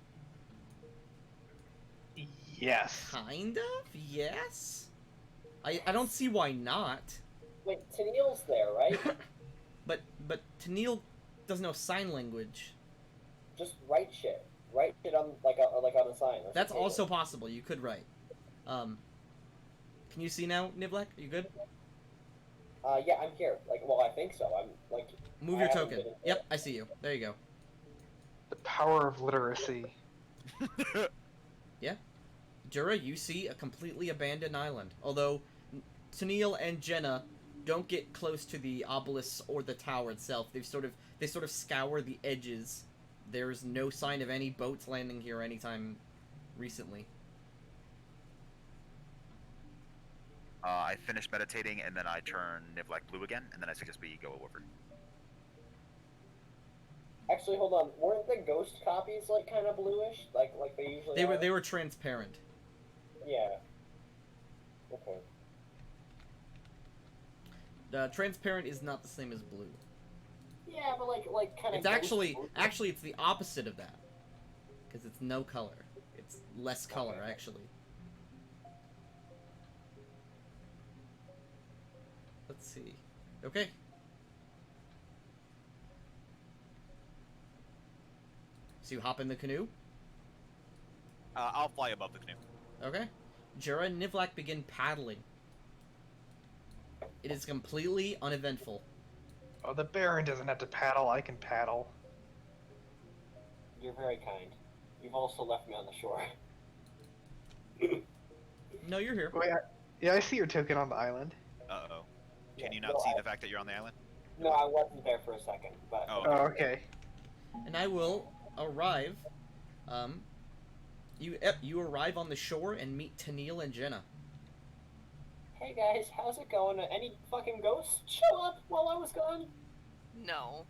Yes. Kind of, yes? I don't see why not. Wait, Tennille's there, right? But Tennille doesn't know sign language. Just write shit. Write shit on like on a sign. or That's something. also possible, you could write. Can you see now, Nivlek? Are you good? Yeah, I'm here. Like, well, I think so. I'm like. Move I your haven't token. been in Yep, I see you. There you go. The power of literacy. Jura, you see a completely abandoned island. Although Tennille and Jenna don't get close to the obelisk or the tower itself. They sort of scour the edges. There's no sign of any boats landing here anytime recently. I finish meditating and then I turn Nivlek blue again, and then I suggest we go over. Actually, hold on. Weren't the ghost copies like kind of bluish, like they usually They are? were transparent. Yeah. Okay. Transparent is not the same as blue. Yeah, but like kind of. It's actually it's the opposite of that, because it's no color. It's less color Okay. actually. Let's see. Okay. So you hop in the canoe. I'll fly above the canoe. Okay. Jura and Nivlak begin paddling. It is completely uneventful. Oh, the Baron doesn't have to paddle. I can paddle. You're very kind. You've also left me on the shore. No, you're here. Wait, yeah, I see your token on the island. Uh-oh. Can Yeah, you not no, see I- the fact that you're on the island? No, I wasn't there for a second, but. Oh. Oh, okay. And I will arrive. You arrive on the shore and meet Tennille and Jenna. Hey guys, how's it going? Any fucking ghosts show up while I was gone? No.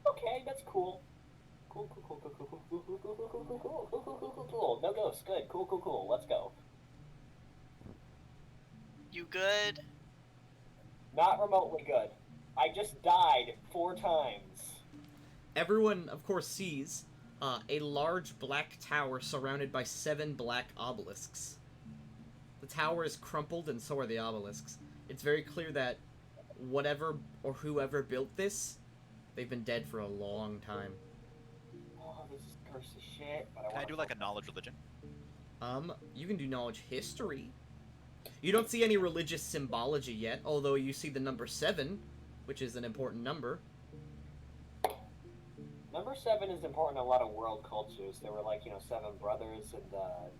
Okay, that's cool. Cool. No ghosts. Good. Cool. Let's go. You good? Not remotely good. I just died 4 times. Everyone, of course, sees a large black tower surrounded by 7 black obelisks. The tower is crumpled, and so are the obelisks. It's very clear that whatever or whoever built this, they've been dead for a long time. Oh, this is cursed as shit. But Can I do like a knowledge religion? You can do knowledge history. You don't see any religious symbology yet, although you see the number 7, which is an important number. Number 7 is important in a lot of world cultures. There were like, 7 brothers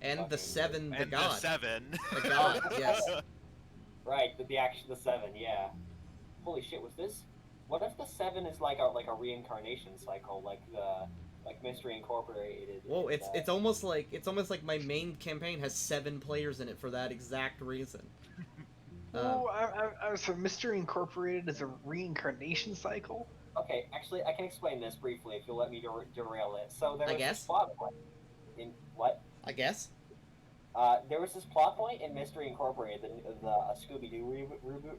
And the 7, the And god. the 7. The god, yes. Right, the 7, yeah. Holy shit, was this? What if the 7 is like a reincarnation cycle, like Mystery Incorporated? Whoa, it's almost like my main campaign has 7 players in it for that exact reason. So Mystery Incorporated is a reincarnation cycle? Okay, actually, I can explain this briefly if you'll let me derail it. So there I was guess. this plot point in what? I guess. There was this plot point in Mystery Incorporated, the Scooby-Doo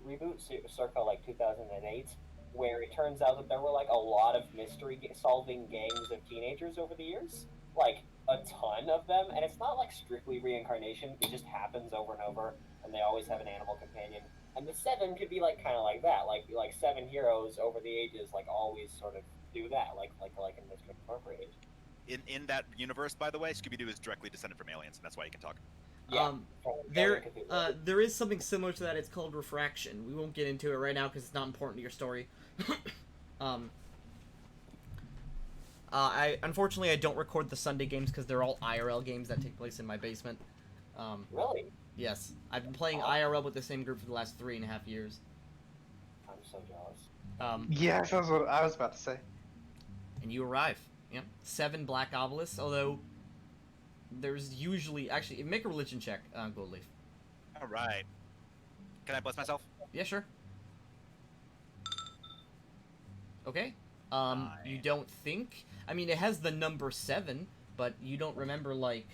reboot, circa like 2008, where it turns out that there were like a lot of mystery-solving gangs of teenagers over the years, like a ton of them, and it's not like strictly reincarnation. It just happens over and over, and they always have an animal companion. And the 7 could be like kind of like that, like 7 heroes over the ages, like always sort of do that, like in Mystery Incorporated. In that universe, by the way, Scooby-Doo is directly descended from aliens, and that's why he can talk. Yeah. There is something similar to that. It's called refraction. We won't get into it right now because it's not important to your story. Unfortunately I don't record the Sunday games because they're all IRL games that take place in my basement. Really? Yes, I've been playing IRL with the same group for the last 3.5 years. I'm so jealous. Yes, that's what I was about to say. And you arrive. Yep, 7 black obelisks. Although there's usually make a religion check, Goldleaf. All right. Can I bless myself? Yeah, sure. Okay. You don't think? I mean, it has the number 7, but you don't remember like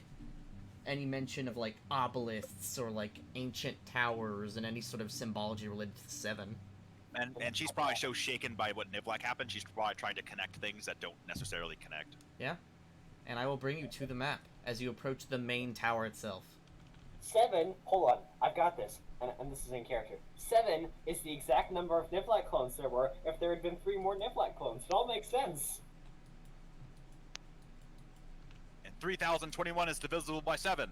any mention of like obelisks or like ancient towers and any sort of symbology related to the 7. And she's probably so shaken by what Nivlak happened, she's probably trying to connect things that don't necessarily connect. Yeah. And I will bring you to the map as you approach the main tower itself. 7, hold on, I've got this, and this is in character. 7 is the exact number of Nivlak clones there were if there had been 3 more Nivlak clones. It all makes sense. And 3021 is divisible by 7.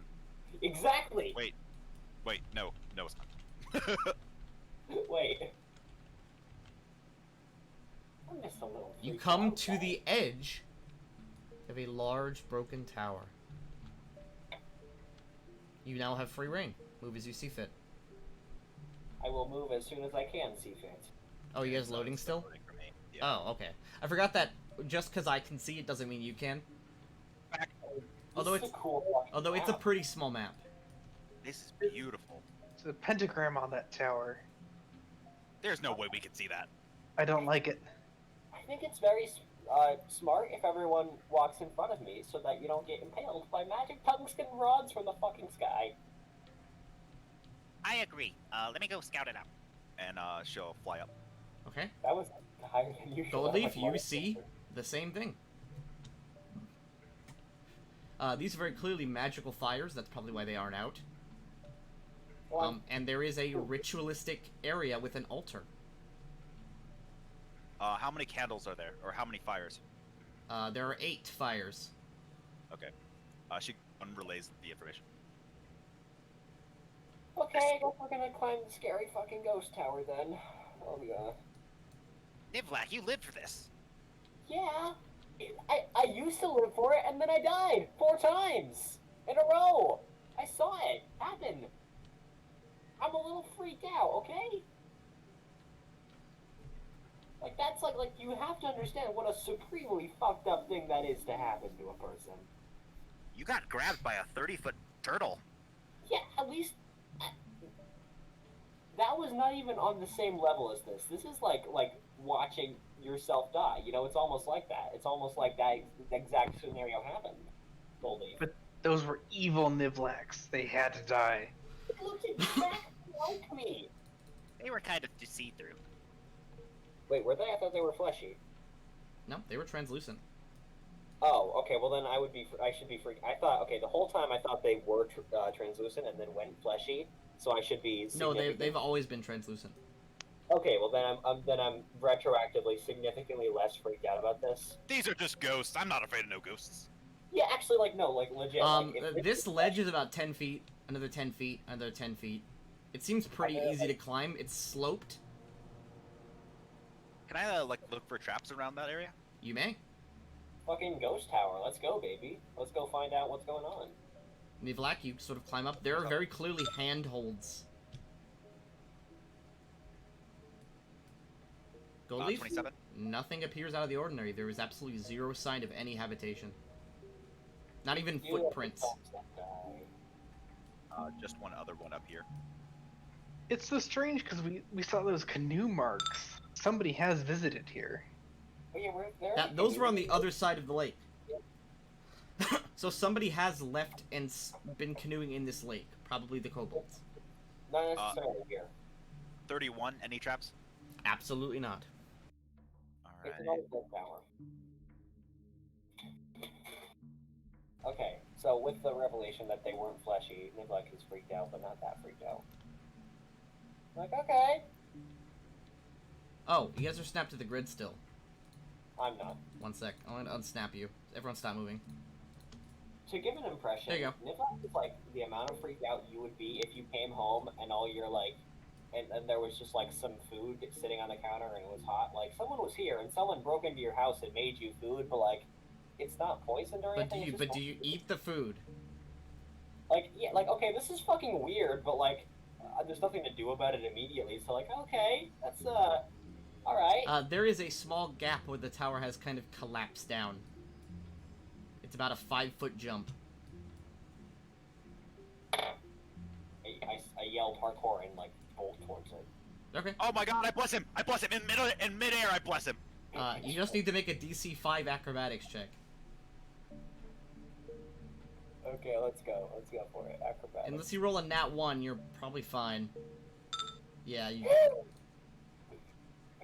Exactly. Wait, no, it's not. Wait. I missed a little. You come to the edge of a large broken tower. You now have free reign. Move as you see fit. I will move as soon as I can see fit. Oh, you guys loading still? For me. Yeah. Oh, okay. I forgot that just because I can see it doesn't mean you can. Although This is a cool Although it's a pretty small map. This is beautiful. There's a pentagram on that tower. There's no way we can see that. I don't like it. I think it's very smart if everyone walks in front of me so that you don't get impaled by magic tungsten rods from the fucking sky. I agree. Let me go scout it out. And she'll fly up. Okay. That was higher than usual. Goldleaf, you see the same thing. These are very clearly magical fires. That's probably why they aren't out. And there is a ritualistic area with an altar. How many candles are there? Or how many fires? There are 8 fires. Okay. She relays the information. Okay, I guess we're gonna climb the scary fucking ghost tower then. Oh yeah. Nivlak, you lived for this. Yeah. I used to live for it and then I died 4 times in a row. I saw it happen. I'm a little freaked out, okay? Like that's like you have to understand what a supremely fucked up thing that is to happen to a person. You got grabbed by a 30-foot turtle. Yeah, at least that was not even on the same level as this. This is like watching yourself die. You know, it's almost like that. It's almost like that exact scenario happened. Goldie. But those were evil Nivlaks. They had to die. It looks exactly like me. They were kind of to see through. Wait, were they? I thought they were fleshy. No, they were translucent. Oh, okay. Well, then I should be freaked. I thought, okay, the whole time I thought they were translucent and then went fleshy, so I should be. No, they've always been translucent. Okay, well then I'm retroactively significantly less freaked out about this. These are just ghosts. I'm not afraid of no ghosts. Yeah, actually, like no, like legit. This ledge is about 10 feet, another 10 feet, another 10 feet. It seems pretty easy to climb. It's sloped. Can I like look for traps around that area? You may. Fucking ghost tower. Let's go, baby. Let's go find out what's going on. Nivlak, you sort of climb up. There are very clearly handholds. Goldleaf? 27. Nothing appears out of the ordinary. There is absolutely zero sign of any habitation. Not even footprints. Just one other one up here. It's so strange because we saw those canoe marks. Somebody has visited here. Oh, yeah, we're there. Those were on the other side of the lake. So somebody has left and been canoeing in this lake. Probably the kobolds. Not necessarily here. 31. Any traps? Absolutely not. All It's right. another ghost tower. Okay, so with the revelation that they weren't fleshy, Niblack is freaked out, but not that freaked out. Like, okay. Oh, you guys are snapped to the grid still. I'm not. One sec. I'm gonna unsnap you. Everyone stop moving. To give an impression, There you Niblack is like the amount of freaked out you would be if you came home and all your like, and there was just like some food sitting on the counter and it was hot. Like someone was here and someone broke into your house and made you food, but like, it's not poisoned or But anything. do you eat the food? Like, yeah, like, okay, this is fucking weird, but, like, there's nothing to do about it immediately, so, like, okay, that's, alright. There is a small gap where the tower has kind of collapsed down. It's about a 5-foot jump. I yell parkour and, like, bolt towards it. Okay. Oh my god, I bless him! I bless him! In midair, I bless him! You just need to make a DC 5 acrobatics check. Okay, let's go. Let's go for it. Acrobatics. Unless you roll a nat 1, you're probably fine. Yeah, you...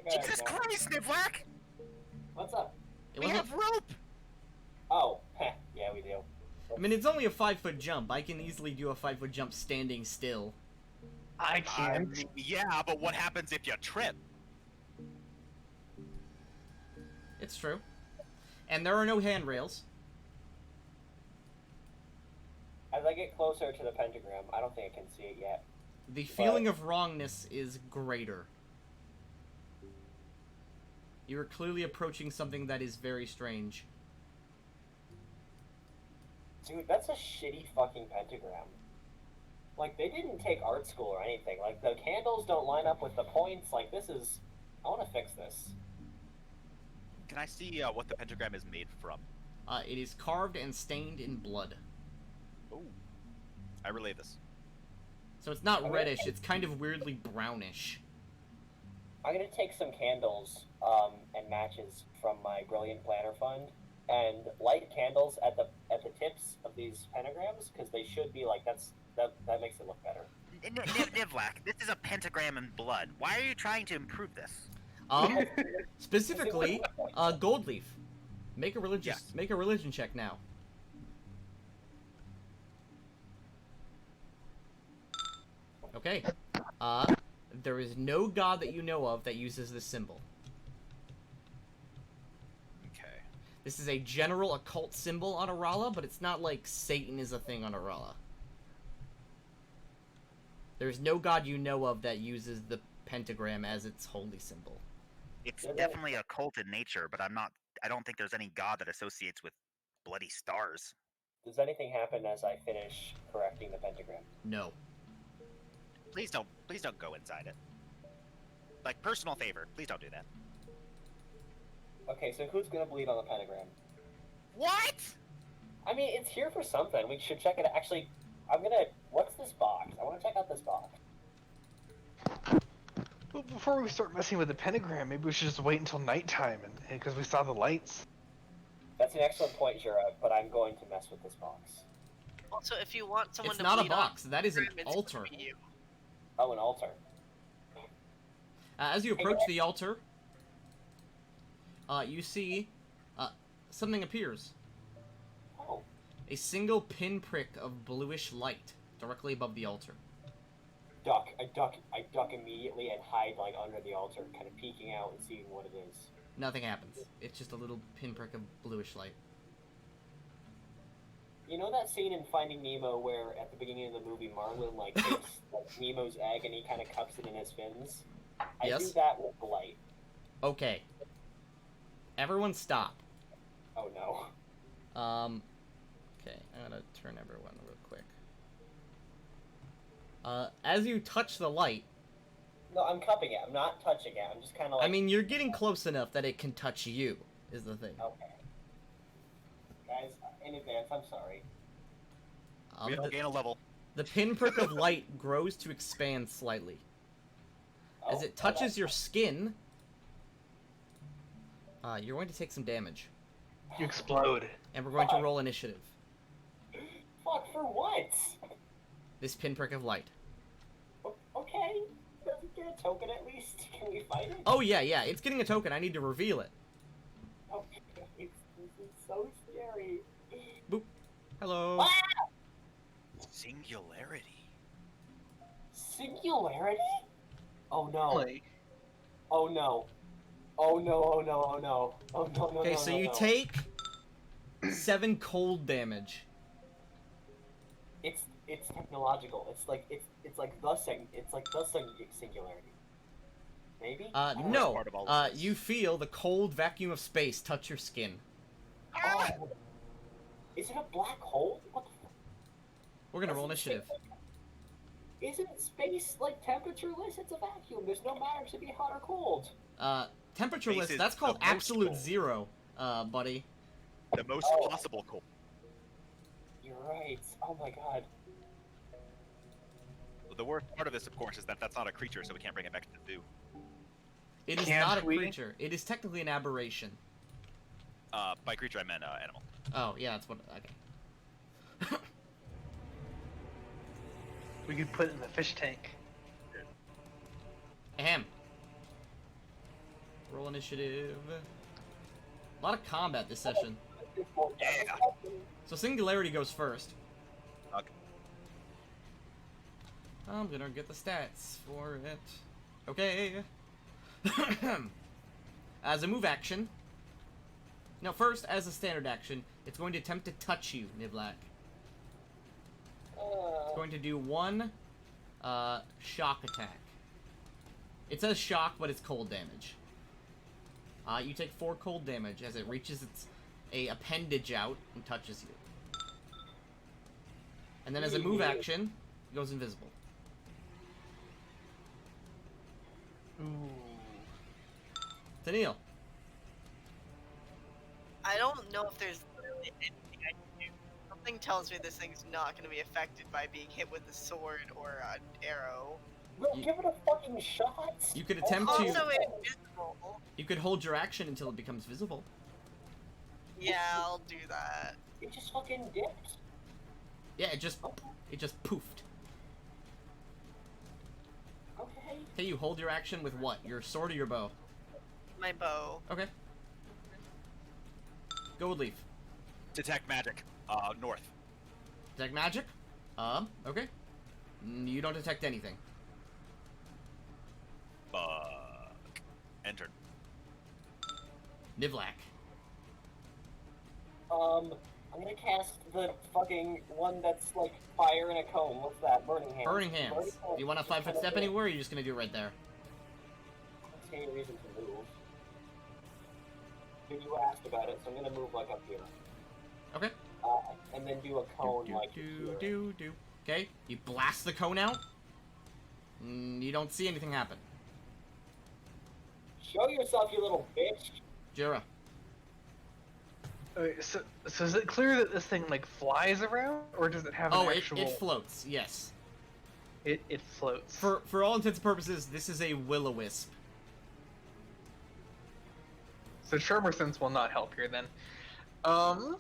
Jesus Christ, Nivlak! What's up? It We wasn't... have rope! Oh, heh, yeah, we do. I mean, it's only a 5-foot jump. I can easily do a 5-foot jump standing still. I can't. mean, yeah, but what happens if you trip? It's true. And there are no handrails. As I get closer to the pentagram, I don't think I can see it yet. The feeling of wrongness is greater. You are clearly approaching something that is very strange. Dude, that's a shitty fucking pentagram. Like, they didn't take art school or anything. Like, the candles don't line up with the points. Like, this is... I want to fix this. Can I see what the pentagram is made from? It is carved and stained in blood. Ooh. I relay this. So it's not reddish, it's kind of weirdly brownish. I'm gonna take some candles and matches from my Brilliant Planner Fund and light candles at the tips of these pentagrams because they should be like that makes it look better. Nivlak, this is a pentagram in blood. Why are you trying to improve this? Specifically, Goldleaf. Make a religion check now. Okay. There is no god that you know of that uses this symbol. Okay. This is a general occult symbol on Arala, but it's not like Satan is a thing on Arala. There's no god you know of that uses the pentagram as its holy symbol. It's definitely a cult in nature, but I don't think there's any god that associates with bloody stars. Does anything happen as I finish correcting the pentagram? No. Please don't go inside it. Like, personal favor, please don't do that. Okay, so who's gonna bleed on the pentagram? What? I mean, it's here for something. We should check it out. Actually, what's this box? I want to check out this box. Well, before we start messing with the pentagram, maybe we should just wait until nighttime, and because we saw the lights. That's an excellent point, Jura, but I'm going to mess with this box. Also, if you want someone It's to not a bleed on box. That is an Instagram, it's altar. gonna be you. Oh, an altar. As you approach the altar, you see something appears. Oh, A single pinprick of bluish light directly above the altar. duck. I duck immediately and hide like under the altar, kind of peeking out and seeing what it is. Nothing happens. It's just a little pinprick of bluish light. You know that scene in Finding Nemo where at the beginning of the movie Marlin like takes like, Nemo's egg and he kind of cups it in his fins? I Yes. do that with the light. Okay. Everyone stop. Oh no. Okay, I'm gonna turn everyone real quick. As you touch the light, No, I'm cupping it. I'm not touching it. I'm just kind of like. I mean, you're getting close enough that it can touch you, is the thing. Okay. Guys, in advance, I'm sorry. We all The, gain a level. the pinprick of light grows to expand slightly. As Oh, it touches your skin, you're going to take some damage. You explode. And we're going to roll initiative. Fuck, for what? This pinprick of light. Okay. Does it get a token at least? Can we fight it? Oh, yeah, it's getting a token. I need to reveal it. Okay. This is so scary. Hello. Ah! Singularity. Singularity? Oh no. Really? Oh no. Oh no, oh no, oh no. Oh no, no, Okay, no, so no, you no. take 7 cold damage. It's technological. It's like the singularity. Maybe? I don't know. No. part of all of this. You feel the cold vacuum of space touch your skin. Oh. Is it a black hole? What the fuck? We're gonna roll That's initiative. Isn't space like temperatureless? It's a vacuum. There's no matter to be hot or cold. Temperatureless, Space is that's called the most absolute cold. zero, buddy. The most Oh. possible cold. You're right. Oh my god. The worst part of this, of course, is that that's not a creature, so we can't bring it back to the zoo. It is Can't not a we? creature. It is technically an aberration. By creature, I meant animal. Oh, yeah, that's what... Okay. We could put it in the fish tank. Ahem. Roll initiative. A lot of combat this session. Yeah. So Singularity goes first. Okay. I'm gonna get the stats for it. Okay. As a move action. No, first, as a standard action, it's going to attempt to touch you, Niblack. It's going to do 1 shock attack. It says shock, but it's cold damage. You take 4 cold damage as it reaches its appendage out and touches you. And then as a move action, it goes invisible. Ooh. Tennille. I don't know if there's really anything I can do. Something tells me this thing's not going to be affected by being hit with a sword or an arrow. Well, You- give it a fucking shot. You could attempt to- Also invisible. You could hold your action until it becomes visible. Yeah, I'll do that. It just fucking dipped. Yeah, it just poofed. Okay. Okay, you hold your action with what? Your sword or your bow? My bow. Okay. Gold leaf. Detect magic. North. Detect magic? Okay. You don't detect anything. Fuck. Enter. Nivlack. I'm gonna cast the fucking one that's like fire in a cone. What's that? Burning hands. Burning hands. Do you want a 5-foot step anywhere, or are you just gonna do it right there? I don't see any reason to move. Dude, you asked about it, so I'm gonna move like up here. Okay. And then do a cone like here. Okay, you blast the cone out. You don't see anything happen. Show yourself, you little bitch. Jira. Okay, so is it clear that this thing like flies around, or does it have an Oh, actual? it floats. Yes. It floats. For all intents and purposes, this is a will-o-wisp. So Charmer Sense will not help here then. I'm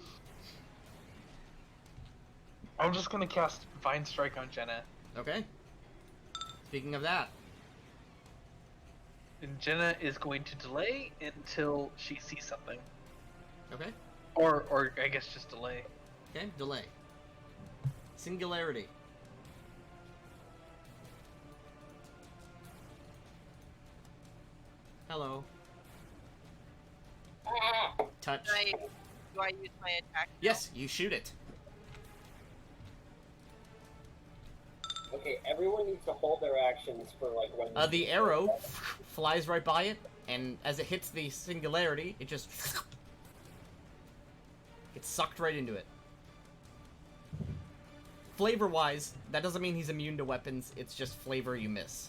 just gonna cast Vine Strike on Jenna. Okay. Speaking of that, And Jenna is going to delay until she sees something. Okay. Or I guess just delay. Okay, delay. Singularity. Hello. Ah! Touch. Do I use my attack? now? Yes, you shoot it. Okay, everyone needs to hold their actions for like when. The arrow flies right by it, and as it hits the singularity, it just gets sucked right into it. Flavor-wise, that doesn't mean he's immune to weapons. It's just flavor you miss.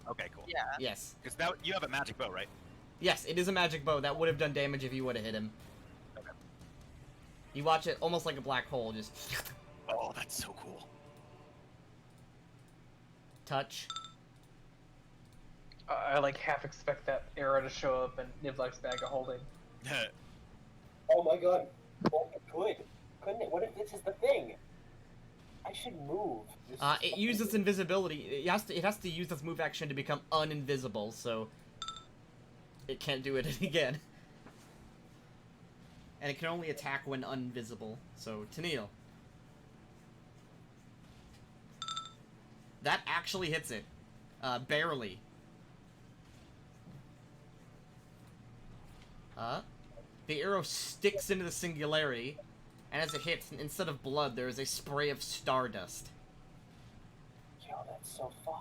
Okay, cool. Yeah. Yes. Because now you have a magic bow, right? Yes, it is a magic bow. That would have done damage if you would have hit him. Okay. You watch it almost like a black hole, just Oh, that's so cool. touch. I like half expect that arrow to show up in Nivlak's bag of holding. Oh my god! Well, it could, couldn't it? What if this is the thing? I should move. This is It uses invisibility. It has to use its move action to become uninvisible, so it can't do it again. And it can only attack when invisible. So, Tennille. That actually hits it. Barely. The arrow sticks into the singularity, and as it hits, instead of blood, there is a spray of stardust. Yo, that's so fun.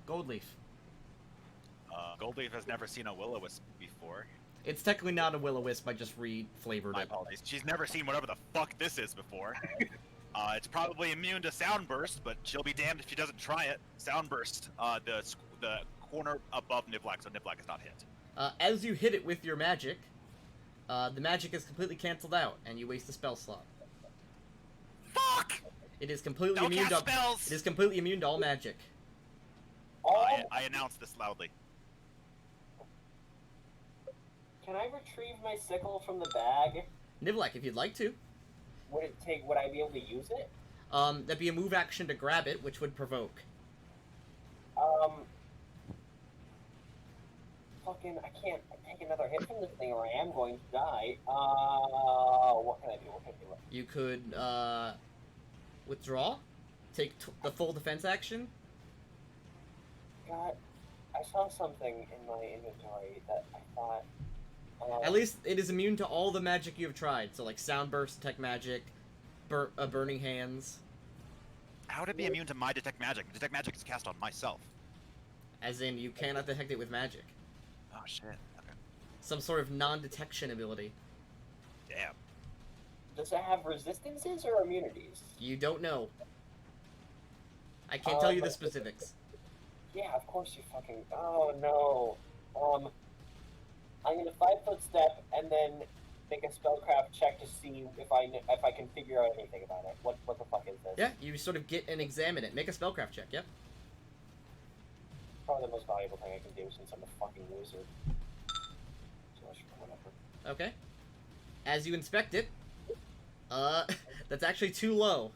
Goldleaf. Goldleaf has never seen a will-o-wisp before. It's technically not a will-o-wisp, I just re-flavored My it. apologies. She's never seen whatever the fuck this is before. It's probably immune to Soundburst, but she'll be damned if she doesn't try it. Soundburst, the corner above Nivlak, so Nivlak is not hit. As you hit it with your magic, the magic is completely cancelled out, and you waste a spell slot. Fuck! It is completely Don't immune cast to. spells! It is completely immune to all magic. I announced this loudly. Can I retrieve my sickle from the bag? Nivlak, if you'd like to. Would I be able to use it? That'd be a move action to grab it, which would provoke. Fucking, I can't take another hit from this thing or I am going to die. What can I do? You could, withdraw, take the full defense action. God, I saw something in my inventory that I thought... At least it is immune to all the magic you have tried, so like Sound Burst, Detect Magic, Burning Hands. How would it be immune to my Detect Magic? Detect Magic is cast on myself. As in, you cannot detect it with magic. Oh, shit. Okay. Some sort of non-detection ability. Damn. Does it have resistances or immunities? You don't know. I can't tell you the specifics. Yeah, of course you fucking... Oh, no. I'm gonna 5-foot step and then make a spellcraft check to see if I can figure out anything about it. What the fuck is this? Yeah, you sort of get and examine it. Make a spellcraft check, yep. Probably the most valuable thing I can do since I'm a fucking wizard. So whatever. Okay. As you inspect it, that's actually too low.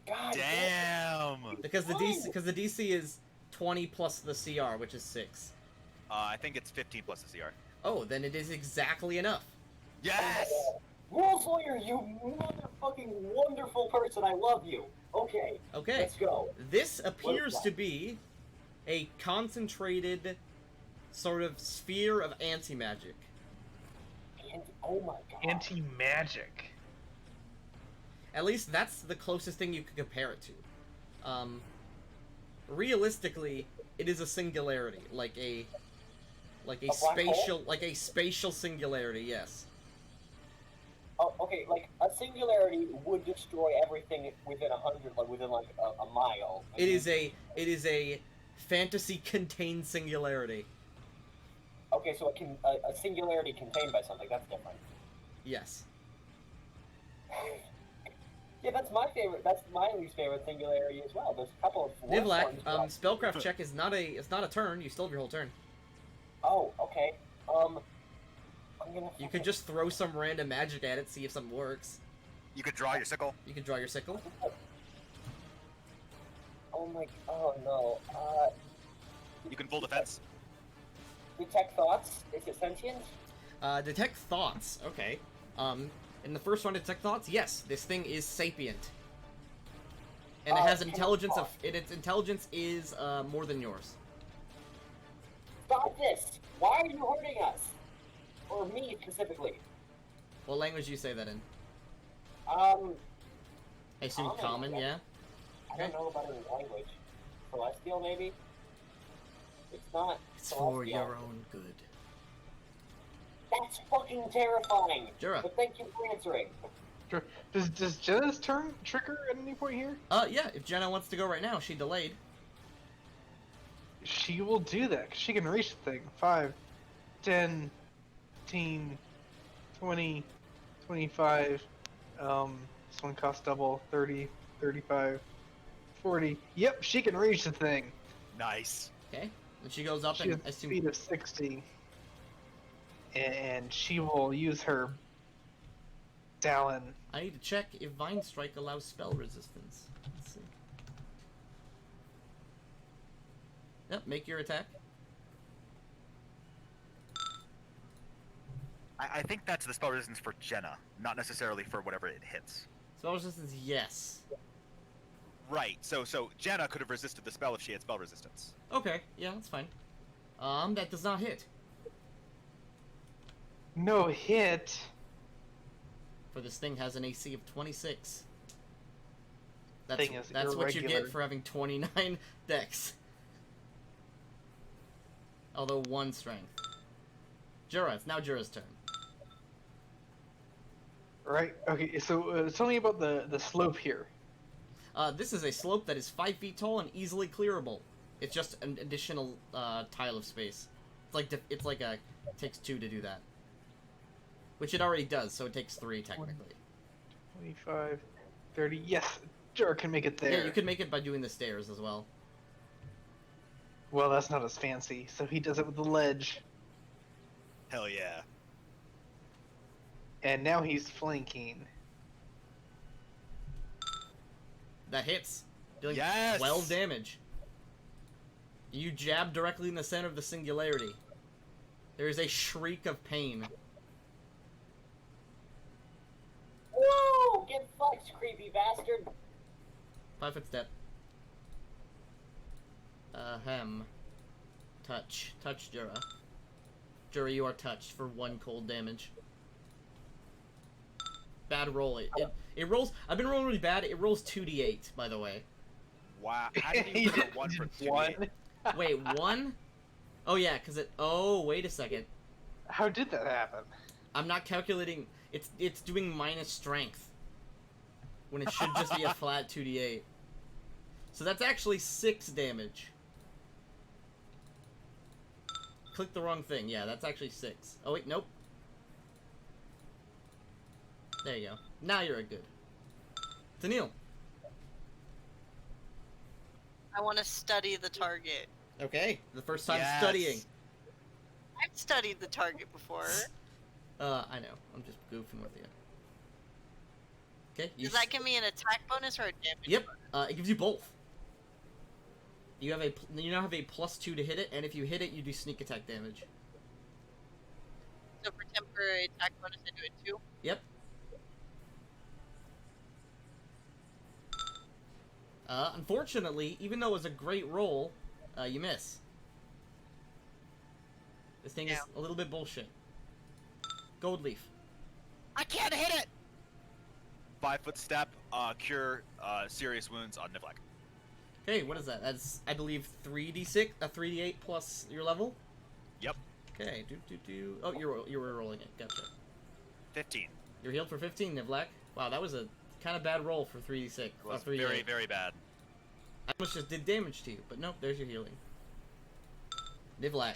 God Damn! Because the DC is 20 plus the CR, which is 6. I think it's 15 plus the CR. Oh, then it is exactly enough. Yes! Rules lawyer, you motherfucking wonderful person. I love you. Okay. Okay. Let's go. This appears to be a concentrated sort of sphere of anti-magic. And, oh my god. Anti-magic. At least that's the closest thing you could compare it to. Realistically, it is a singularity, like a spatial singularity. Yes. Oh, okay. Like a singularity would destroy everything within 100, like within like a mile. It is a fantasy contained singularity. Okay, so it can a singularity contained by something. That's different. Yes. Yeah, that's my favorite. That's my least favorite singularity as well. There's a couple of worse Nivlak, ones, spellcraft check is not a turn. You still have your whole turn. Oh, okay. I'm gonna. You could just throw some random magic at it, see if something works. You could draw your sickle. You can draw your sickle. Oh my. Oh no. You can full defense. detect thoughts. Is it sentient? Detect thoughts. Okay. In the first one, detect thoughts. Yes, this thing is sapient, and it has can it intelligence talk? its intelligence is more than yours. Stop this! Why are you hurting us? Or me specifically? What language do you say that in? Um, I assume common. I Yeah. I don't know about any language. Celestial, maybe? It's not It's celestial. for your own good. That's fucking terrifying! Jura. But thank you for answering. Does Jenna's turn trigger at any point here? Yeah. If Jenna wants to go right now, she delayed. She will do that, 'cause she can reach the thing. 5, 10, 15, 20, 25. This one costs double. 30, 35, 40. Yep, she can reach the thing. Nice. Okay. And she goes up She and has assume. speed of 60. And she will use her Talon. I need to check if Vine Strike allows spell resistance. Let's see. Yep, make your attack. I think that's the spell resistance for Jenna, not necessarily for whatever it hits. Spell resistance, yes. Right. So Jenna could have resisted the spell if she had spell resistance. Okay, yeah, that's fine. That does not hit. No hit. For this thing has an AC of 26. Thing is That's what you irregular. get for having 29 dex. Although 1 strength. Jura, it's now Jura's turn. Right? Okay, so tell me about the slope here. This is a slope that is 5 feet tall and easily clearable. It's just an additional tile of space. It's like it takes 2 to do that. Which it already does, so it takes 3 technically. 25, 30. Yes, Jar can make it there. Yeah, you can make it by doing the stairs as well. Well, that's not as fancy, so he does it with the ledge. Hell yeah. And now he's flanking. That hits, dealing Yes! 12 damage. You jab directly in the center of the singularity. There is a shriek of pain. Woo! Get fucked, creepy bastard! 5-foot step. Ahem. Touch. Touch, Jura. Jura, you are touched for 1 cold damage. Bad roll. It rolls. I've been rolling really bad. It rolls 2d8, by the way. Wow. How did you get a 1 for 2? One? Wait, 1? Oh yeah, cause it. Oh, wait a second. How did that happen? I'm not calculating. It's doing minus strength when it should just be a flat 2d8. So that's actually 6 damage. Click the wrong thing. Yeah, that's actually 6. Oh wait, nope. There you go. Now you're a good. Tennille. I want to study the target. Okay, the first time Yes. studying. I've studied the target before. I know. I'm just goofing with you. Okay. Does that give me an attack bonus or a damage? Yep. It gives you both. You now have a +2 to hit it, and if you hit it, you do sneak attack damage. So for temporary attack bonus, I do it too. Yep. Unfortunately, even though it was a great roll, you miss. This thing is a little bit bullshit. Gold leaf. I can't hit it! 5-foot step, cure serious wounds on Nivlak. Okay, what is that? That's, I believe, 3d6, 3d8 plus your level? Yep. Okay, Oh, you were rolling it. Gotcha. 15. You're healed for 15, Nivlak. Wow, that was a kind of bad roll for 3d6. It was 3d8. very, very bad. I almost just did damage to you, but nope, there's your healing. Nivlak.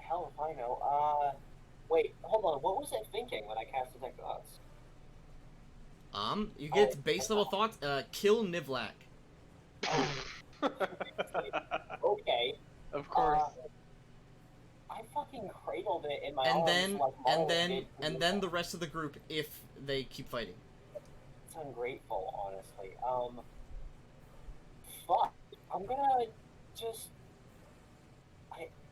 Hell if I know. Wait, hold on. What was I thinking when I cast Detect Thoughts? You get base level thoughts. Kill Nivlak. Okay. Of course. I fucking cradled it in my And arms then, like and Marlon then, did to and me. then the rest of the group, if they keep fighting. It's ungrateful, honestly. Fuck. I'm gonna just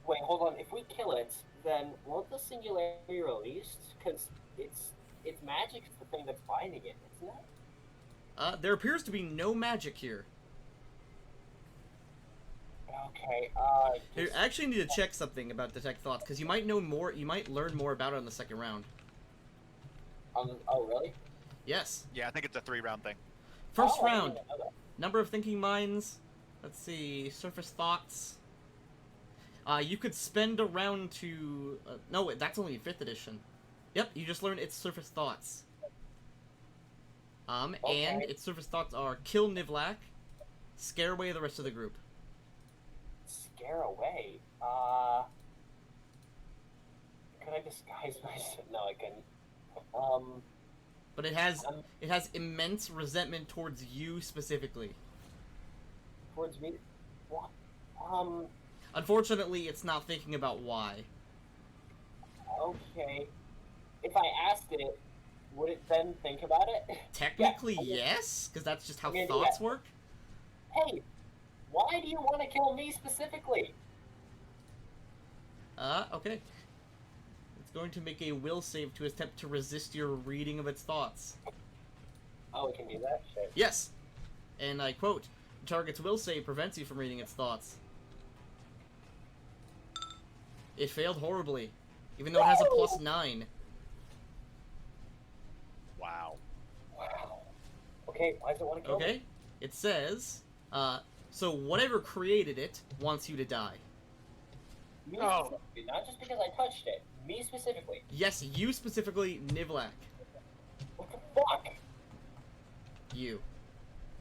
Wait, hold on. If we kill it, then won't the singularity be released? Because it's magic is the thing that's binding it, isn't it? There appears to be no magic here. Okay. I actually need to check something about detect thoughts because you might know more. You might learn more about it in the second round. Oh, really? Yes. Yeah, I think it's a 3-round thing. First Oh, I didn't round. even know that. Number of thinking minds. Let's see. Surface thoughts. You could spend a round to. No, that's only 5th edition. Yep, you just learned its surface thoughts. And Okay. its surface thoughts are kill Nivlak, scare away the rest of the group. Scare away. Can I disguise myself? No, I couldn't. But it has immense resentment towards you specifically. Towards me. What? Unfortunately, it's not thinking about why. Okay. If I asked it, would it then think about it? Technically, Yeah, yes, because that's just how I'm gonna do thoughts that. work. Hey, why do you want to kill me specifically? Okay. It's going to make a will save to attempt to resist your reading of its thoughts. Oh, it can do that? Shit. Yes! And I quote, the target's will save prevents you from reading its thoughts. It failed horribly, even though it has a +9. Wow. Wow. Okay, why does it want to kill me? Okay? It says, so whatever created it wants you to die. Me Oh. specifically, not just because I touched it. Me specifically. Yes, you specifically, Nivlak. What the fuck? You.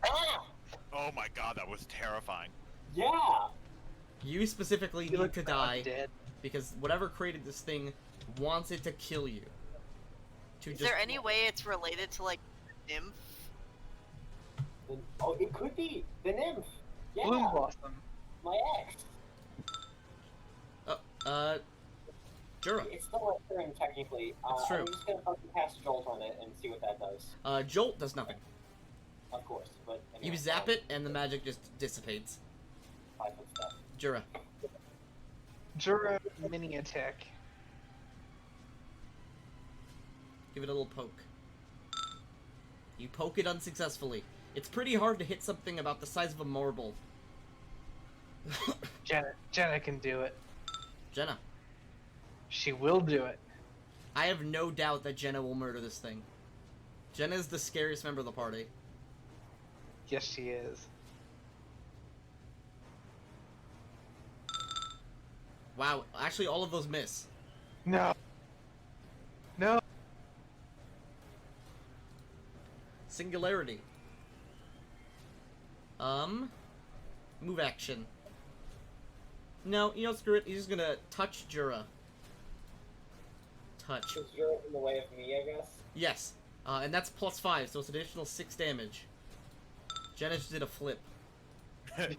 Ah! Oh my god, that was terrifying. Yeah! You specifically You need look to kinda die dead. because whatever created this thing wants it to kill you. To Is there any way it's related to like nymph? Oh, it could be the nymph. Yeah, Bloom Blossom. my ex. Jura. It's still a turn technically. It's true. I'm just gonna fucking cast Jolt on it and see what that does. Jolt does nothing. Of course, but anyway, You zap it and the magic just dissipates. 5-foot step. Jura. Jura mini attack. Give it a little poke. You poke it unsuccessfully. It's pretty hard to hit something about the size of a marble. Jenna can do it. Jenna. She will do it. I have no doubt that Jenna will murder this thing. Jenna is the scariest member of the party. Yes, she is. Wow, actually all of those miss. No. No. Singularity. Move action. No, you know, screw it. He's just gonna touch Jura. Touch. Since you're in the way of me, I guess. Yes. And that's +5, so it's an additional 6 damage. Jenna just did a flip. I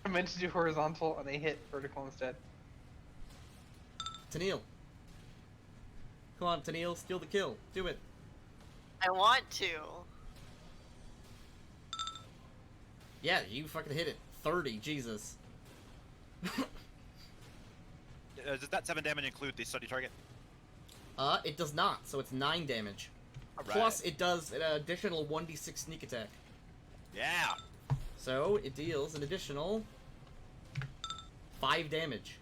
meant to do horizontal and they hit vertical instead. Tennille. Come on, Tennille, steal the kill. Do it. I want to. Yeah, you fucking hit it. 30, Jesus. Does that 7 damage include the study target? It does not, so it's 9 damage. Alright. Plus, it does an additional 1d6 sneak attack. Yeah. So, it deals an additional 5 damage.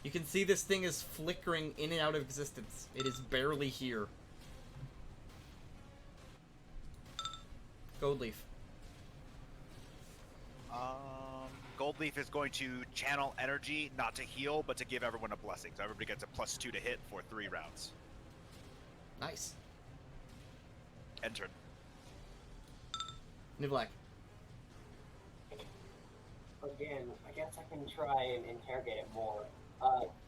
You can see this thing is flickering in and out of existence. It is barely here. Gold Leaf. Goldleaf is going to channel energy, not to heal, but to give everyone a blessing. So everybody gets a +2 to hit for 3 rounds. Nice. End turn. Nivlak. Again, I guess I can try and interrogate it more.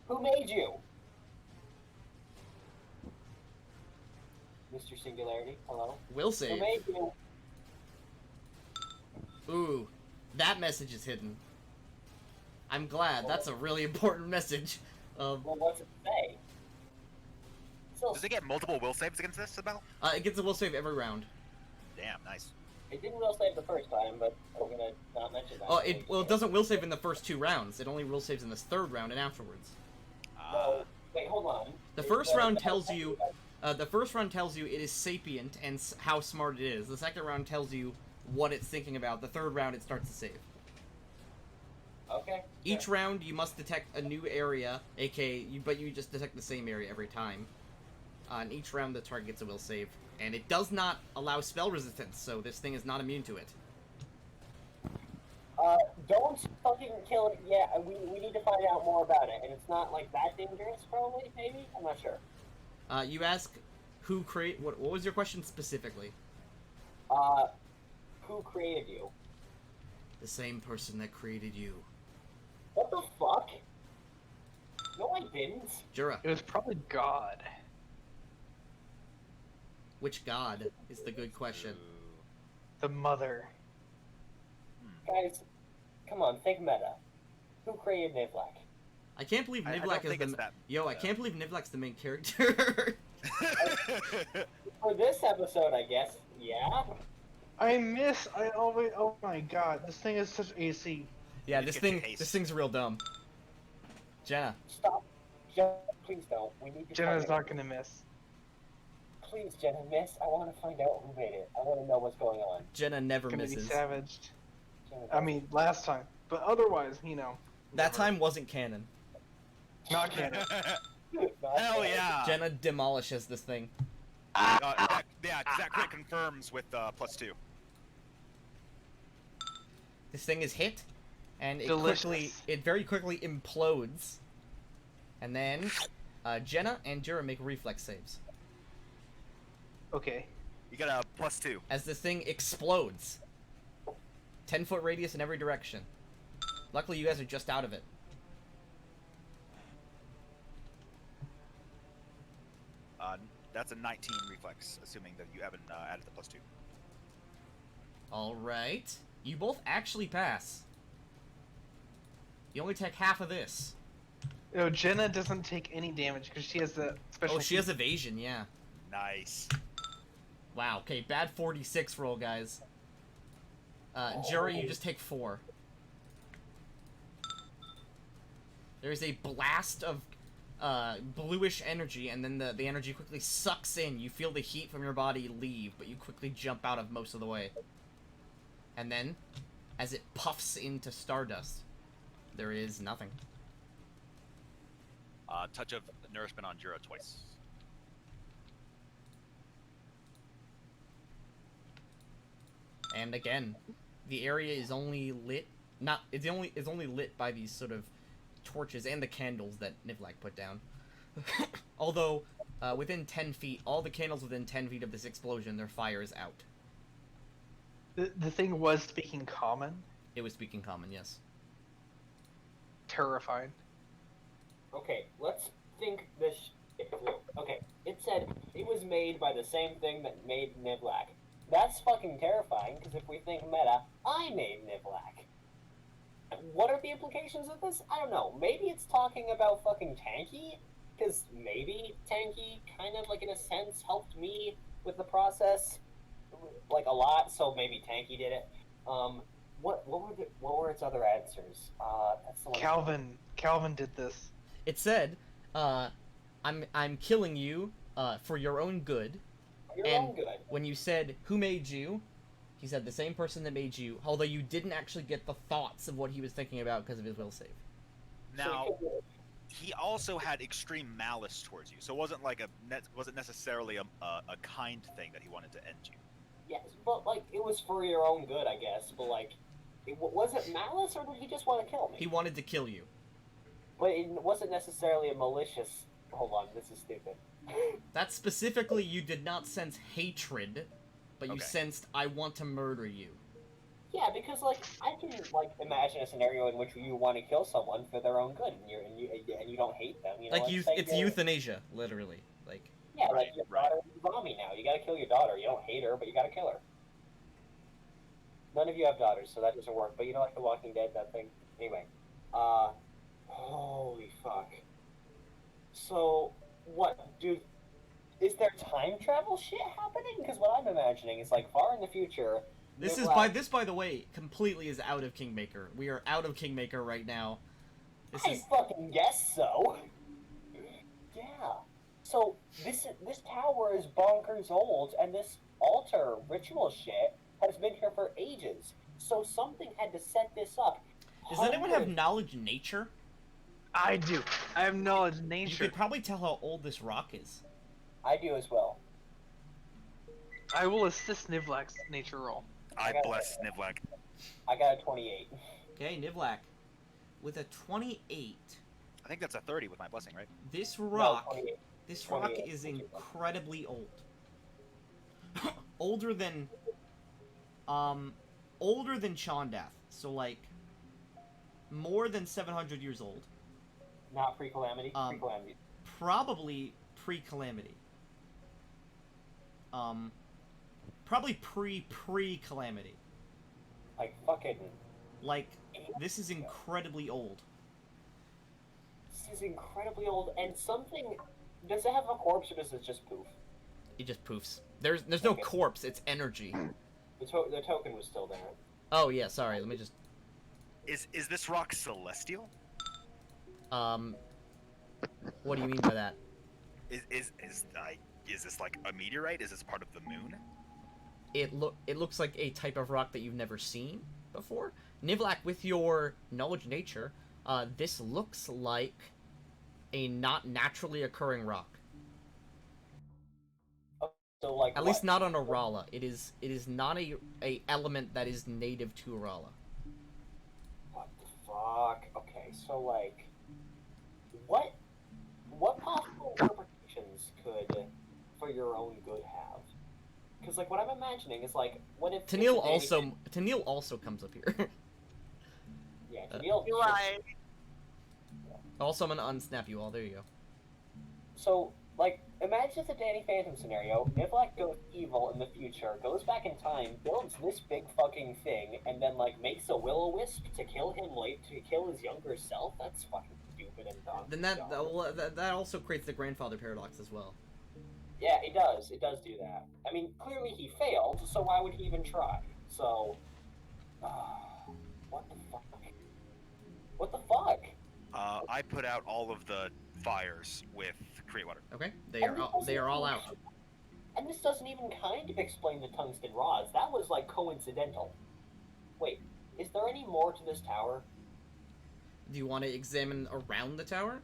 Who made you? Mr. Singularity, hello? Will Who save. made you? Ooh, that message is hidden. I'm glad. That's a really important message. Well, what's it say? Still, Does it get multiple will saves against this, Isabel? It gets a will save every round. Damn, nice. It didn't will save the first time, but we're gonna not mention that. Oh, it doesn't will save in the first 2 rounds. It only will saves in this 3rd round and afterwards. No, wait, hold on. The first round tells you, it is sapient and how smart it is. The second round tells you what it's thinking about. The 3rd round it starts to save. Okay. Each round you must detect a new area, aka, but you just detect the same area every time. And each round the target gets a will save. And it does not allow spell resistance, so this thing is not immune to it. Don't fucking kill it yet. We need to find out more about it, and it's not like that dangerous, probably. Maybe, I'm not sure. You ask who create. What was your question specifically? Who created you? The same person that created you. What the fuck? No, I didn't. Jura. It was probably God. Which god is the good question. The mother. Guys, come on, think meta. Who created Nivlak? I can't believe I Nivlak don't think is it's that I meta. can't believe Nivlak's the main character. For this episode, I guess. Yeah. Oh my god, this thing is such AC. Yeah, You this get your thing. haste. This thing's real dumb. Jenna. Stop. Jenna, please don't. We need to. Jenna's find not out. gonna miss. Please, Jenna, miss. I want to find out who made it. I want to know what's going on. Jenna never Gonna be misses. savaged. Jenna, I mean, last time, but otherwise, That never. time wasn't canon. Not canon. Hell yeah! Jenna demolishes this thing. That crit confirms with +2. This thing is hit, and Delicious. it very quickly implodes. And then, Jenna and Jura make reflex saves. Okay. You got a +2. As this thing explodes. 10-foot radius in every direction. Luckily, you guys are just out of it. That's a 19 reflex, assuming that you haven't added the +2. Alright. You both actually pass. You only take half of this. Jenna doesn't take any damage because she has the special. Oh, she has evasion, yeah. Nice. Wow, okay, bad 46 roll, guys. Jury, you just take 4. There's a blast of bluish energy, and then the energy quickly sucks in. You feel the heat from your body leave, but you quickly jump out of most of the way. And then, as it puffs into stardust, there is nothing. Touch of nourishment on Jura twice. And again, the area is only lit. It's only lit by these sort of torches and the candles that Nivlak put down. Although, within 10 feet, all the candles within 10 feet of this explosion, their fire is out. The thing was speaking common. It was speaking common, yes. Terrifying. Okay, let's think this shit through. Okay, it said it was made by the same thing that made Nivlak. That's fucking terrifying, because if we think meta, I made Nivlak. What are the implications of this? I don't know. Maybe it's talking about fucking Tanky? Because maybe Tanky kind of, like, in a sense, helped me with the process, like, a lot, so maybe Tanky did it. What were its other answers? That's the one. Calvin did this. It said, I'm killing you, for your own good. Your And own good. when you said, who made you? He said the same person that made you, although you didn't actually get the thoughts of what he was thinking about because of his will save. Now, he also had extreme malice towards you, so it wasn't like wasn't necessarily a kind thing that he wanted to end you. Yes, but, like, it was for your own good, I guess. But, like, was it malice, or did he just want to kill me? He wanted to kill you. But it wasn't necessarily a malicious... Hold on, this is stupid. That specifically, you did not sense hatred, but you Okay. sensed, I want to murder you. Yeah, because, like, I can, like, imagine a scenario in which you want to kill someone for their own good, and you don't hate them. You know, Like, let's say it's you're- euthanasia, literally. Like, Yeah, Right, like, your right. daughter is a zombie now. You gotta kill your daughter. You don't hate her, but you gotta kill her. None of you have daughters, so that doesn't work. But you know, like The Walking Dead, that thing. Anyway, holy fuck. So, what, dude? Is there time travel shit happening? Because what I'm imagining is, like, far in the future, This is by the way, completely is out of Kingmaker. We are out of Kingmaker right now. I fucking guess so. Yeah. So this tower is bonkers old, and this altar ritual shit has been here for ages. So something had to set this up. Does anyone have knowledge in nature? I do. I have knowledge in You nature. could probably tell how old this rock is. I do as well. I will assist Nivlax's nature roll. I bless Nivlak. I got a 28. Okay, Nivlak. With a 28, I think that's a 30 with my blessing, right? this No, rock 28. this rock 28. is incredibly old. older than Chondath. So like more than 700 years old. Not pre-calamity. Pre-calamity. Probably pre-calamity. Probably pre-calamity. Like fucking. Like, this is incredibly old. This is incredibly old, and something. Does it have a corpse or does it just poof? It just poofs. There's no Okay. corpse, it's energy. The token was still there. Oh yeah, sorry, let me just Is this rock celestial? what do you mean by that? Is this like a meteorite? Is this part of the moon? It looks like a type of rock that you've never seen before. Nivlak, with your knowledge of nature, this looks like a not naturally occurring rock. So like. At least not on Orala. It is not a element that is native to Orala. What the fuck? Okay, so like. What possible interpretations could, for your own good, have? Because like what I'm imagining is like, what if Tennille also comes up here. Yeah, Tennille. Do I? Also, I'm gonna unsnap you all. There you go. So like, imagine the Danny Phantom scenario. Nivlak goes evil in the future, goes back in time, builds this big fucking thing, and then like makes a will-o-wisp to kill his younger self. That's fucking stupid and dumb. Then that also creates the grandfather paradox as well. Yeah, it does. It does do that. I mean, clearly he failed, so why would he even try? So, what the fuck? What the fuck? I put out all of the fires with Create Water. Okay, they are all out. And this doesn't even kind of explain the tungsten rods. That was like coincidental. Wait, is there any more to this tower? Do you want to examine around the tower?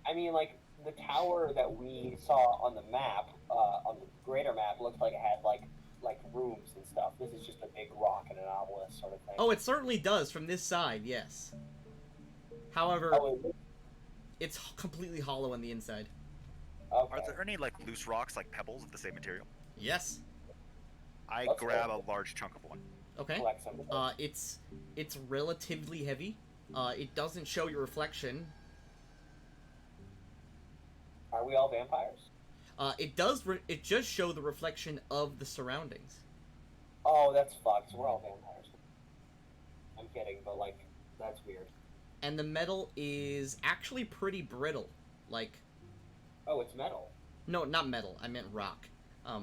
I mean, like, the tower that we saw on the map, on the greater map, looked like it had, like rooms and stuff. This is just a big rock and an obelisk sort of thing. Oh, it certainly does from this side, yes. However, it's completely hollow on the inside. Okay. Are there any like loose rocks, like pebbles of the same material? Yes. I Let's grab go. a large chunk of one. Okay. Collect some of those. It's relatively heavy. It doesn't show your reflection. Are we all vampires? It does. It just show the reflection of the surroundings. Oh, that's fucked. We're all vampires. I'm kidding, but like, that's weird. And the metal is actually pretty brittle. Like, Oh, it's metal. no, not metal. I meant rock.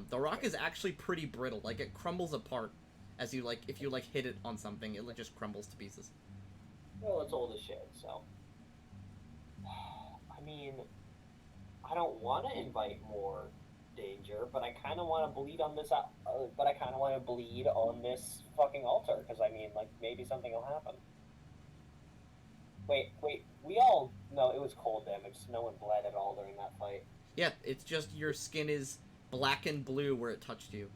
The rock is actually pretty brittle. Like, it crumbles apart as you if you hit it on something, it just crumbles to pieces. Well, it's old as shit, so. I mean, I don't want to invite more danger, but I kind of want to bleed on this. But I kind of want to bleed on this fucking altar, because I mean, like, maybe something will happen. Wait. We all know it was cold damage. So no one bled at all during that fight. Yeah, it's just your skin is black and blue where it touched you.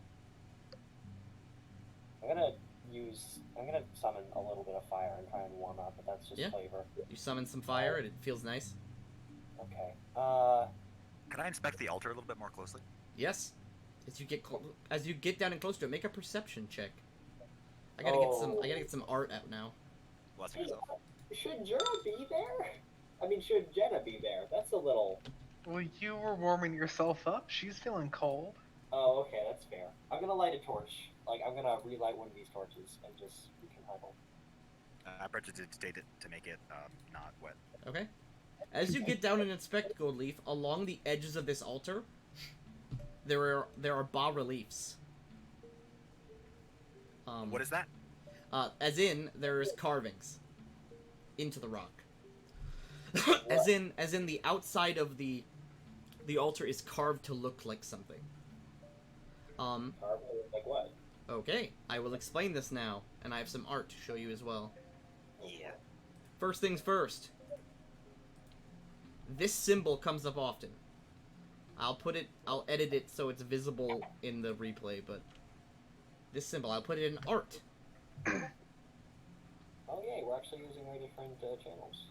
I'm gonna summon a little bit of fire and try and warm up, but that's just Yeah. flavor. You summon some fire and it feels nice. Okay. Can I inspect the altar a little bit more closely? Yes. As you get down and close to it, make a perception check. I gotta get some art out now. Blessing yourself. Should Jura be there? I mean, should Jenna be there? That's a little. Well, you were warming yourself up. She's feeling cold. Oh, okay, that's fair. I'm gonna light a torch. Like, I'm gonna relight one of these torches and just we can huddle. I prestidigitate it to make it not wet. Okay. As you get down and inspect Goldleaf, along the edges of this altar, there are bas reliefs. What is that? As in, there's carvings into the rock. as in the outside of the altar is carved to look like something. Like what? Okay, I will explain this now, and I have some art to show you as well. Yeah. First things first. This symbol comes up often. I'll edit it so it's visible in the replay, but this symbol, I'll put it in art. Oh yeah, we're actually using very different channels.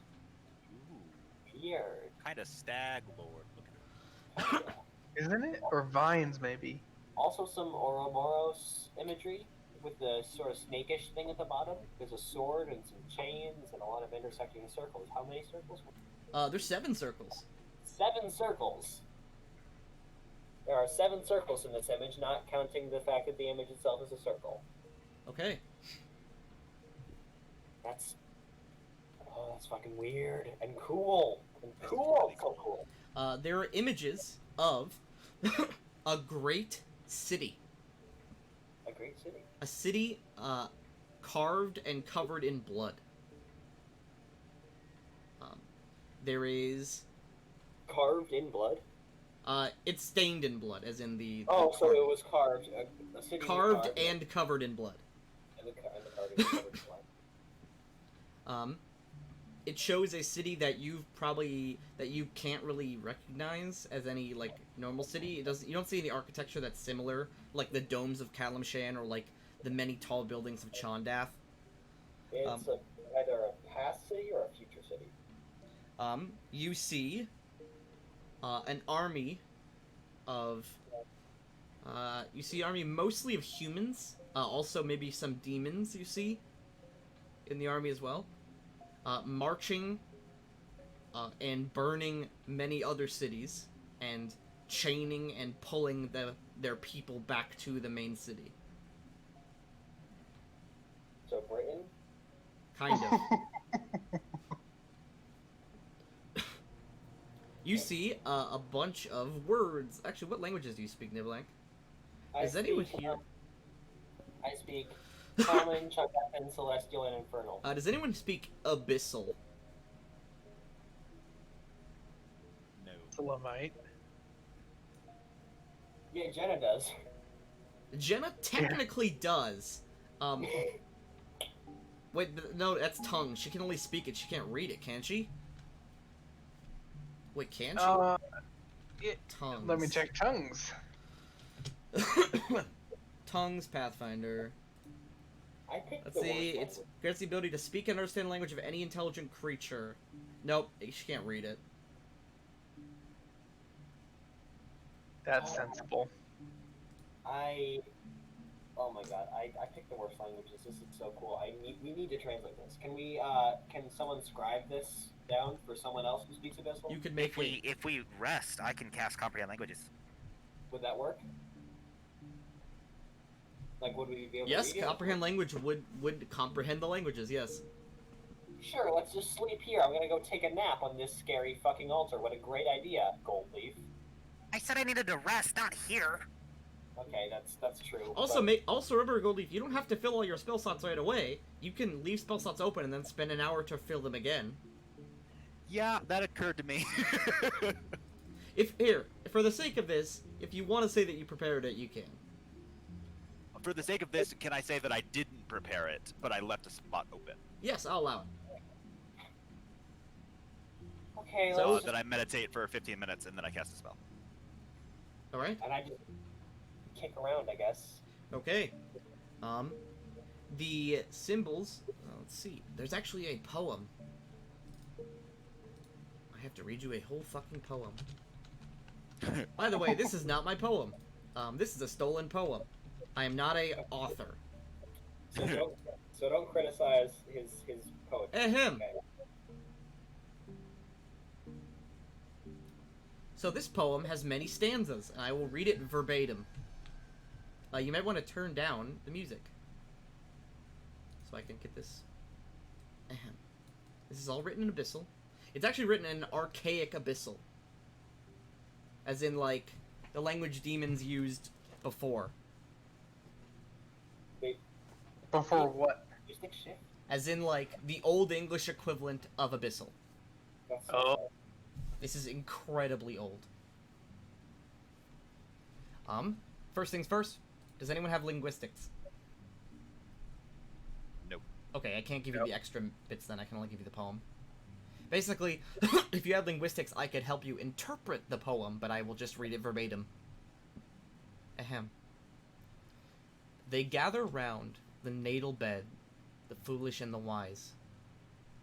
Ooh, Weird. kind of stag lord looking. Isn't it? Or vines, maybe. Also some Ouroboros imagery with the sort of snakish thing at the bottom. There's a sword and some chains and a lot of intersecting circles. How many circles? There's 7 circles. 7 circles. There are 7 circles in this image, not counting the fact that the image itself is a circle. Okay. That's fucking weird and cool. And cool. So cool. There are images of a great city. A great city. A city, carved and covered in blood. There is... Carved in blood? It's stained in blood, as in the... Oh, so it was carved. A city carved and covered in blood. And the carving is covered in blood. It shows a city that you can't really recognize as any like normal city. You don't see any architecture that's similar, like the domes of Kalimshan or like the many tall buildings of Chondath. It's either a past city or a future city. You see an army of mostly of humans, also maybe some demons you see in the army as well. Marching and burning many other cities, and chaining and pulling their people back to the main city. So Britain? Kind of. You see a bunch of words. Actually, what languages do you speak, Niblank? Is anyone here? I speak Common, Chondathan, Celestial, and Infernal. Does anyone speak Abyssal? No. Salamite. Yeah, Jenna does. Jenna technically does. Wait, no, that's tongue. She can only speak it. She can't read it, can she? Wait, can she? Tongues. Let me check tongues. Tongues, Pathfinder. I picked Let's the see. worst It grants the ability to speak and understand the language of any intelligent creature. Nope, she can't read it. That's sensible. Oh my god, I picked the worst languages. This is so cool. We need to translate this. Can someone scribe this down for someone else who speaks Abyssal? You could make If we rest, I can cast comprehend languages. Would that work? Like, would we be able Yes, to read it? comprehend language would comprehend the languages. Yes. Sure, let's just sleep here. I'm gonna go take a nap on this scary fucking altar. What a great idea, Goldleaf. I said I needed to rest, not here. Okay, that's true. Also, but- also remember, Goldleaf, you don't have to fill all your spell slots right away. You can leave spell slots open and then spend an hour to fill them again. Yeah, that occurred to me. For the sake of this, if you want to say that you prepared it, you can. For the sake of this, can I say that I didn't prepare it, but I left a spot open? Yes, I'll allow it. Okay, So- let's That I meditate for 15 minutes and then I cast a spell. All right. and I just kick around, I guess. Okay. The symbols. Let's see. There's actually a poem. I have to read you a whole fucking poem. By the way, this is not my poem. This is a stolen poem. I am not a author. So don't criticize his poetry. Ahem. Okay. So this poem has many stanzas, and I will read it verbatim. You might want to turn down the music, so I can get this. Ahem. This is all written in Abyssal. It's actually written in archaic Abyssal, as in like the language demons used before. Before what? Linguistic shift? As in, like, the Old English equivalent of abyssal. That's Oh. This is incredibly old. First things first, does anyone have linguistics? Nope. Okay, I can't give you Nope. the extra bits then, I can only give you the poem. Basically, if you had linguistics, I could help you interpret the poem, but I will just read it verbatim. Ahem. They gather round the natal bed, the foolish and the wise.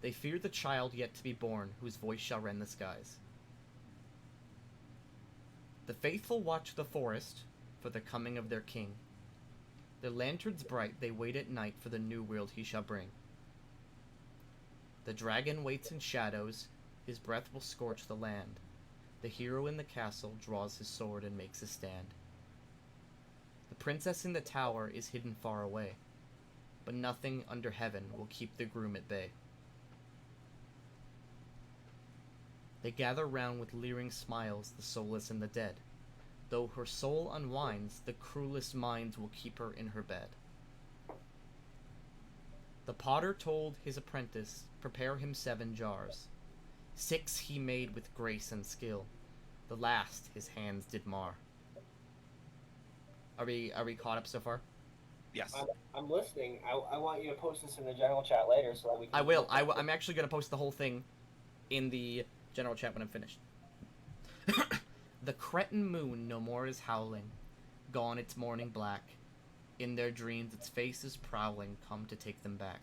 They fear the child yet to be born, whose voice shall rend the skies. The faithful watch the forest for the coming of their king. Their lanterns bright, they wait at night for the new world he shall bring. The dragon waits in shadows, his breath will scorch the land. The hero in the castle draws his sword and makes a stand. The princess in the tower is hidden far away, but nothing under heaven will keep the groom at bay. They gather round with leering smiles the soulless and the dead. Though her soul unwinds, the cruelest minds will keep her in her bed. The potter told his apprentice, prepare him 7 jars. 6 he made with grace and skill. The last his hands did mar. Are we caught up so far? Yes. I'm listening. I want you to post this in the general chat later so that we can... I will. I'm actually going to post the whole thing in the general chat when I'm finished. The cretin moon no more is howling. Gone its morning black. In their dreams its face is prowling, come to take them back.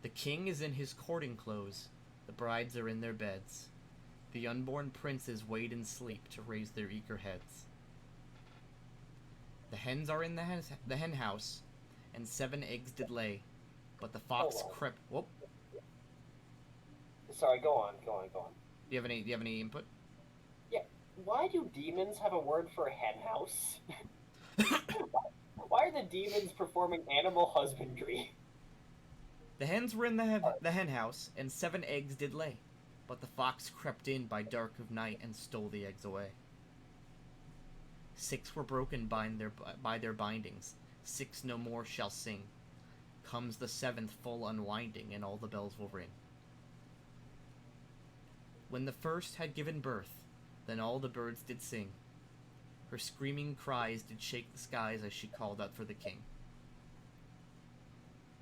The king is in his courting clothes. The brides are in their beds. The unborn princes wait in sleep to raise their eager heads. The hens are in the hen house, and 7 eggs did lay. But the fox Hold on. crept. Whoop. Sorry, go on. Do you have any input? Why do demons have a word for hen house? Why are the demons performing animal husbandry? The hens were in the hen house, and 7 eggs did lay. But the fox crept in by dark of night and stole the eggs away. 6 were broken by their bindings. 6 no more shall sing. Comes the 7th full unwinding, and all the bells will ring. When the first had given birth, then all the birds did sing. Her screaming cries did shake the skies as she called out for the king.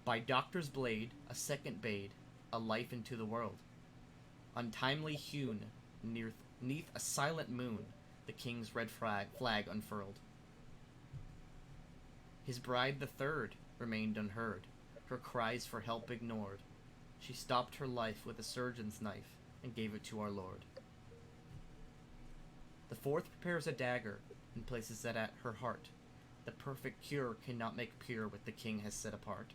By doctor's blade, a second bade a life into the world. Untimely hewn, neath a silent moon, the king's red flag unfurled. His bride the third remained unheard, her cries for help ignored. She stopped her life with a surgeon's knife and gave it to our Lord. The 4th prepares a dagger and places it at her heart. The perfect cure cannot make pure what the king has set apart.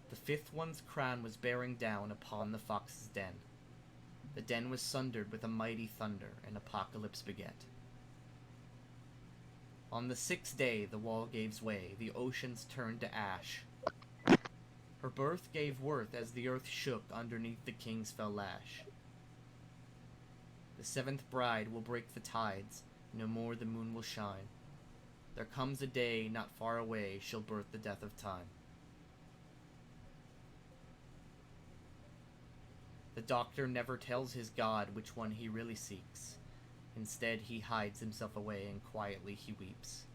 The 5th one's crown was bearing down upon the fox's den. The den was sundered with a mighty thunder, and apocalypse beget. On the 6th day the wall gave way, the oceans turned to ash. Her birth gave worth as the earth shook underneath the king's fell lash. The 7th bride will break the tides, no more the moon will shine. There comes a day not far away, she'll birth the death of time. The doctor never tells his god which one he really seeks. Instead, he hides himself away and quietly he weeps.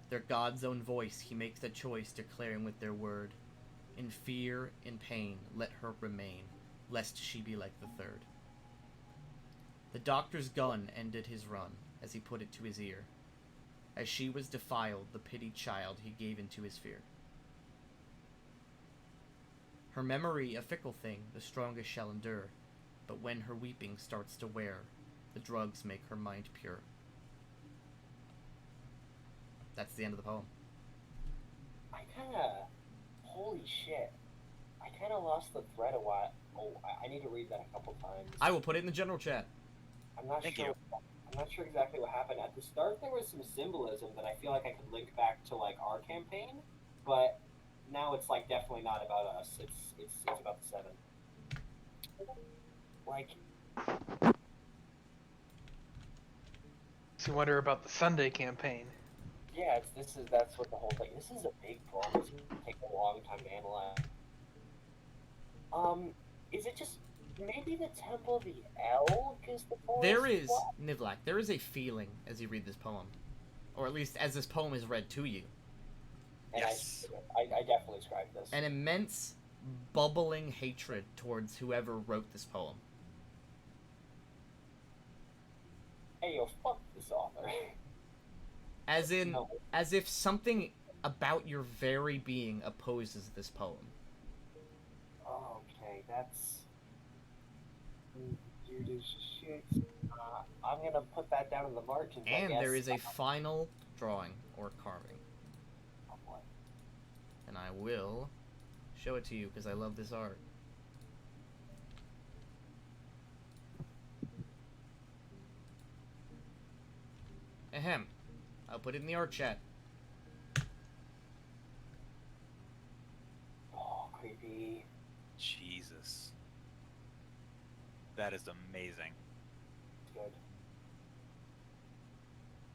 Their god's own voice, he makes the choice, declaring with their word, in fear, in pain, let her remain, lest she be like the 3rd. The doctor's gun ended his run, as he put it to his ear. As she was defiled, the pitied child he gave into his fear. Her memory a fickle thing, the strongest shall endure, but when her weeping starts to wear, the drugs make her mind pure. That's the end of the poem. Holy shit. I kinda lost the thread a while. Oh, I need to read that a couple times. I will put it in the general chat. I'm not Thank sure. you. I'm not sure exactly what happened. At the start, there was some symbolism that I feel like I could link back to like our campaign, but now it's like definitely not about us. It's about the 7. Like, So you wonder about the Sunday campaign. Yeah, that's what the whole thing. This is a big poem. This is gonna take a long time to analyze. Is it just maybe the Temple of the Elk is the forest? There is, What? Nivlak, there is a feeling as you read this poem. Or at least as this poem is read to you. And Yes. I definitely scribed this. An immense, bubbling hatred towards whoever wrote this poem. Hey, yo, fuck this author. As in, No. as if something about your very being opposes this poem. Okay, that's weird as shit. I'm gonna put that down in the margins. I And guess. there is a final drawing or carving. Oh, boy. And I will show it to you because I love this art. Ahem. I'll put it in the art chat. Oh, creepy. Jesus. That is amazing. Good.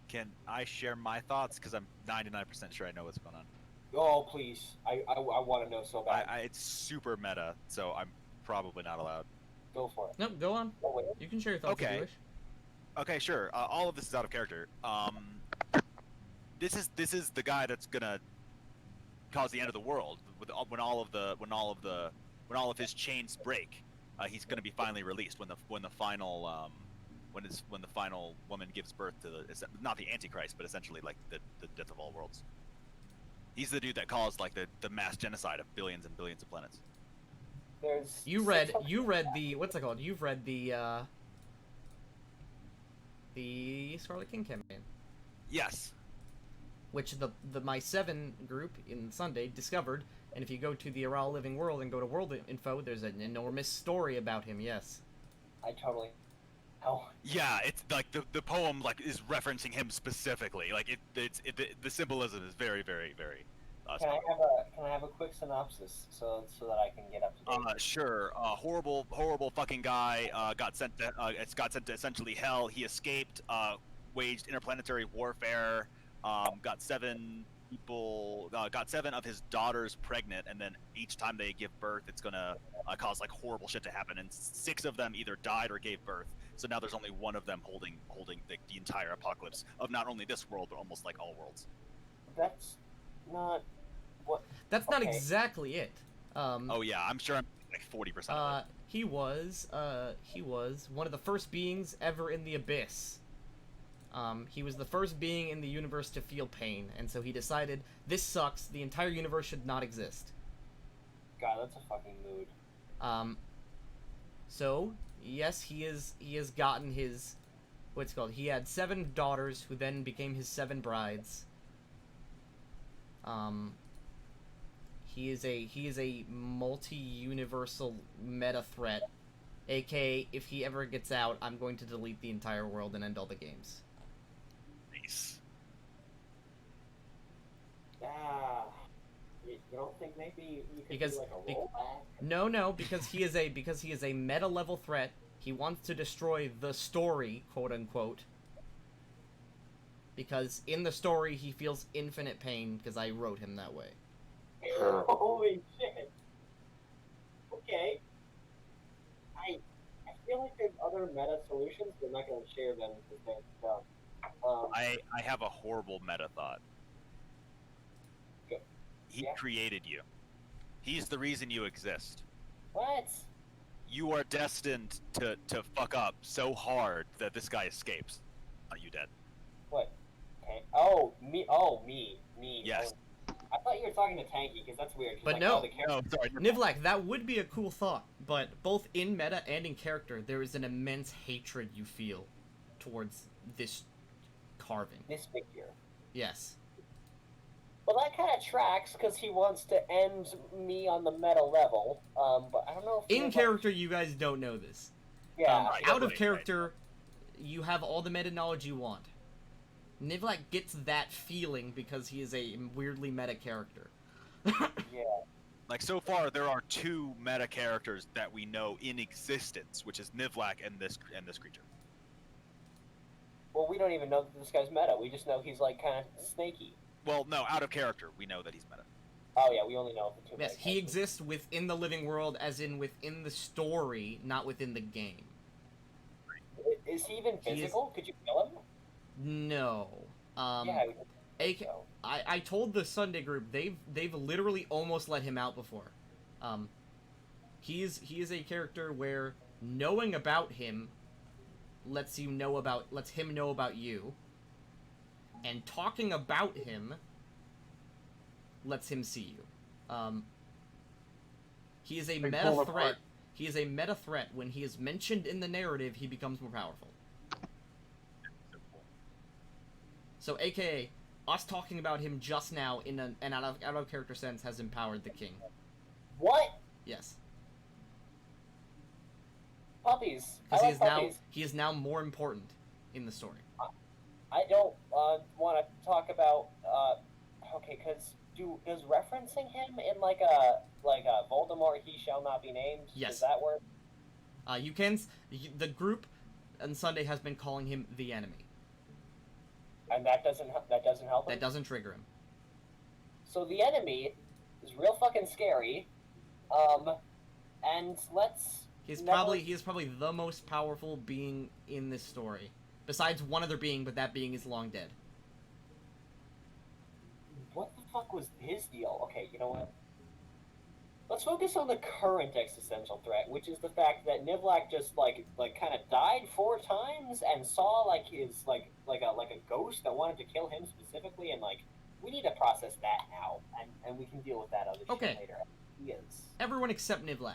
Can I share my thoughts? Because I'm 99% sure I know what's going on. Oh, please. I want to know so bad. It's super meta, so I'm probably not allowed. Go for it. Nope, go on. Oh, wait. You can share your thoughts if Okay. you wish. Okay, sure. All of this is out of character. This is the guy that's gonna cause the end of the world when all of his chains break. He's gonna be finally released when the final woman gives birth to not the Antichrist, but essentially like the death of all worlds. He's the dude that caused like the mass genocide of billions and billions of planets. There's You read the what's it called? You've read the Scarlet King campaign, Yes. which the my 7 group in Sunday discovered. And if you go to the Aral Living World and go to World Info, there's an enormous story about him. Yes. I totally. Oh. Yeah, it's like the poem like is referencing him specifically. Like the symbolism is very very very. Can I have a quick synopsis so that I can get up to date? Sure. Horrible fucking guy. Got sent to essentially hell. He escaped. Waged interplanetary warfare. Got 7 people. Got 7 of his daughters pregnant, and then each time they give birth, it's gonna cause like horrible shit to happen. And 6 of them either died or gave birth. So now there's only one of them holding the entire apocalypse of not only this world but almost like all worlds. That's not what. That's not Okay. exactly it. Oh yeah, I'm sure I'm like 40% of it. He was one of the first beings ever in the abyss. He was the first being in the universe to feel pain, and so he decided, this sucks, the entire universe should not exist. God, that's a fucking mood. So, yes, he has gotten his, what's it called, he had 7 daughters who then became his 7 brides. He is a multi-universal meta threat, aka if he ever gets out, I'm going to delete the entire world and end all the games. Nice. You don't think maybe you could Because- do like a rollback? No, because he is a meta level threat. He wants to destroy the story, quote unquote. Because in the story he feels infinite pain because I wrote him that way. Holy shit. Okay. I feel like there's other meta solutions, but I'm not going to share them because they're dumb. I have a horrible meta thought. Good. He Yeah. created you. He's the reason you exist. What? You are destined to fuck up so hard that this guy escapes. Are you dead? What? Okay. Oh, me. Oh, me. Yes. Oh, I thought you were talking to Tanky, because that's weird. 'cause, But like, no. oh, the character- No, sorry. Nivlak, that would be a cool thought, but both in meta and in character, there is an immense hatred you feel towards this carving. This figure. Yes. Well, that kind of tracks, because he wants to end me on the meta level. But I don't know if... In character, you guys don't know this. Yeah. Right. Out of right. character, you have all the meta knowledge you want. Nivlak gets that feeling because he is a weirdly meta character. Yeah. Like so far, there are 2 meta characters that we know in existence, which is Nivlak and this creature. Well, we don't even know that this guy's meta. We just know he's like kind of snaky. Well, no, out of character, we know that he's meta. Oh yeah, we only know the two. Yes, meta he characters. exists within the living world, as in within the story, not within the game. Is he even He is- physical? Could you kill him? No. Yeah, I would think AK so. I told the Sunday group they've literally almost let him out before. He is a character where knowing about him lets him know about you, and talking about him lets him see you. He is a Like meta pull threat. apart. He is a meta threat. When he is mentioned in the narrative, he becomes more powerful. So, AKA, us talking about him just now in an out of character sense has empowered the king. What? Yes, Puppies. I because like puppies. he is now more important in the story. I don't want to talk about. Okay, because does referencing him in like a Voldemort, he shall not be named. Yes. Does that work? The group on Sunday has been calling him the enemy. And that doesn't help him. That doesn't trigger him. So the enemy is real fucking scary. And let's. He is never- probably the most powerful being in this story, besides one other being, but that being is long dead. What the fuck was his deal? Okay, you know what? Let's focus on the current existential threat, which is the fact that Nivlak just like kind of died 4 times and saw like his like a ghost that wanted to kill him specifically, and like we need to process that now, and we can deal with that other Okay. shit later. He is. Everyone except Nivlak.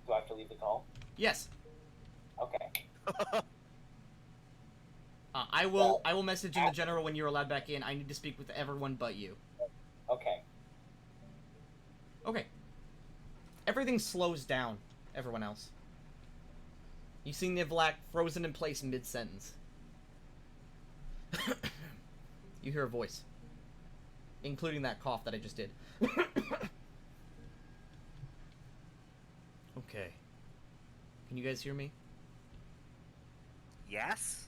Do I have to leave the call? Yes. Okay. I will message in the general when you're allowed back in. I need to speak with everyone but you. Okay. Okay. Everything slows down, everyone else. You see Nivlak frozen in place mid-sentence. You hear a voice. Including that cough that I just did. Okay. Can you guys hear me? Yes.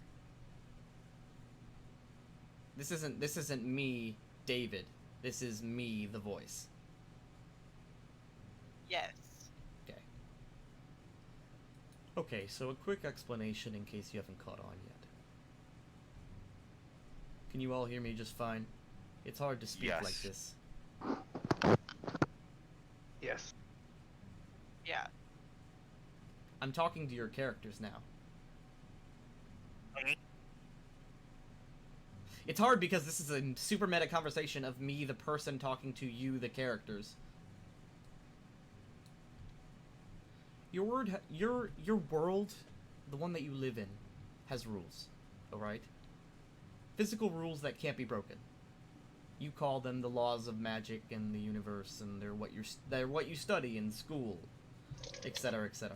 This isn't me, David. This is me, the voice. Yes. Okay. Okay, so a quick explanation in case you haven't caught on yet. Can you all hear me just fine? It's hard to speak Yes. like this. Yes. Yeah. I'm talking to your characters now. Okay. It's hard because this is a super meta conversation of me, the person, talking to you, the characters. Your world, the one that you live in, has rules, alright? Physical rules that can't be broken. You call them the laws of magic and the universe, and they're what you study in school, etc., etc.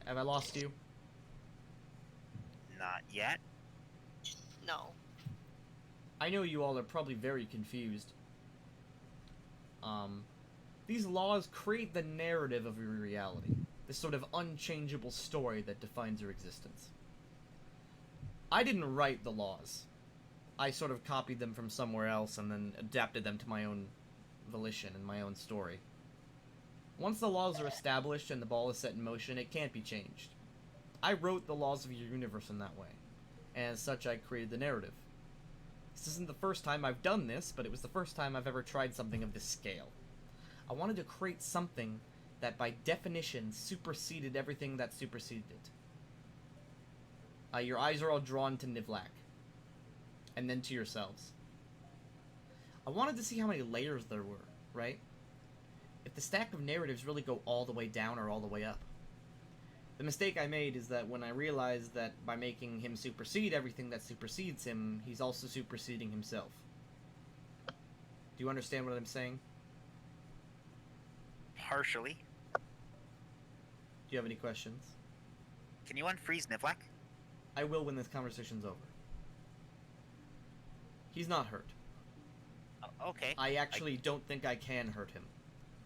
Have I lost you? Not yet. No. I know you all are probably very confused. These laws create the narrative of your reality, this sort of unchangeable story that defines your existence. I didn't write the laws. I sort of copied them from somewhere else and then adapted them to my own volition and my own story. Once the laws are established and the ball is set in motion, it can't be changed. I wrote the laws of your universe in that way, and as such I created the narrative. This isn't the first time I've done this, but it was the first time I've ever tried something of this scale. I wanted to create something that by definition superseded everything that superseded it. Your eyes are all drawn to Nivlak, and then to yourselves. I wanted to see how many layers there were, right? If the stack of narratives really go all the way down or all the way up. The mistake I made is that when I realized that by making him supersede everything that supersedes him, he's also superseding himself. Do you understand what I'm saying? Partially. Do you have any questions? Can you unfreeze Nivlak? I will when this conversation's over. He's not hurt. Okay. I actually don't think I can hurt him.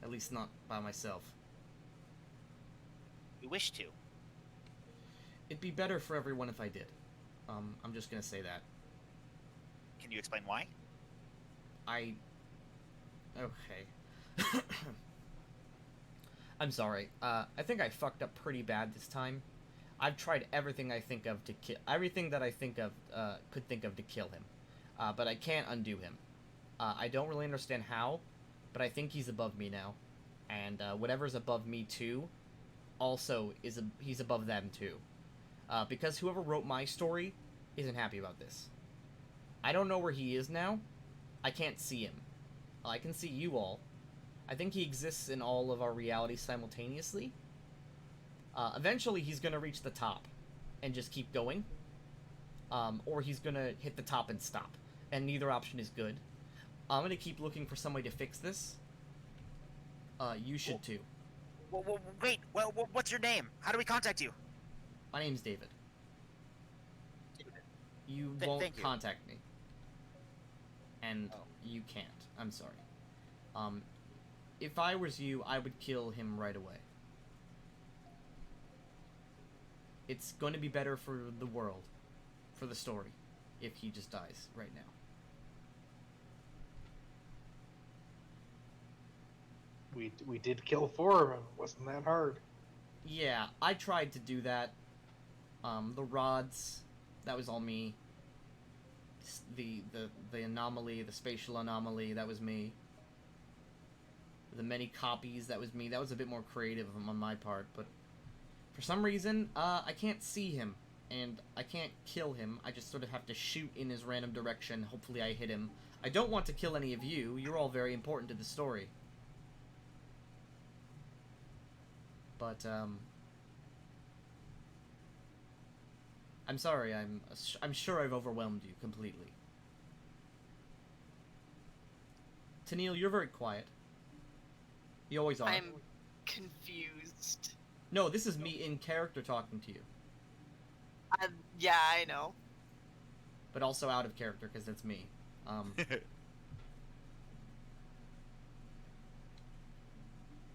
At least not by myself. You wish to. It'd be better for everyone if I did. I'm just gonna say that. Can you explain why? Okay. I'm sorry. I think I fucked up pretty bad this time. I've tried everything I think of to kill everything that I think of could think of to kill him, but I can't undo him. I don't really understand how, but I think he's above me now, and whatever's above me too, also he's above them too, because whoever wrote my story isn't happy about this. I don't know where he is now. I can't see him. I can see you all. I think he exists in all of our realities simultaneously. Eventually, he's gonna reach the top and just keep going, or he's gonna hit the top and stop, and neither option is good. I'm gonna keep looking for some way to fix this. You should too. Wait, what's your name? How do we contact you? My name's David. You won't thank you. contact me. And you can't. I'm sorry. If I was you, I would kill him right away. It's going to be better for the world, for the story, if he just dies right now. We did kill 4 of them. Wasn't that hard? Yeah, I tried to do that. The rods, that was all me. The anomaly, the spatial anomaly, that was me. The many copies, that was me. That was a bit more creative on my part, but for some reason, I can't see him, and I can't kill him. I just sort of have to shoot in his random direction. Hopefully I hit him. I don't want to kill any of you. You're all very important to the story. But, I'm sorry, I'm sure I've overwhelmed you completely. Tennille, you're very quiet. You always are. I'm confused. No, this is me in character talking to you. Yeah, I know. But also out of character, because that's me.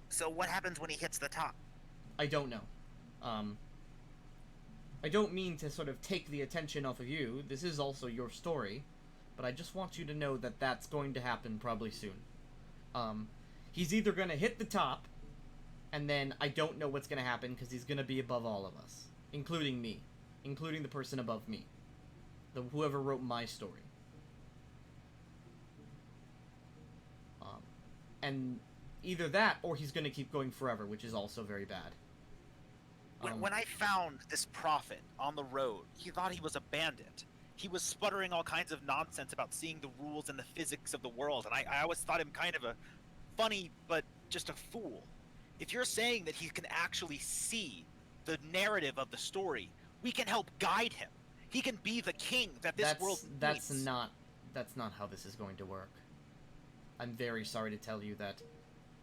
So what happens when he hits the top? I don't know. I don't mean to sort of take the attention off of you. This is also your story. But I just want you to know that that's going to happen probably soon. He's either going to hit the top, and then I don't know what's going to happen because he's going to be above all of us. Including me. Including the person above me. Whoever wrote my story. And either that, or he's going to keep going forever, which is also very bad. When I found this prophet on the road, he thought he was a bandit. He was sputtering all kinds of nonsense about seeing the rules and the physics of the world, and I always thought him kind of a funny, but just a fool. If you're saying that he can actually see the narrative of the story, we can help guide him. He can be the king that this world needs. That's not how this is going to work. I'm very sorry to tell you that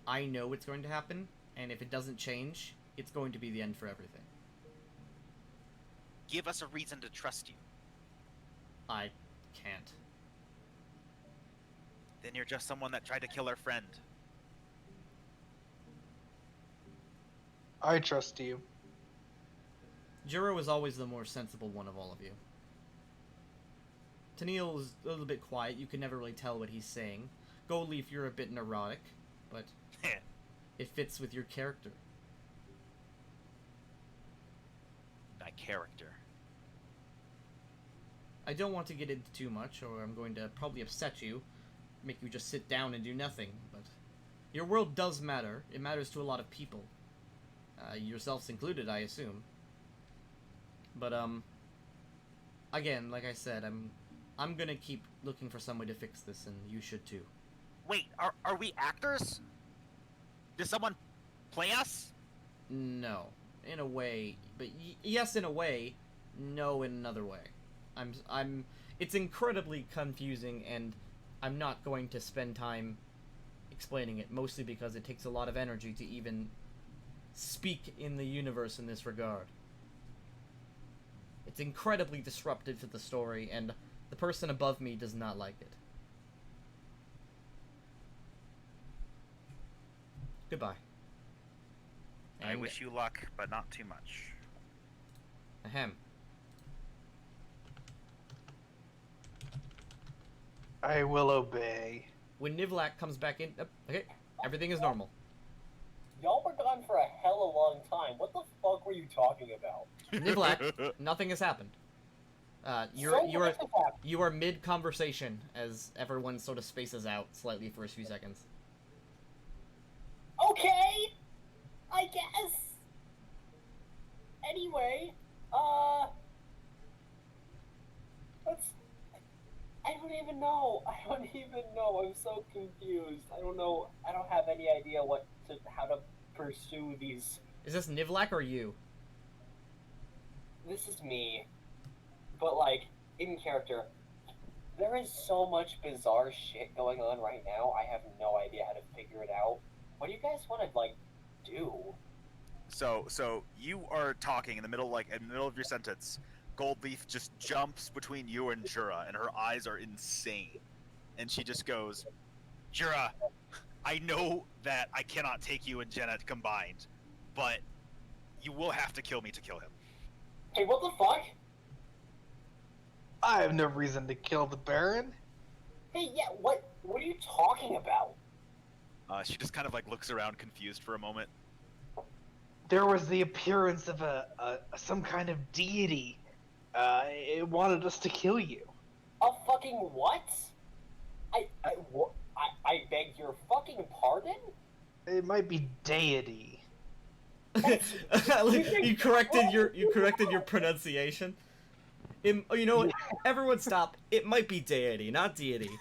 I know what's going to happen, and if it doesn't change, it's going to be the end for everything. Give us a reason to trust you. I can't. Then you're just someone that tried to kill our friend. I trust you. Jiro is always the more sensible one of all of you. Tennille is a little bit quiet. You can never really tell what he's saying. Goldleaf, you're a bit neurotic, but it fits with your character. My character. I don't want to get into too much, or I'm going to probably upset you, make you just sit down and do nothing, but your world does matter. It matters to a lot of people. Yourselves included, I assume. But, again, like I said, I'm gonna keep looking for some way to fix this, and you should too. Wait, are we actors? Does someone play us? No. In a way, but yes in a way, no in another way. It's incredibly confusing, and I'm not going to spend time explaining it, mostly because it takes a lot of energy to even speak in the universe in this regard. It's incredibly disruptive to the story, and the person above me does not like it. Goodbye. I wish you luck, but not too much. Ahem. I will obey. When Nivlak comes back in... okay, everything is normal. Y'all were gone for a hell of a long time. What the fuck were you talking about? Nivlak, nothing has happened. You are mid-conversation as everyone sort of spaces out slightly for a few seconds. Okay, I guess. Anyway, let's. I don't even know. I'm so confused. I don't know. I don't have any idea how to pursue these. Is this Nivlak or you? This is me, but like in character. There is so much bizarre shit going on right now. I have no idea how to figure it out. What do you guys want to like do? So you are talking in the middle of your sentence. Goldleaf just jumps between you and Jura, and her eyes are insane. And she just goes, Jura, I know that I cannot take you and Jenna combined, but you will have to kill me to kill him. Hey, what the fuck? I have no reason to kill the Baron. Hey, yeah, what are you talking about? She just kind of like looks around confused for a moment. There was the appearance of some kind of deity. It wanted us to kill you. A fucking what? I beg your fucking pardon? It might be deity. You corrected your pronunciation. You know what? Everyone stop. It might be deity, not deity.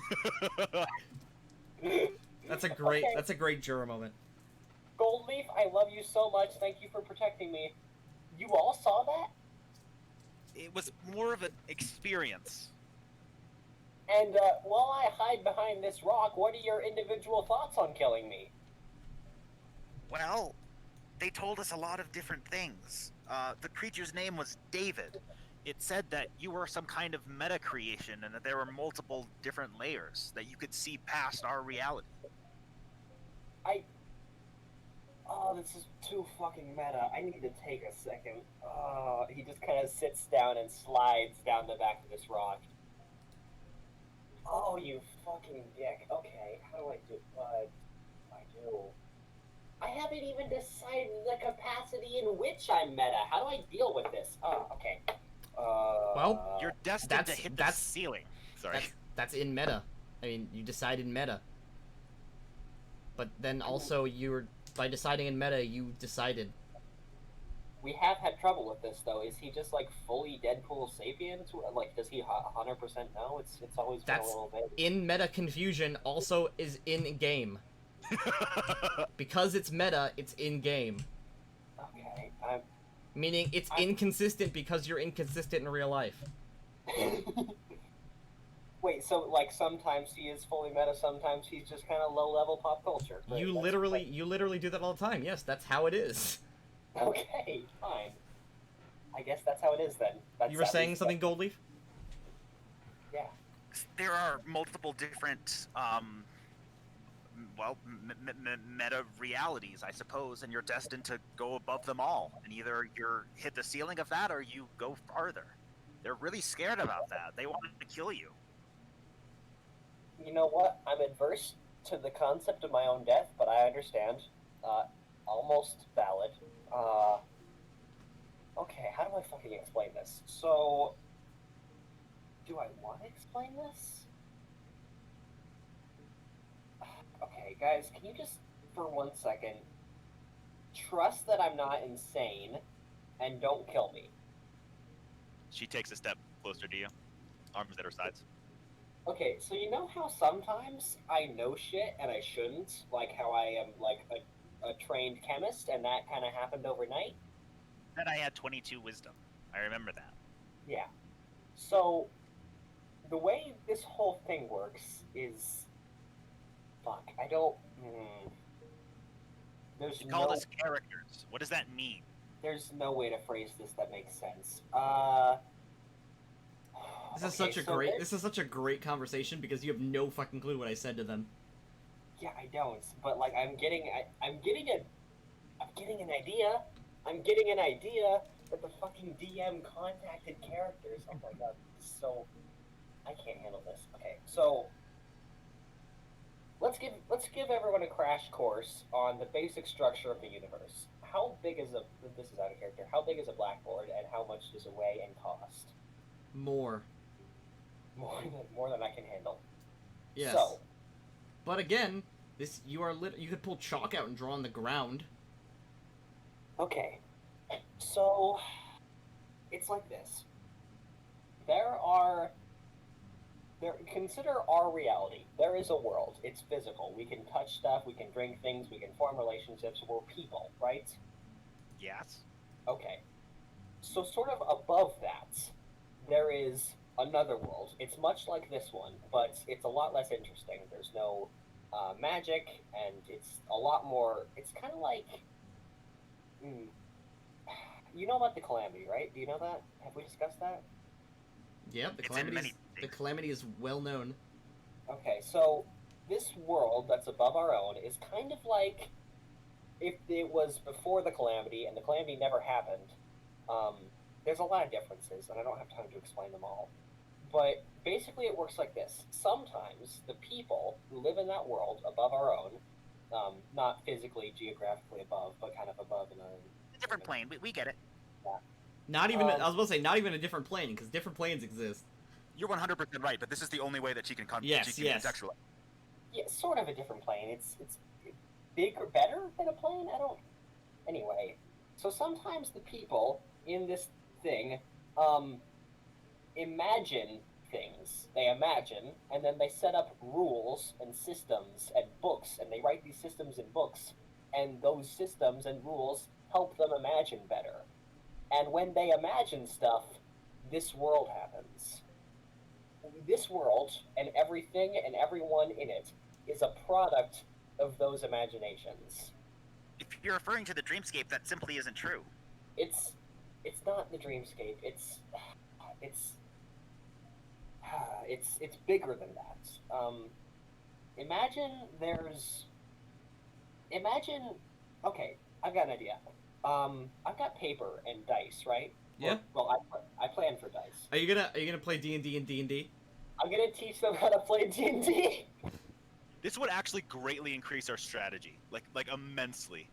That's a great Jura moment. Goldleaf, I love you so much. Thank you for protecting me. You all saw that? It was more of an experience. And while I hide behind this rock, what are your individual thoughts on killing me? Well, they told us a lot of different things. The creature's name was David. It said that you were some kind of meta creation and that there were multiple different layers, that you could see past our reality. Oh, this is too fucking meta. I need to take a second. He just kind of sits down and slides down the back of this rock. Oh, you fucking dick. Okay, how do I do what I do? I haven't even decided the capacity in which I'm meta. How do I deal with this? Oh, okay. Well, You're destined to hit the ceiling. Sorry. That's in meta. I mean, you decided meta. But then also by deciding in meta, you decided. We have had trouble with this though. Is he just like fully Deadpool sapient? Like, does he 100% know? It's always been a little bit. In meta confusion also is in game. Because it's meta, it's in game. Okay, Meaning it's inconsistent because you're inconsistent in real life. Wait, so like sometimes he is fully meta, sometimes he's just kind of low-level pop culture. Right? You literally do that all the time. Yes, that's how it is. Okay, fine. I guess that's how it is then. You were saying something, Goldleaf? Yeah. There are multiple different, meta realities, I suppose, and you're destined to go above them all. And either you're hit the ceiling of that or you go farther. They're really scared about that. They want to kill you. You know what? I'm adverse to the concept of my own death, but I understand. Almost valid. Okay, how do I fucking explain this? So, do I want to explain this? Okay, guys, can you just, for 1 second, trust that I'm not insane, and don't kill me? She takes a step closer to you, arms at her sides. Okay, so you know how sometimes I know shit and I shouldn't? Like how I am, like, a trained chemist, and that kind of happened overnight? Then I had 22 wisdom. I remember that. Yeah. So, the way this whole thing works is... Fuck, I don't... There's You called us characters. What does that mean? There's no way to phrase this that makes sense. This is such a great conversation because you have no fucking clue what I said to them. Yeah, I don't. But like, I'm getting an idea. I'm getting an idea the fucking DM contacted characters. Oh my god, so I can't handle this. Okay, so let's give everyone a crash course on the basic structure of the universe. How big is a this is out of character? How big is a blackboard, and how much does it weigh and cost? More. More than I can handle. Yes. So, But again, this you could pull chalk out and draw on the ground. okay, so it's like this. Consider our reality. There is a world. It's physical. We can touch stuff. We can drink things. We can form relationships. We're people, right? Yes. Okay. So sort of above that, there is another world. It's much like this one, but it's a lot less interesting. There's no magic, and it's a lot more. It's kind of like, you know about the Calamity, right? Do you know that? Have we discussed that? Yep, It's in many the calamity is well known. Okay, so this world that's above our own is kind of like if it was before the Calamity and the Calamity never happened. There's a lot of differences, and I don't have time to explain them all. But basically, it works like this. Sometimes the people who live in that world above our own, not physically, geographically above, but kind of above in A different plane. We get it. Not even I was about to say not even a different plane because different planes exist. You're 100% right, but this is the only way that she can Yes, she can yes. contextualize. Yeah, sort of a different plane. It's bigger, better than a plane. I don't. Anyway, so sometimes the people in this thing imagine things. They imagine, and then they set up rules and systems and books, and they write these systems and books, and those systems and rules help them imagine better. And when they imagine stuff, this world happens. This world and everything and everyone in it is a product of those imaginations. If you're referring to the dreamscape, that simply isn't true. It's not the dreamscape. It's bigger than that. Imagine okay, I've got an idea. I've got paper and dice, right? Yeah. Well, I plan for dice. Are you gonna play D&D and D&D? I'm gonna teach them how to play D&D. This would actually greatly increase our strategy, like immensely.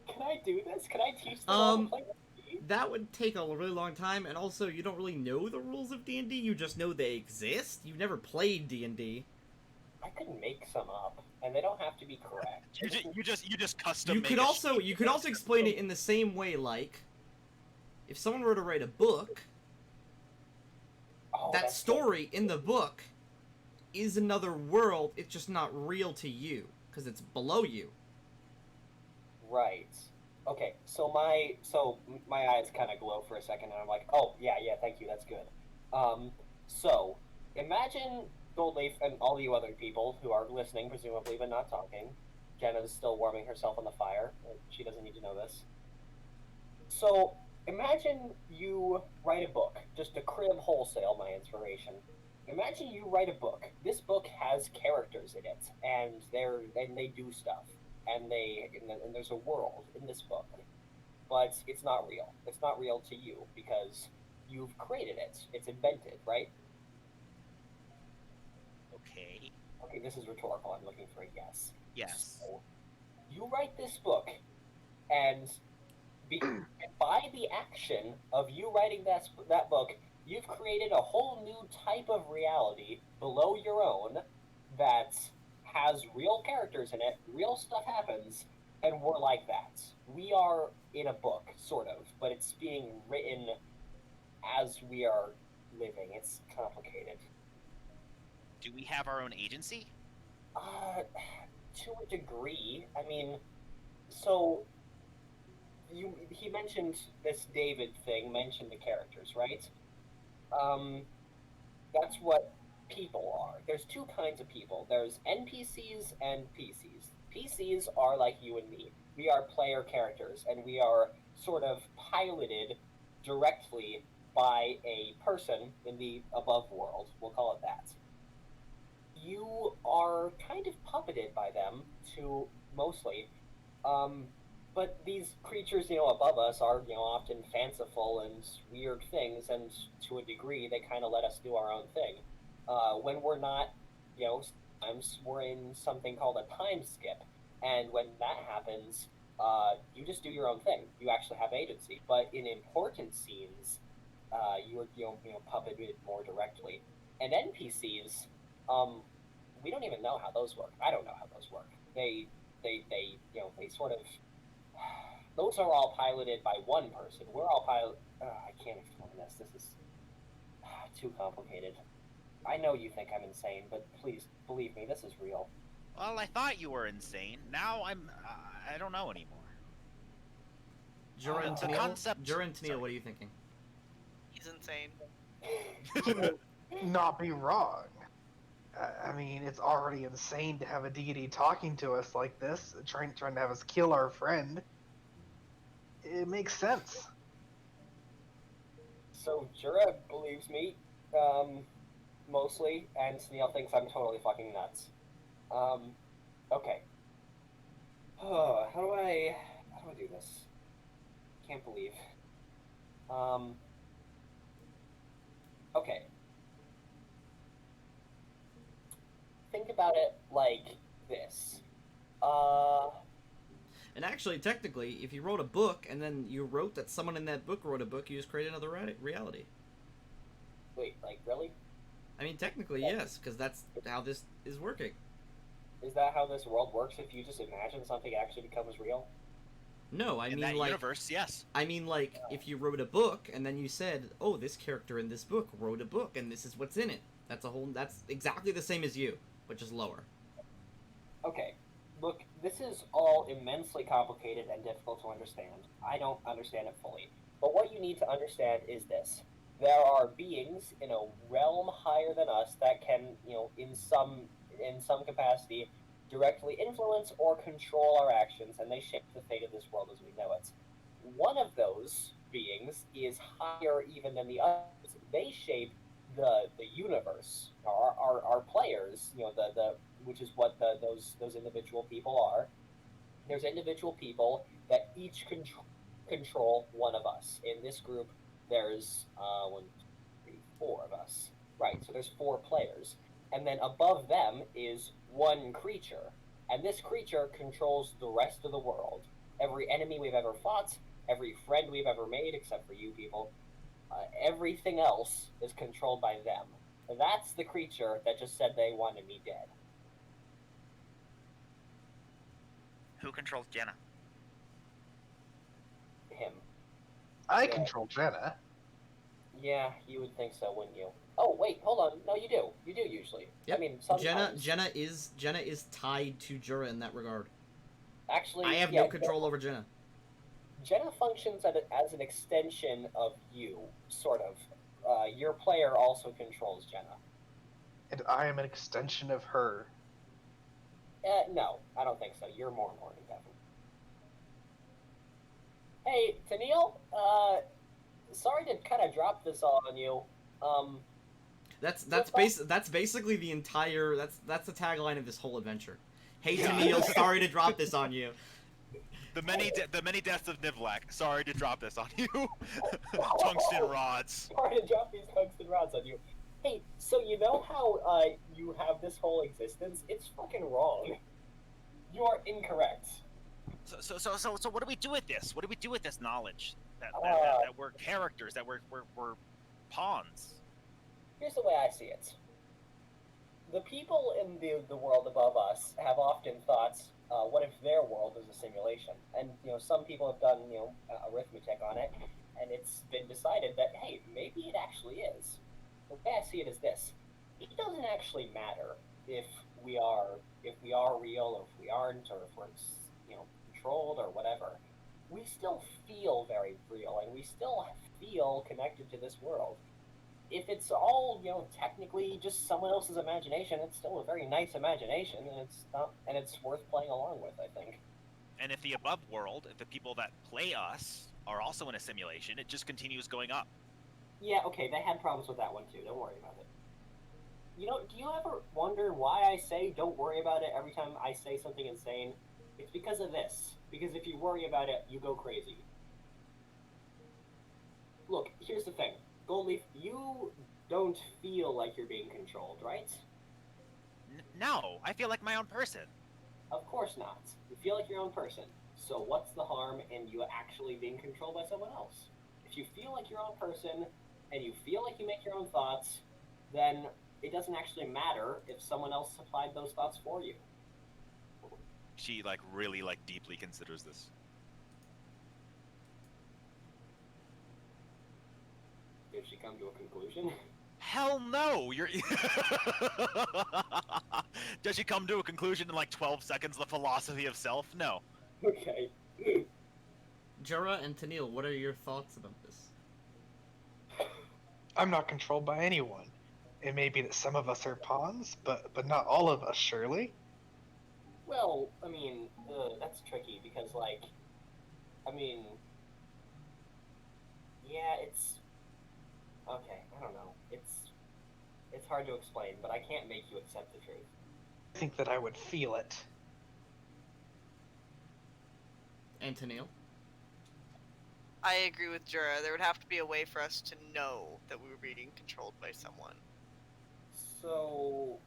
Can I do this? Can I teach them how to play D&D? That would take a really long time, and also you don't really know the rules of D&D. You just know they exist. You've never played D&D. I could make some up, and they don't have to be correct. You just custom. You make could a also sheet. explain it in the same way, like if someone were to write a book, Oh, that that's story in the book is another world. It's just not real to you because it's below you. right. Okay, so my eyes kind of glow for a second, and I'm like, oh yeah, thank you, that's good. So imagine Goldleaf and all you other people who are listening, presumably, but not talking. Jenna's still warming herself on the fire. She doesn't need to know this. So imagine you write a book, just to crib wholesale my inspiration. Imagine you write a book. This book has characters in it, and they do stuff, and there's a world in this book, but it's not real. It's not real to you because you've created it. It's invented, right? Okay. Okay, this is rhetorical. I'm looking for a yes. Yes. So, you write this book, and by the action of you writing that book, you've created a whole new type of reality below your own that has real characters in it, real stuff happens, and we're like that. We are in a book, sort of, but it's being written as we are living. It's complicated. Do we have our own agency? To a degree. I mean, so he mentioned this David thing, mentioned the characters, right? That's what people are. There's two kinds of people. There's NPCs and PCs. PCs are like you and me. We are player characters, and we are sort of piloted directly by a person in the above world. We'll call it that. You are kind of puppeted by them to mostly But these creatures, above us are, often fanciful and weird things, and to a degree, they kind of let us do our own thing. When we're not, sometimes we're in something called a time skip, and when that happens, you just do your own thing. You actually have agency. But in important scenes, you are, puppeted more directly. And NPCs, we don't even know how those work. I don't know how those work. They sort of. Those are all piloted by one person. We're all pilot. I can't explain this. This is too complicated. I know you think I'm insane, but please believe me, this is real. Well, I thought you were insane. Now I don't know anymore. Jura and The Tennille, concept- Jura and Tennille, sorry. what are you thinking? He's insane. Not be wrong. I mean, it's already insane to have a deity talking to us like this, trying to have us kill our friend. It makes sense. So Jura believes me, mostly, and Sneal thinks I'm totally fucking nuts. Okay. How do I do this? Can't believe. Okay. Think about it like this. And actually, technically, if you wrote a book and then you wrote that someone in that book wrote a book, you just create another reality. Wait, like really? I mean, technically, yes, because that's how this is working. Is that how this world works? If you just imagine something actually becomes real? No, I In mean that like universe, yes. I mean like if you wrote a book and then you said, "Oh, this character in this book wrote a book and this is what's in it." That's exactly the same as you, but just lower. Okay. Look, this is all immensely complicated and difficult to understand. I don't understand it fully. But what you need to understand is this. There are beings in a realm higher than us that can, in some capacity, directly influence or control our actions, and they shape the fate of this world as we know it. One of those beings is higher even than the others. They shape the universe. Our players, which is what those individual people are. There's individual people that each control one of us. In this group, there's 4 of us. Right, so there's 4 players. And then above them is one creature. And this creature controls the rest of the world. Every enemy we've ever fought, every friend we've ever made, except for you people, everything else is controlled by them. That's the creature that just said they wanted me dead. Who controls Jenna? Him. I Yeah. control Jenna. Yeah, you would think so, wouldn't you? Oh, wait, hold on. No, you do. You do usually. Yep. I mean, sometimes. Jenna is tied to Jura in that regard. Actually, I have yeah, no control over Jenna. Jenna functions as an extension of you, sort of. Your player also controls Jenna. And I am an extension of her. No, I don't think so. You're more important, Devin. Hey, Tennille, sorry to kind of drop this all on you. That's basically the entire that's the tagline of this whole adventure. Hey Tennille, sorry to drop this on you. The many deaths of Nivlak. Sorry to drop this on you. Tungsten rods. Sorry to drop these tungsten rods on you. Hey, so you know how you have this whole existence? It's fucking wrong. You are incorrect. So what do we do with this? What do we do with this knowledge? That we're characters, that we're pawns. Here's the way I see it. The people in the world above us have often thought, what if their world is a simulation? And, some people have done, arithmetic on it, and it's been decided that, hey, maybe it actually is. The way I see it is this. It doesn't actually matter if we are real or if we aren't, or if we're, controlled or whatever. We still feel very real, and we still feel connected to this world. If it's all, technically just someone else's imagination, it's still a very nice imagination, and it's worth playing along with, I think. And if the above world, if the people that play us are also in a simulation, it just continues going up. Yeah, okay, they had problems with that one too. Don't worry about it. Do you ever wonder why I say don't worry about it every time I say something insane? It's because of this. Because if you worry about it, you go crazy. Look, here's the thing. Goldleaf, you don't feel like you're being controlled, right? No, I feel like my own person. Of course not. You feel like your own person. So what's the harm in you actually being controlled by someone else? If you feel like your own person, and you feel like you make your own thoughts, then it doesn't actually matter if someone else supplied those thoughts for you. She like really like deeply considers this. Did she come to a conclusion? Hell no! You're. Does she come to a conclusion in like 12 seconds? The philosophy of self? No. Okay. Jura and Tennille, what are your thoughts about this? I'm not controlled by anyone. It may be that some of us are pawns, but not all of us, surely. Well, I mean, that's tricky because, like, I mean, yeah, it's okay. I don't know. It's hard to explain, but I can't make you accept the truth. I think that I would feel it. And Tennille? I agree with Jura. There would have to be a way for us to know that we were being controlled by someone. So,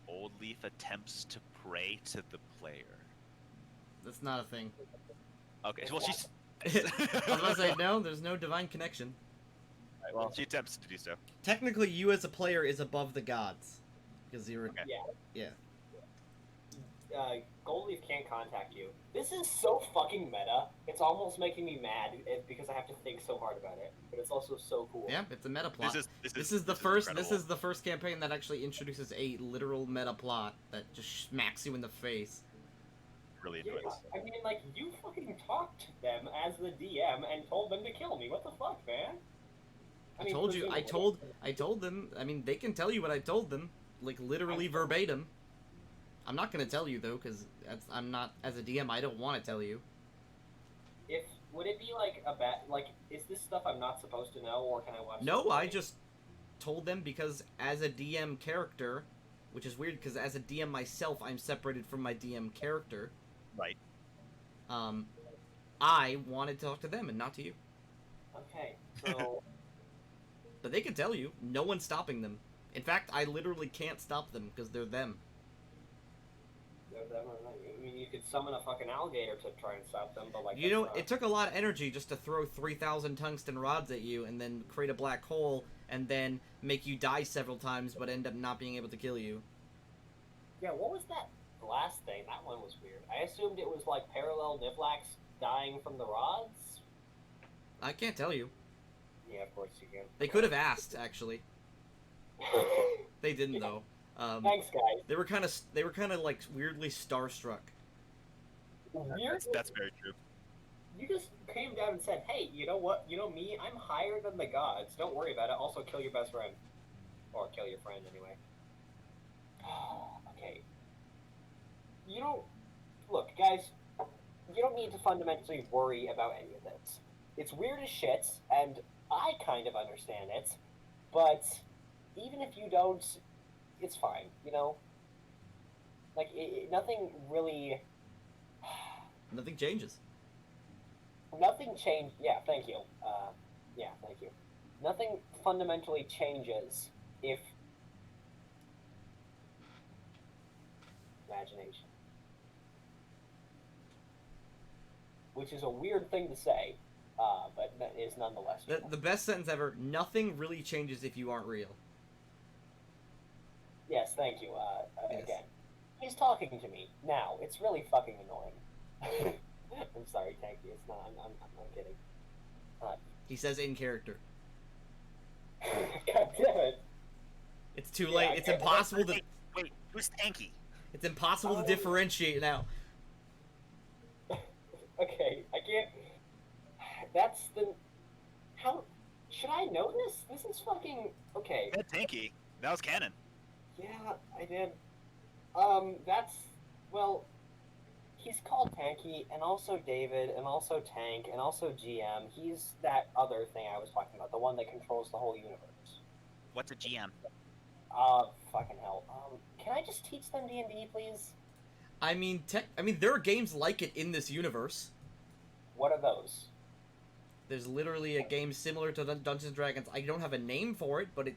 Old Leaf attempts to pray to the player. That's not a thing. Okay, well she's. I was about to say, no, there's no divine connection. Well, she attempts to do so. Technically, you as a player is above the gods. Because you're... Okay. Yeah. Goldleaf can't contact you. This is so fucking meta. It's almost making me mad because I have to think so hard about it. But it's also so cool. Yeah, it's a meta plot. This is the first campaign that actually introduces a literal meta plot that just smacks you in the face. really Yeah, enjoy this. I mean, like, you fucking talked to them as the DM and told them to kill me. What the fuck, man? I told you. I told them. I mean, they can tell you what I told them, like literally verbatim. I'm not gonna tell you though, because I'm not, as a DM. I don't want to tell you. Would it be like is this stuff I'm not supposed to know, or can I watch? No, I just told them because as a DM character, which is weird because as a DM myself, I'm separated from my DM character. Right. I wanted to talk to them and not to you. Okay, so. But they can tell you. No one's stopping them. In fact, I literally can't stop them because they're them. I mean, you could summon a fucking alligator to try and stop them, but like. You know, it took a lot of energy just to throw 3,000 tungsten rods at you and then create a black hole and then make you die several times but end up not being able to kill you. Yeah, what was that last thing? That one was weird. I assumed it was like parallel Nivlax dying from the rods. I can't tell you. Yeah, of course you can. They could have asked, actually. They didn't, though. Thanks, guys. They were kind of like weirdly starstruck. Weird. That's very true. You just came down and said, "Hey, you know what? You know me. I'm higher than the gods. Don't worry about it. Also, kill your best friend, or kill your friend anyway." Okay. You don't look, guys. You don't need to fundamentally worry about any of this. It's weird as shit, and I kind of understand it. But even if you don't, it's fine. You know, like nothing really. Nothing changes. Nothing changed. Yeah, thank you. Yeah, thank you. Nothing fundamentally changes if imagination, which is a weird thing to say, but that is nonetheless true. The best sentence ever. Nothing really changes if you aren't real. Yes, thank you. Yes. Again, he's talking to me now. It's really fucking annoying. I'm sorry, Tanky. It's not. I'm not kidding. He says in character. God damn it. It's too late. It's impossible to. Wait, who's Tanky? It's impossible to differentiate now. Okay, I can't. That's the. How should I know this? This is fucking okay. Yeah, Tanky. That was canon. Yeah, I did. That's well. He's called Tanky, and also David, and also Tank, and also GM. He's that other thing I was talking about, the one that controls the whole universe. What's a GM? Fucking hell. Can I just teach them D&D, please? I mean, there are games like it in this universe. What are those? There's literally a game similar to Dungeons and Dragons. I don't have a name for it, but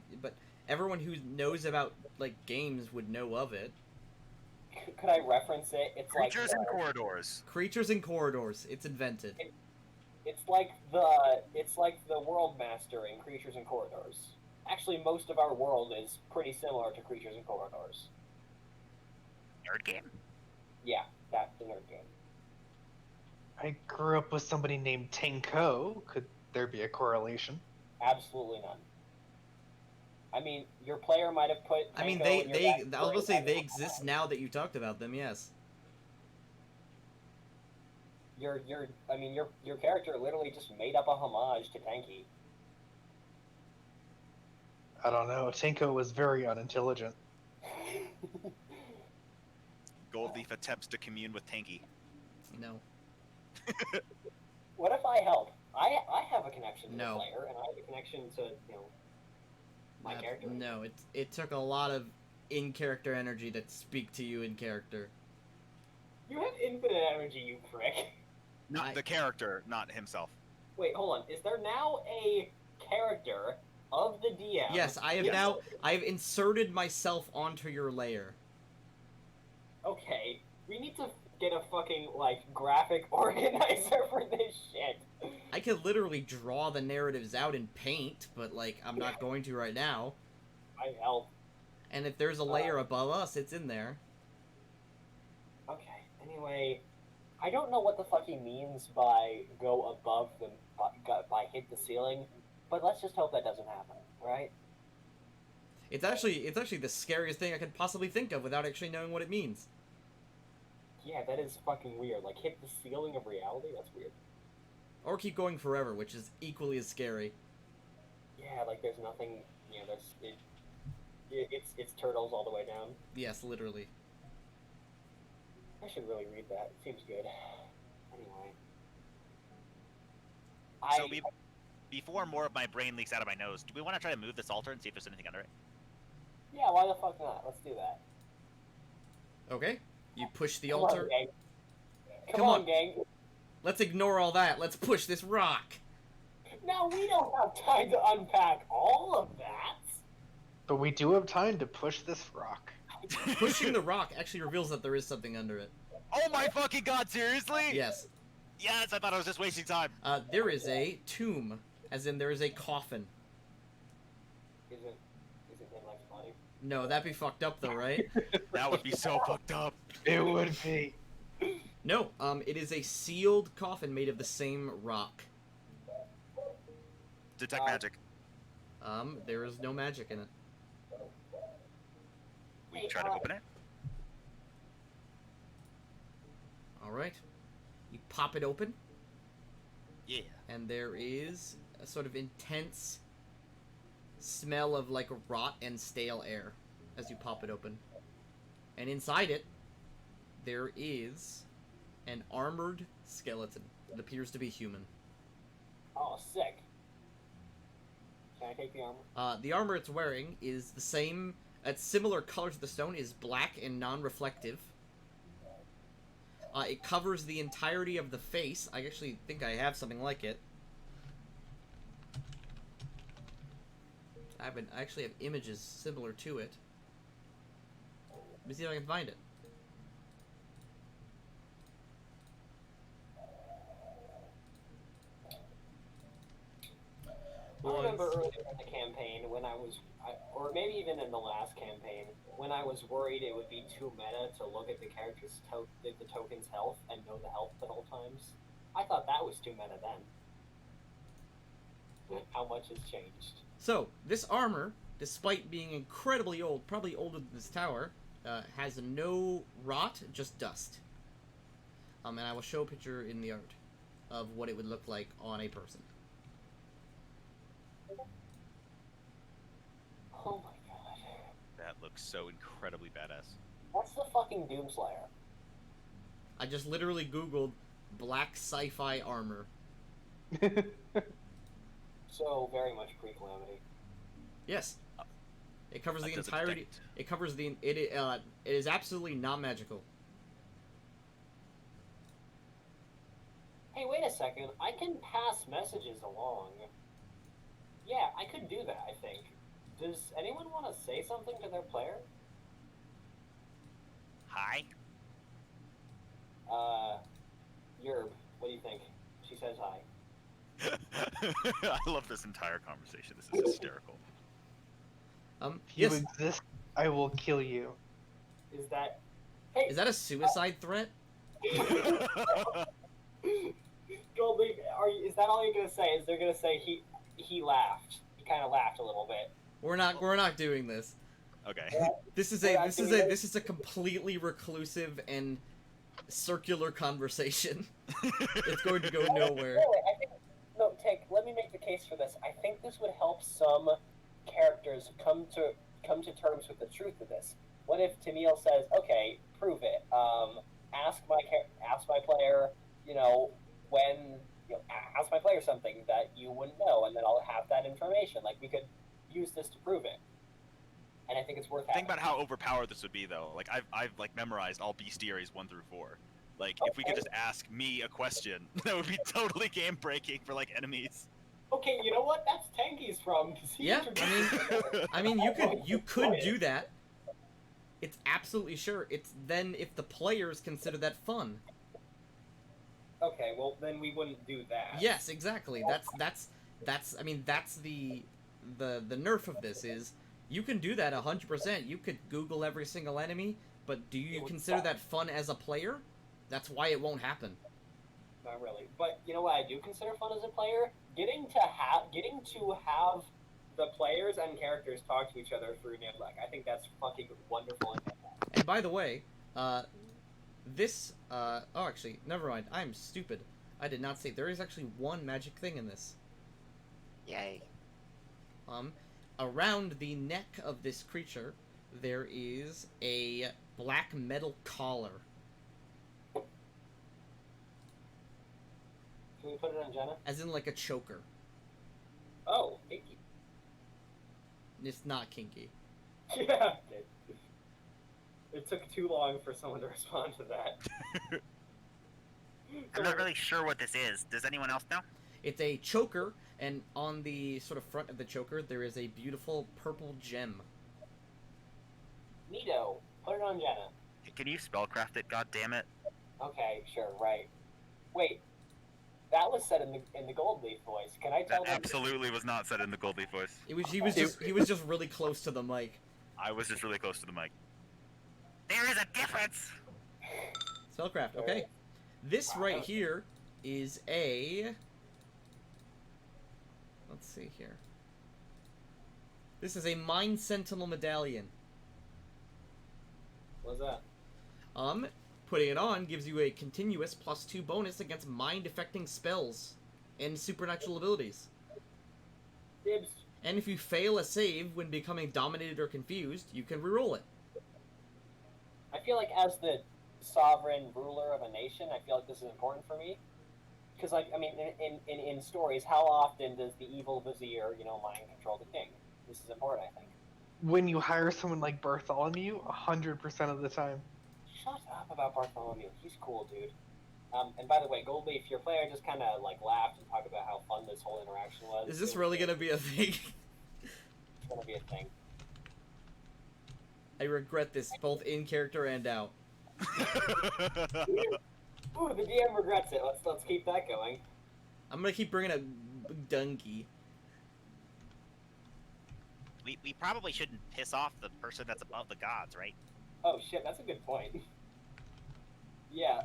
everyone who knows about like games would know of it. Could I reference it? It's Creatures like and corridors. Creatures in Corridors. It's invented. it's like the World Master in Creatures and Corridors. Actually, most of our world is pretty similar to Creatures and Corridors. Nerd game. Yeah, that's the nerd game. I grew up with somebody named Tenko. Could there be a correlation? Absolutely none. I mean, your player might have put. I mean, Tanko in your I was backstory going to say and they exist now that you talked about them. Yes. Your character literally just made up a homage to Tanky. I don't know. Tenko was very unintelligent. Goldleaf attempts to commune with Tanky. No. What if I help? I have a connection to No. the player, and I have a connection to my character. No, it took a lot of in-character energy to speak to you in character. You have infinite energy, you prick. Not the character, not himself. Wait, hold on. Is there now a character of the DM? Yes, I have inserted myself onto your layer. Okay, we need to get a fucking graphic organizer for this shit. I could literally draw the narratives out in paint, but I'm not going to right now. I help. And if there's a layer above us, it's in there. Okay. Anyway, I don't know what the fuck he means by go above the by hit the ceiling, but let's just hope that doesn't happen, right? It's actually the scariest thing I could possibly think of without actually knowing what it means. Yeah, that is fucking weird. Like hit the ceiling of reality. That's weird. Or keep going forever, which is equally as scary. Yeah, like there's nothing. You know, it's turtles all the way down. Yes, literally. I should really read that. It seems good. Anyway. So before more of my brain leaks out of my nose, do we want to try to move this altar and see if there's anything under it? Yeah, why the fuck not? Let's do that. Okay. You push the Come altar. on, gang. Come on. gang. Let's ignore all that. Let's push this rock. Now we don't have time to unpack all of that. But we do have time to push this rock. Pushing the rock actually reveals that there is something under it. Oh my fucking god, seriously? Yes. Yes, I thought I was just wasting time. There is a tomb, as in there is a coffin. Isn't Midlife's body? No, that'd be fucked up though, right? That would be so fucked up. It would be. No, it is a sealed coffin made of the same rock. Detect magic. There is no magic in it. We try to open it. Alright. You pop it open, Yeah. and there is a sort of intense smell of rot and stale air as you pop it open. And inside it, there is an armored skeleton that appears to be human. Oh, sick. Can I take the armor? The armor it's wearing is the same, it's similar color to the stone, is black and non-reflective. It covers the entirety of the face. I actually think I have something like it. I actually have images similar to it. Let me see if I can find it. I remember earlier in the campaign when or maybe even in the last campaign, when I was worried it would be too meta to look at the character's the token's health and know the health at all times. I thought that was too meta then. How much has changed? So, this armor, despite being incredibly old, probably older than this tower, has no rot, just dust. And I will show a picture in the art of what it would look like on a person. Oh my god. That looks so incredibly badass. That's the fucking Doomslayer. I just literally googled black sci-fi armor. So very much pre-calamity. Yes. It covers the That doesn't entirety. detect. It covers the. It is absolutely not magical. Hey, wait a second. I can pass messages along. Yeah, I could do that, I think. Does anyone want to say something to their player? Hi. Yerb, what do you think? She says hi. I love this entire conversation. This is hysterical. If Yes. you exist, I will kill you. Is that... Hey! Is that a suicide threat? Goldleaf, is that all you're gonna say? Is they're gonna say he laughed? He kind of laughed a little bit. We're not doing this. Okay. This is a completely reclusive and circular conversation. It's going to go nowhere. Let me make the case for this. I think this would help some characters come to terms with the truth of this. What if Tennille says, "Okay, prove it. Ask my player, ask my player something that you wouldn't know, and then I'll have that information. Like, we could use this to prove it." And I think it's worth having. Think about how overpowered this would be, though. Like I've like memorized all bestiaries 1 through 4. Like if we could just ask me a question, that would be totally game breaking for like enemies. Okay, you know what? That's Tengi's from. Yeah, I mean, you could do that. It's absolutely sure. It's then if the players consider that fun. Okay, well then we wouldn't do that. Yes, exactly. That's I mean that's the nerf of this is you can do that 100%. You could Google every single enemy, but do you consider that fun as a player? That's why it won't happen. Not really. But you know what I do consider fun as a player? Getting to have the players and characters talk to each other through Niblack. I think that's fucking wonderful. And by the way, this oh actually, never mind. I'm stupid. I did not say there is actually one magic thing in this. Yay. Around the neck of this creature, there is a black metal collar. Can we put it on Jenna? As in like a choker. Oh, kinky. It's not kinky. Yeah. It took too long for someone to respond to that. I'm not really sure what this is. Does anyone else know? It's a choker, and on the sort of front of the choker, there is a beautiful purple gem. Neato. Put it on Jenna. Can you spellcraft it? God damn it! Okay, sure, right. Wait, that was said in the Gold Leaf voice. Can I tell That them? absolutely was not said in the Goldleaf voice. He was just really close to the mic. I was just really close to the mic. There is a difference. Spellcraft. Okay. This right here is a. Let's see here. This is a Mind Sentinel medallion. What's that? Putting it on gives you a continuous +2 bonus against mind-affecting spells and supernatural abilities. Dibs. And if you fail a save when becoming dominated or confused, you can reroll it. I feel like as the sovereign ruler of a nation, I feel like this is important for me. Because, like, I mean, in stories, how often does the evil vizier, mind control the king? This is important, I think. When you hire someone like Bartholomew, 100% of the time. Shut up about Bartholomew. He's cool, dude. And by the way, Goldleaf, your player just kind of, laughed and talked about how fun this whole interaction was. Is this really going to be a thing? It's going to be a thing. I regret this, both in character and out. Ooh, the DM regrets it. Let's keep that going. I'm going to keep bringing up Dunky. We probably shouldn't piss off the person that's above the gods, right? Oh shit, that's a good point. Yeah,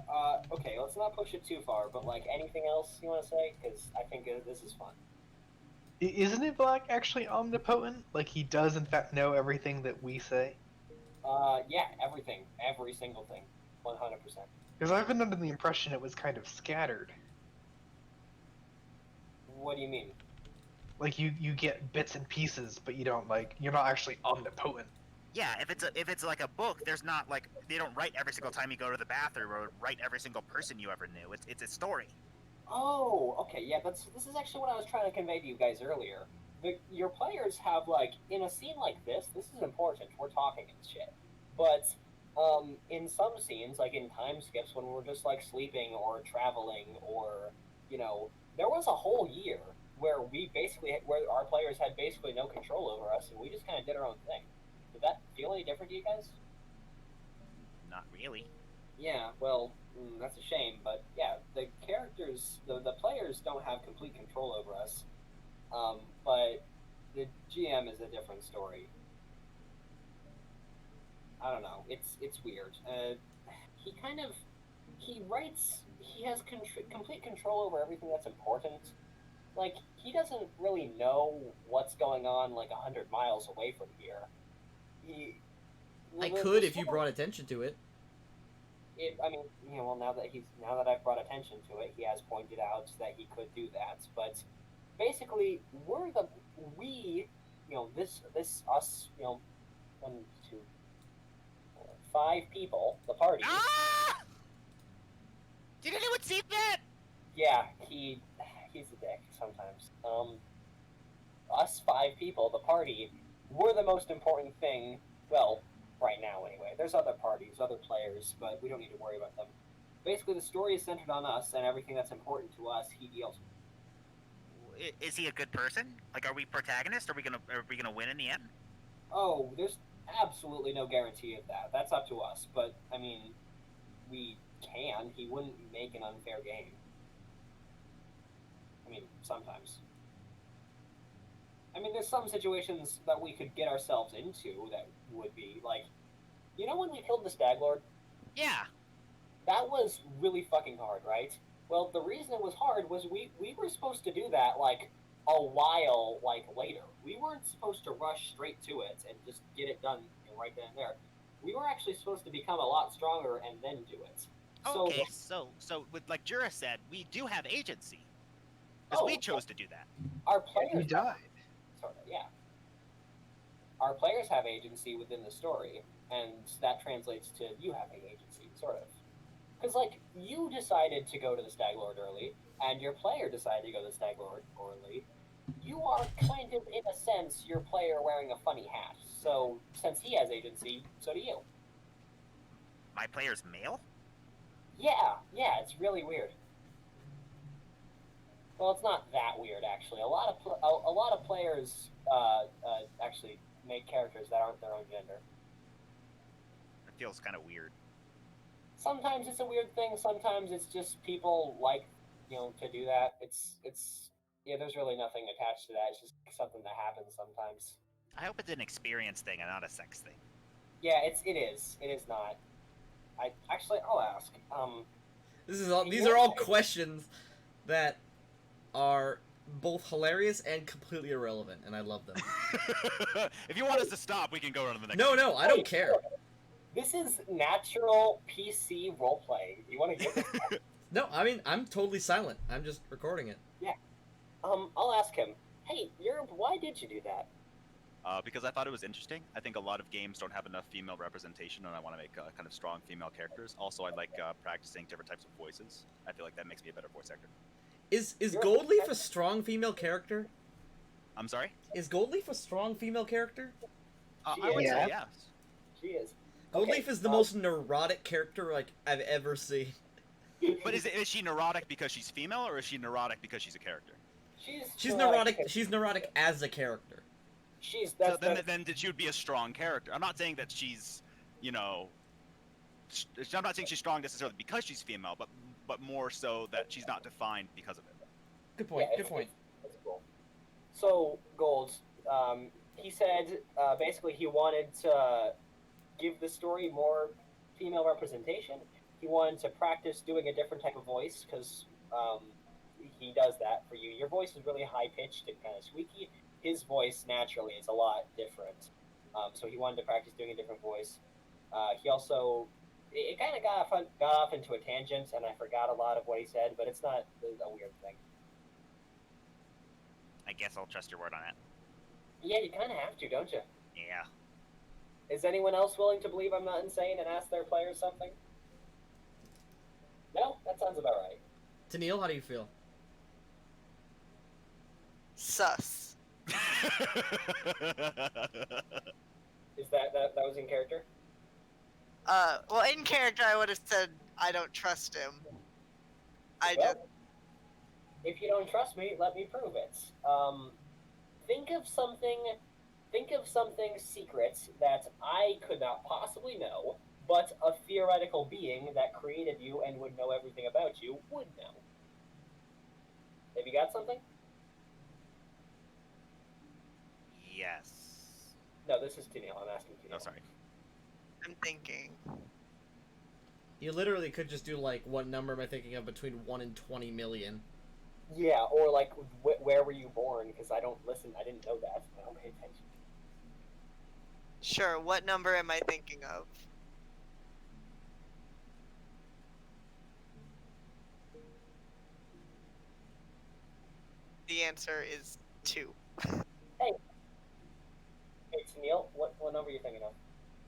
okay, let's not push it too far, but, anything else you want to say? Because I think this is fun. Isn't it Black actually omnipotent? Like, he does in fact know everything that we say? Yeah, everything. Every single thing. 100%. Because I've been under the impression it was kind of scattered. What do you mean? Like, you get bits and pieces, but you don't, you're not actually omnipotent. Yeah, if it's like a book, there's not they don't write every single time you go to the bathroom or write every single person you ever knew. It's a story. Oh, okay, yeah, this is actually what I was trying to convey to you guys earlier. Your players have, in a scene like this is important. We're talking and shit. But, in some scenes, in time skips when we're just, sleeping or traveling or, there was a whole year where where our players had basically no control over us, and we just kind of did our own thing. Did that feel any different to you guys? Not really. Yeah, well, that's a shame, but yeah, the characters, the players don't have complete control over us, but the GM is a different story. I don't know. It's weird. He has complete control over everything that's important. Like, he doesn't really know what's going on like 100 miles away from here. He. I the- could the if you story- brought attention to it. I mean, well, now that I've brought attention to it, he has pointed out that he could do that. But basically, us, 5 people, the party. Ah! Did anyone see that? Yeah, he's a dick sometimes. Us 5 people, the party, we're the most important thing. Well, right now anyway. There's other parties, other players, but we don't need to worry about them. Basically, the story is centered on us, and everything that's important to us, he deals with. Is he a good person? Like, are we protagonists? Are we gonna win in the end? Oh, there's absolutely no guarantee of that. That's up to us. But I mean, we can. He wouldn't make an unfair game. I mean, sometimes. I mean, there's some situations that we could get ourselves into that would be like, when we killed the Stag Lord, Yeah. that was really fucking hard, right? Well, the reason it was hard was we were supposed to do that like a while later. We weren't supposed to rush straight to it and just get it done right then and there. We were actually supposed to become a lot stronger and then do it. Okay, so with like Jura said, we do have agency. Because we chose to do that. Our You players died. sort of, yeah. Our players have agency within the story, and that translates to you having agency, sort of. Because, like, you decided to go to the Stag Lord early, and your player decided to go to the Stag Lord early. You are kind of, in a sense, your player wearing a funny hat. So, since he has agency, so do you. My player's male? Yeah, it's really weird. Well, it's not that weird, actually. A lot of players actually make characters that aren't their own gender. It feels kind of weird. Sometimes it's a weird thing. Sometimes it's just people like, to do that. There's really nothing attached to that. It's just something that happens sometimes. I hope it's an experience thing and not a sex thing. Yeah, it is. It is not. I'll ask. These are all questions that are both hilarious and completely irrelevant, and I love them. If you want us to stop, we can go on to the next. No, I don't care. This is natural PC roleplay. You want to give this? No, I mean, I'm totally silent. I'm just recording it. I'll ask him. Hey, why did you do that? Because I thought it was interesting. I think a lot of games don't have enough female representation, and I want to make kind of strong female characters. Also, I like practicing different types of voices. I feel like that makes me a better voice actor. Is Goldleaf a strong female character? I'm sorry? Is Goldleaf a strong female character? I would say yes. She is. Goldleaf is the most neurotic character I've ever seen. But is she neurotic because she's female, or is she neurotic because she's a character? She's neurotic. She's neurotic as a character. Then she would be a strong character. I'm not saying that she's, I'm not saying she's strong necessarily because she's female, but more so that she's not defined because of it. Good point. Good point. That's cool. So Gold, he said basically he wanted to give the story more female representation. He wanted to practice doing a different type of voice because he does that for you. Your voice is really high pitched and kind of squeaky. His voice naturally is a lot different. So he wanted to practice doing a different voice. He also, it kind of got off into a tangent, and I forgot a lot of what he said, but it's not a weird thing. I guess I'll trust your word on it. Yeah, you kind of have to, don't you? Yeah. Is anyone else willing to believe I'm not insane and ask their players something? No? That sounds about right. Tennille, how do you feel? Sus. Is that was in character? Well, in character, I would have said I don't trust him. I Well, just If you don't trust me, let me prove it. Think of something. Think of something secret that I could not possibly know, but a theoretical being that created you and would know everything about you would know. Have you got something? Yes. No, this is Tennille. I'm asking Tennille. Oh, sorry. I'm thinking. You literally could just do like, what number am I thinking of between 1 and 20 million? Yeah, or like, where were you born? Because I don't listen. I didn't know that. I don't pay attention. Sure, what number am I thinking of? The answer is 2. Hey, Tennille, what number are you thinking of?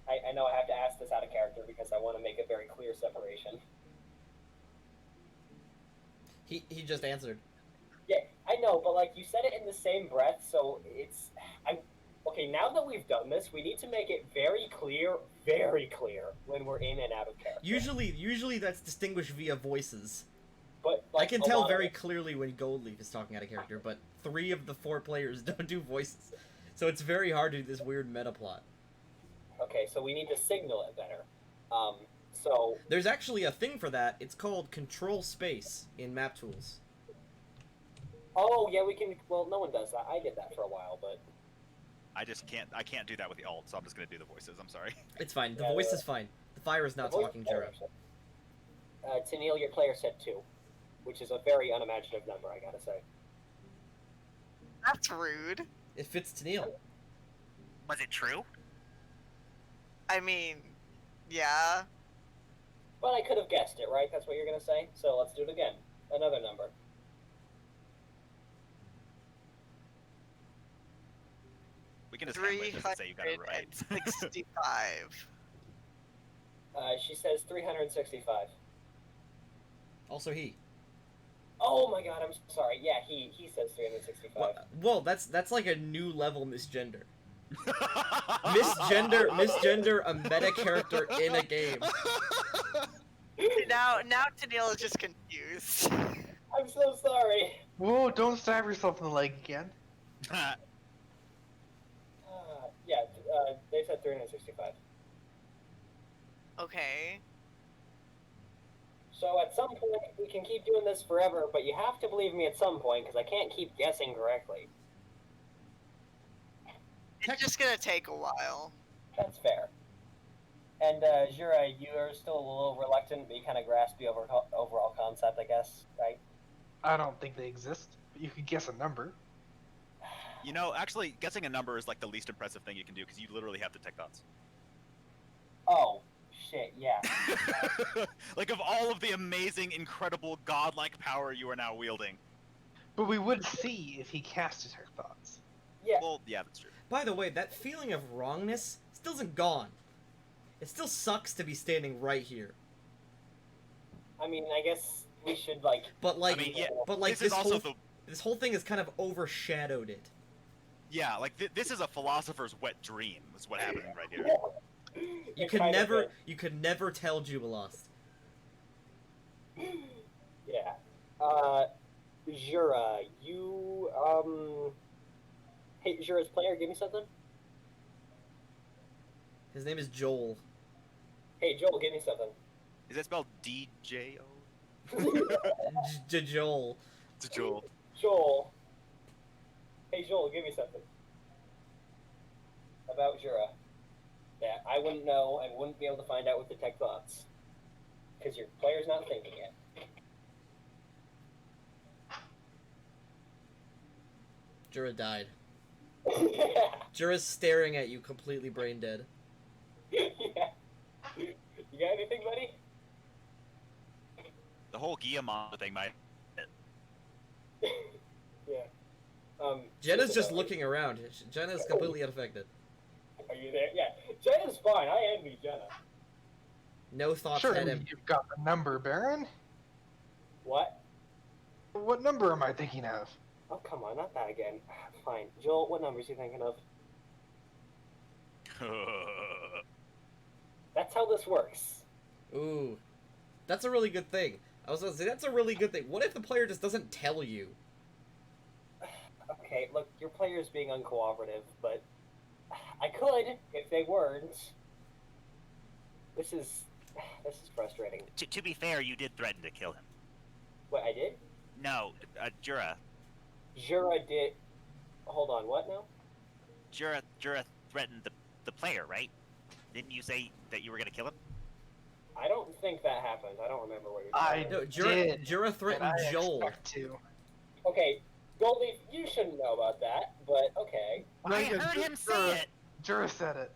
I know I have to ask this out of character because I want to make a very clear separation. He just answered. Yeah, I know, but like you said it in the same breath, so it's okay. Now that we've done this, we need to make it very clear when we're in and out of character. Usually that's distinguished via voices. But I like, can a tell lot of very it- clearly when Goldleaf is talking out of character, but 3 of the 4 players don't do voices. So it's very hard to do this weird meta plot. Okay, so we need to signal it better. So There's actually a thing for that. It's called control space in map tools. oh yeah, we can. Well, no one does that. I did that for a while, but I can't do that with the alt, so I'm just gonna do the voices. I'm sorry. It's fine. The Yeah, voice is fine. The fire is not the voice talking, player Jura. said- Tennille, your player said 2, which is a very unimaginative number, I gotta say. That's rude. It fits Tennille. Was it true? I mean, yeah. But I could have guessed it, right? That's what you're gonna say. So let's do it again. Another number. We can just end with this and say you got it right. 365. She says 365. Also he. Oh my god, I'm sorry. Yeah, he says 365. Well, that's like a new level misgender. Misgender a meta character in a game. now Tennille is just confused. I'm so sorry. Whoa, don't stab yourself in the leg again. Yeah, they said 365. Okay. So at some point, we can keep doing this forever, but you have to believe me at some point, because I can't keep guessing correctly. It's just gonna take a while. That's fair. And, Jura, you are still a little reluctant, but you kind of grasp the overall concept, I guess, right? I don't think they exist, but you could guess a number. You know, actually, guessing a number is like the least impressive thing you can do because you literally have detect thoughts. Oh, shit, yeah. Like of all of the amazing, incredible, godlike power you are now wielding. But we would see if he casted her thoughts. Yeah, Well, yeah, that's true. By the way, that feeling of wrongness still isn't gone. It still sucks to be standing right here. I mean, I guess we should, like... But like, I mean, yeah, but like this is also this whole thing has kind of overshadowed it. Yeah, like this is a philosopher's wet dream. Is what happening right here. You It could kind of never, is. you could never tell Jubilost. Yeah. Jura, you, Hey, Jura's player, give me something? His name is Joel. Hey, Joel, give me something. Is that spelled D-J-O? Joel. It's Joel. Joel. Hey, Joel, give me something. About Jura. That I wouldn't know and wouldn't be able to find out with detect thoughts. Because your player's not thinking it. Jura died. Yeah. Jura's staring at you, completely brain dead. Yeah. You got anything, buddy? The whole Guillemot thing might. Yeah. Jenna's just Susanna, looking around. Jenna's completely unaffected. Are you there? Yeah. Jenna's fine. I envy Jenna. No thoughts Sure, at him. you've got the number, Baron. What? What number am I thinking of? Oh, come on, not that again. Fine. Joel, what numbers are you thinking of? That's how this works. Ooh, that's a really good thing. I was gonna say, that's a really good thing. What if the player just doesn't tell you? Okay, look, your player's being uncooperative, but I could if they weren't. This is frustrating. To be fair, you did threaten to kill him. What I did? No, Jura. Jura did. Hold on, what now? Jura threatened the player, right? Didn't you say that you were gonna kill him? I don't think that happened. I don't remember what you're I talking No, about. Jura and threatened I Joel. expect to. Okay, Goldie, you shouldn't know about that, but okay. I Like, heard him say it. Jura said it.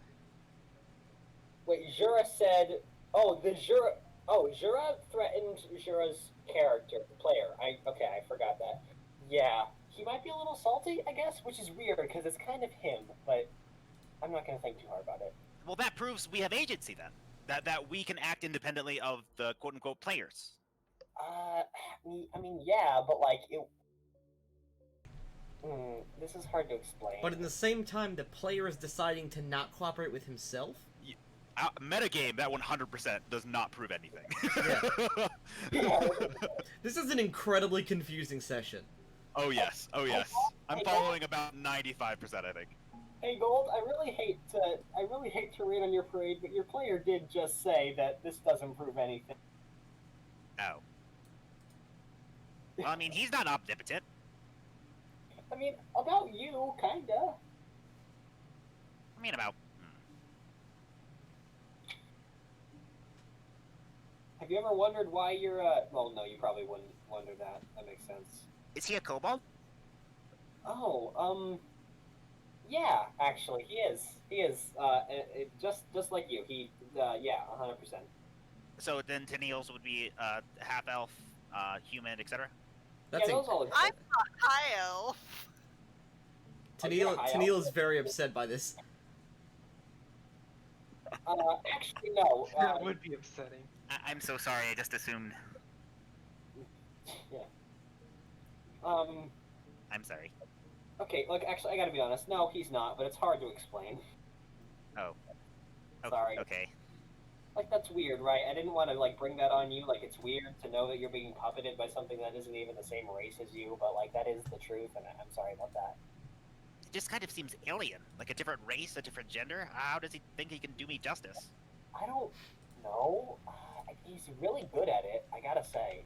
Wait, Jura said. Jura threatened Jura's character, player. I forgot that. Yeah, he might be a little salty, I guess, which is weird because it's kind of him, but I'm not gonna think too hard about it. Well, that proves we have agency then. That we can act independently of the quote unquote players. I mean, yeah, but like it. This is hard to explain. But in the same time, the player is deciding to not cooperate with himself? Metagame, that 100% does not prove anything. This is an incredibly confusing session. Oh yes. I'm following about 95%, I think. Hey Gold, I really hate to rain on your parade, but your player did just say that this doesn't prove anything. Oh. Well, I mean, he's not omnipotent. I mean, about you, kinda. I mean, about. Have you ever wondered why you're well, no, you probably wouldn't wonder that. That makes sense. Is he a kobold? Oh, yeah, actually, he is. He is, just like you. Yeah, 100%. So then Tennille's would be half elf, human, etc. That's yeah, those all exist. I'm not high elf. Tennille is very upset by this. Actually, no. That would be upsetting. I'm so sorry. I just assumed. Yeah. I'm sorry. Okay, look, actually, I gotta be honest. No, he's not, but it's hard to explain. Oh. Okay. Sorry. Okay. Like, that's weird, right? I didn't want to, like, bring that on you. Like, it's weird to know that you're being puppeted by something that isn't even the same race as you, but, like, that is the truth, and I'm sorry about that. It just kind of seems alien, like a different race, a different gender. How does he think he can do me justice? I don't know. He's really good at it, I gotta say.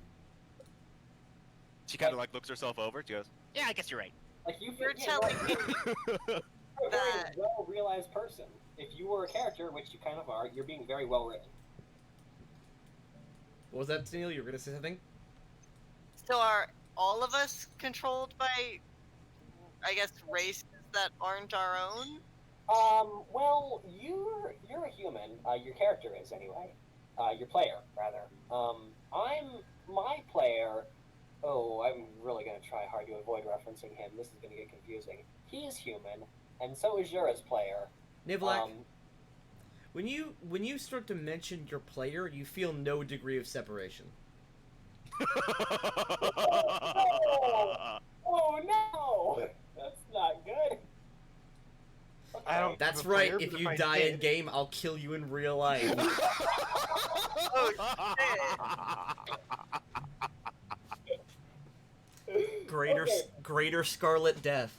She kind of like looks herself over. She goes, Yeah, I guess you're right. Like, You're telling me you're a very well-realized person. If you were a character, which you kind of are, you're being very well-written. What was that, Tennille? You were gonna say something? so. Are all of us controlled by, I guess, races that aren't our own? Well, you're a human. Your character is anyway. Your player, rather. My player. Oh, I'm really gonna try hard to avoid referencing him. This is gonna get confusing. He is human, and so is Jura's player. Nivlak, when you start to mention your player, you feel no degree of separation. Oh no! That's not good. Okay. I don't. That's have a player, right. but If you I die did- in game, I'll kill you in real life. Okay. Greater Scarlet Death.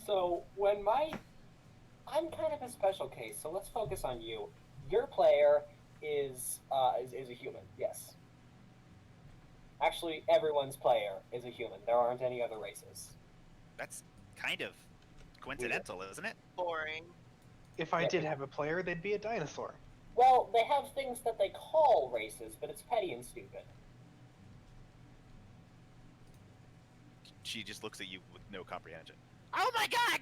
So I'm kind of a special case. So let's focus on you. Your player is a human. Yes. Actually, everyone's player is a human. There aren't any other races. That's kind of coincidental, isn't it? Boring. If I did have a player, they'd be a dinosaur. Well, they have things that they call races, but it's petty and stupid. she just looks at you with no comprehension. Oh my god!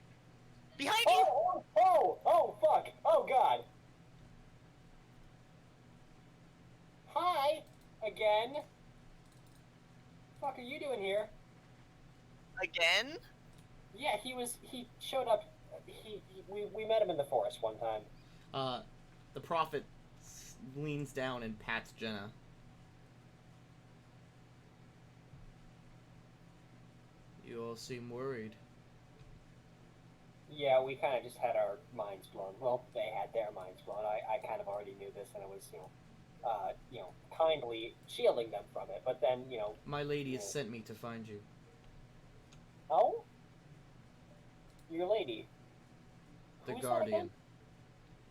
Behind you! Oh, fuck! Oh, God! Hi! Again! Fuck are you doing here? Again? Yeah, he showed up, we met him in the forest one time. The prophet leans down and pats Jenna. You all seem worried. Yeah, we kind of just had our minds blown. Well, they had their minds blown. I kind of already knew this, and it was, kindly shielding them from it. But then, My lady has Yeah. sent me to find you. oh, your lady. The Who's that again? Guardian.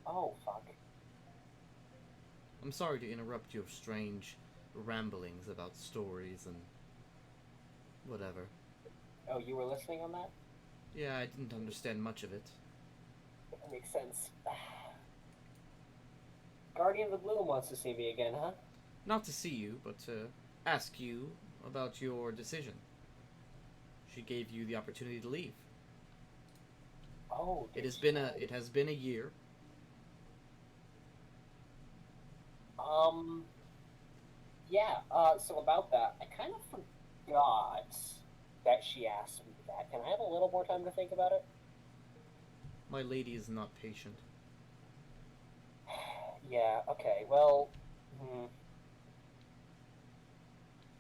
Oh, fuck. I'm sorry to interrupt your strange ramblings about stories and whatever. Oh, you were listening on that? Yeah, I didn't understand much of it. That makes sense. Guardian of the Bloom wants to see me again, huh? Not to see you, but to ask you about your decision. She gave you the opportunity to leave. Oh, It has been a year. Yeah, so about that, I kind of forgot that she asked me that. Can I have a little more time to think about it? My lady is not patient. Yeah, okay, well,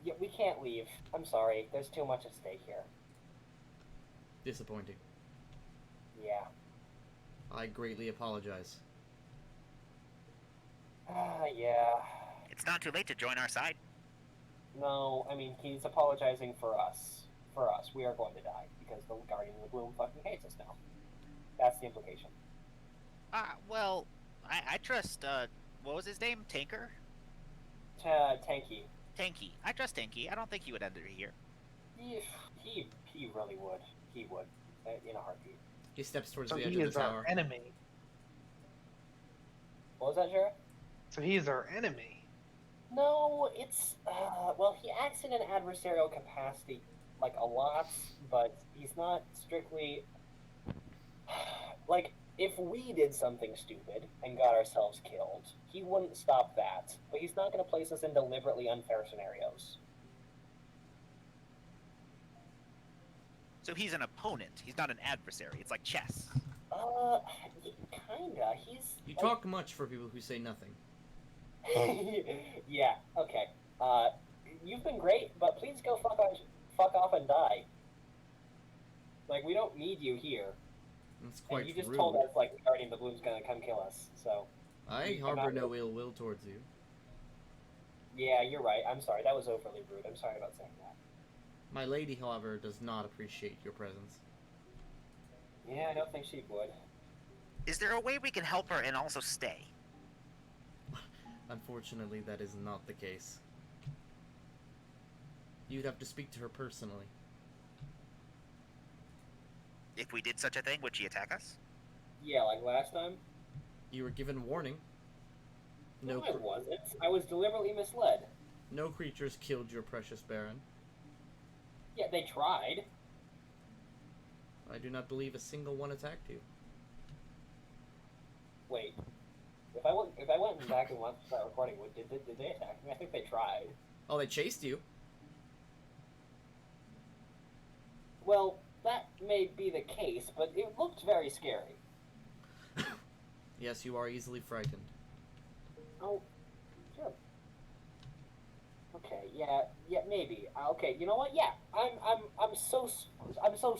yeah, we can't leave. I'm sorry, there's too much at stake here. Disappointing. Yeah. I greatly apologize. Yeah. It's not too late to join our side. No, I mean, he's apologizing for us. For us. We are going to die, because the Guardian of the Bloom fucking hates us now. That's the implication. Well, I trust, what was his name? Tanker? Tanky. Tanky. I trust Tanky. I don't think he would enter here. He really would. He would. In a heartbeat. He steps towards So the edge he of is the tower. our enemy. What was that, Jared? So he is our enemy. No, it's well, he acts in an adversarial capacity like a lot, but he's not strictly like if we did something stupid and got ourselves killed, he wouldn't stop that. But he's not going to place us in deliberately unfair scenarios. So he's an opponent. He's not an adversary. It's like chess. Kinda. He's You like... talk much for people who say nothing. Yeah. Okay. You've been great, but please go fuck off and die. Like, we don't need you here. That's quite And you just rude. told us, like, the Guardian of the Bloom's gonna come kill us, so... I harbor no ill will towards you. Yeah, you're right. I'm sorry. That was overly rude. I'm sorry about saying that. My lady, however, does not appreciate your presence. Yeah, I don't think she would. Is there a way we can help her and also stay? Unfortunately, that is not the case. You'd have to speak to her personally. If we did such a thing, would she attack us? Yeah, like last time? You were given warning. No, I wasn't. I was deliberately misled. No creatures killed your precious Baron. Yeah, they tried. I do not believe a single one attacked you. Wait. If I went back and watched that recording, did they attack me? I think they tried. Oh, they chased you? Well, that may be the case, but it looked very scary. Yes, you are easily frightened. Oh, sure. Okay, yeah, maybe. Okay, you know what? Yeah, I'm so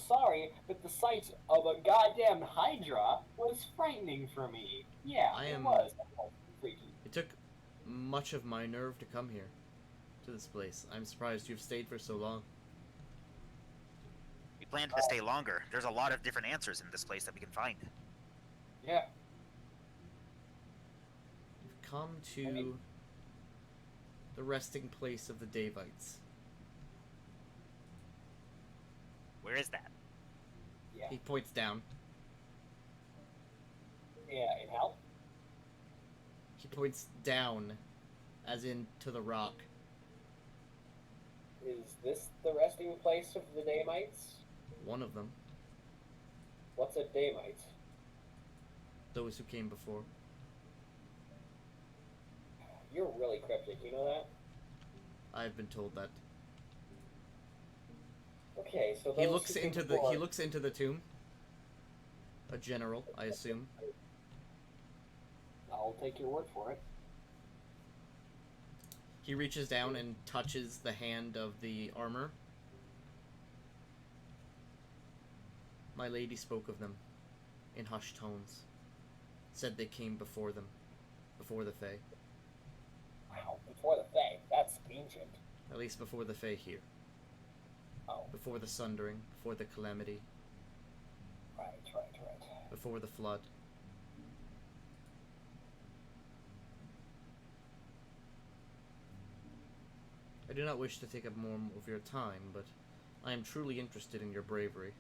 sorry that the sight of a goddamn Hydra was frightening for me. Yeah, it was. Freaky. It took much of my nerve to come here, to this place. I'm surprised you've stayed for so long. We plan to stay longer. There's a lot of different answers in this place that we can find. Yeah. You've come to the resting place of the Davites. Where is that? Yeah. He points down. Yeah, in hell? He points down, as in to the rock. Is this the resting place of the Damites? One of them. What's a Damite? Those who came before. You're really cryptic, you know that? I've been told that. Okay, so He those looks who came into before- he looks into the tomb. A general, I assume. I'll take your word for it. He reaches down and touches the hand of the armor. My lady spoke of them in hushed tones. Said they came before them, before the Fae. Wow, before the Fae. That's ancient. At least before the Fae here. Oh, Before the Sundering, before the Calamity, right. before the Flood. I do not wish to take up more of your time, but I am truly interested in your bravery.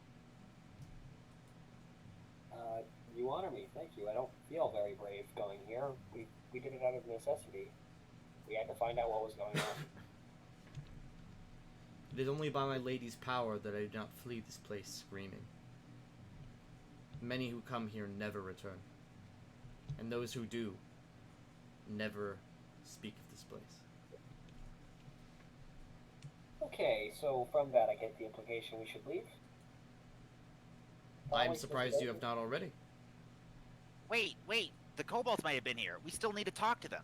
You honor me, thank you. I don't feel very brave going here. We did it out of necessity. We had to find out what was going on. It is only by my lady's power that I do not flee this place screaming. Many who come here never return, and those who do never speak of this place. Okay, so from that I get the implication we should leave. I am surprised you have not already. Wait. The kobolds might have been here. We still need to talk to them.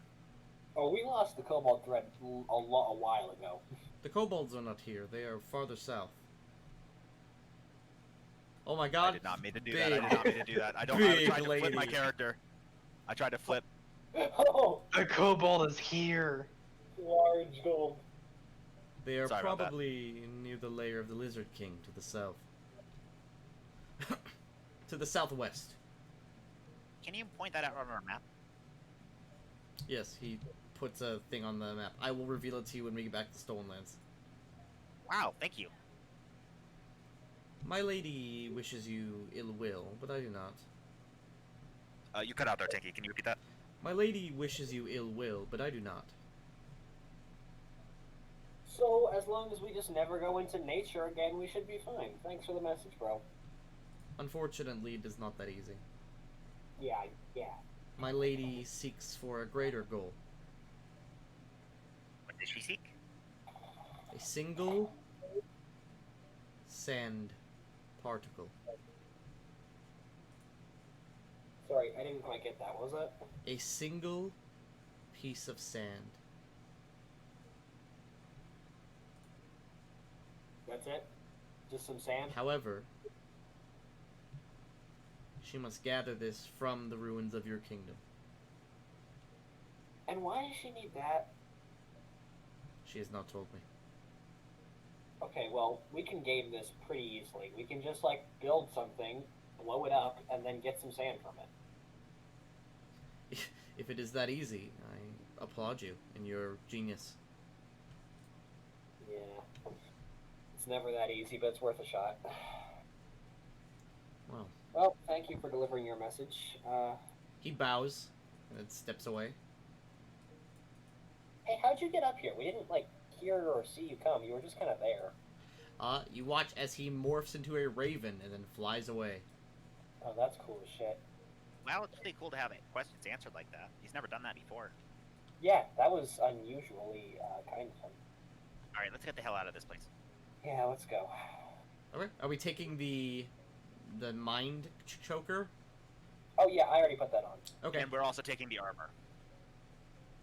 Oh, we lost the cobalt thread a while ago. The kobolds are not here. They are farther south. Oh my god. I did not mean to do Big. that. I did not mean to do that. I Big tried to flip my lady. character. I tried to flip. Oh, The kobold is here. large gold. They are Sorry about that. probably near the lair of the Lizard King to the south. To the southwest. Can you point that out on our map? Yes, he puts a thing on the map. I will reveal it to you when we get back to Stonelands. Wow, thank you. My lady wishes you ill will, but I do not. You cut out there, Tinky. Can you repeat that? My lady wishes you ill will, but I do not. So, as long as we just never go into nature again, we should be fine. Thanks for the message, bro. Unfortunately, it is not that easy. Yeah. My lady seeks for a greater goal. What does she seek? A single sand particle. Sorry, I didn't quite get that. What was that? A single piece of sand. That's it? Just some sand? However, she must gather this from the ruins of your kingdom. And why does she need that? She has not told me. Okay, well, we can game this pretty easily. We can just, like, build something, blow it up, and then get some sand from it. If it is that easy, I applaud you in your genius. Yeah. It's never that easy, but it's worth a shot. Well, Well, thank you for delivering your message. he bows and then steps away. Hey, how'd you get up here? We didn't, like, hear or see you come. You were just kind of there. You watch as he morphs into a raven and then flies away. Oh, that's cool as shit. Well, it's really cool to have questions answered like that. He's never done that before. Yeah, that was unusually kind of him. Alright, let's get the hell out of this place. Yeah, let's go. Okay. Are we taking the mind choker? Oh, yeah, I already put that on. Okay. And we're also taking the armor.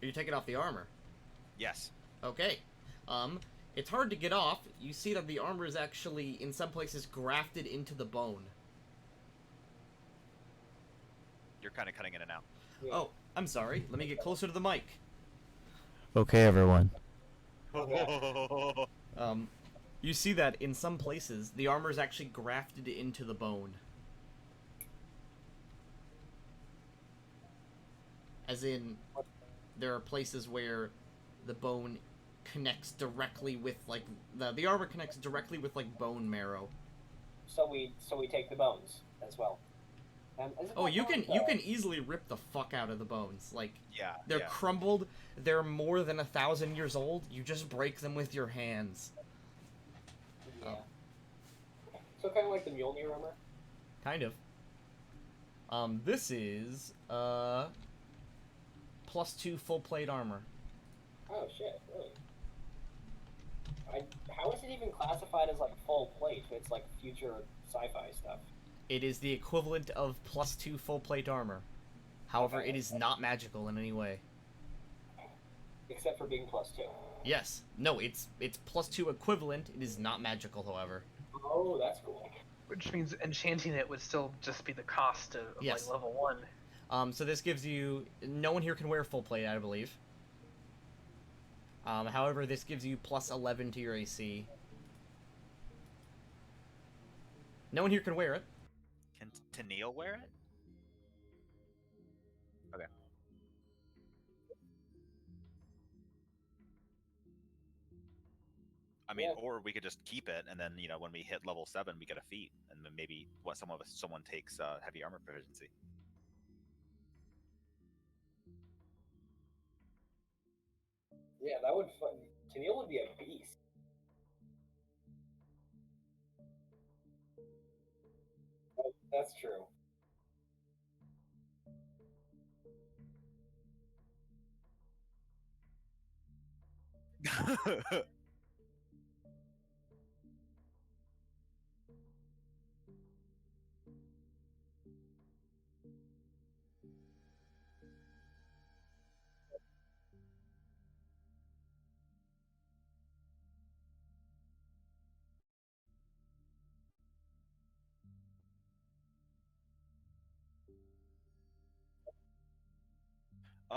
Are you taking off the armor? Yes. Okay. It's hard to get off. You see that the armor is actually, in some places, grafted into the bone. You're kind of cutting in and out. Yeah. Oh, I'm sorry. Let me get closer to the mic. Okay, everyone. You see that in some places, the armor is actually grafted into the bone. As in, there are places where the bone connects directly with, like, the armor connects directly with, like, bone marrow. So we take the bones as well. Isn't Oh, that you bones, can easily rip the fuck out of the bones. Like, Yeah. they're yeah. crumbled, they're more than 1,000 years old, you just break them with your hands. Yeah. So kind of like the Mjolnir armor. Kind of. This is, +2 full plate armor. Oh shit, really? How is it even classified as like full plate? It's like future sci-fi stuff. It is the equivalent of +2 full plate armor. However, Okay. it is not magical in any way. Except for being +2. Yes. No, it's +2 equivalent. It is not magical, however. Oh, that's cool. Which means enchanting it would still just be the cost of Yes. like level 1. So this gives you... No one here can wear full plate, I believe. However, this gives you plus 11 to your AC. No one here can wear it. Can Tennille wear it? Okay. I mean, Yeah. or we could just keep it, and then when we hit level 7, we get a feat, and then maybe someone takes heavy armor proficiency. Yeah, that would fun. Tennille would be a beast. That's true.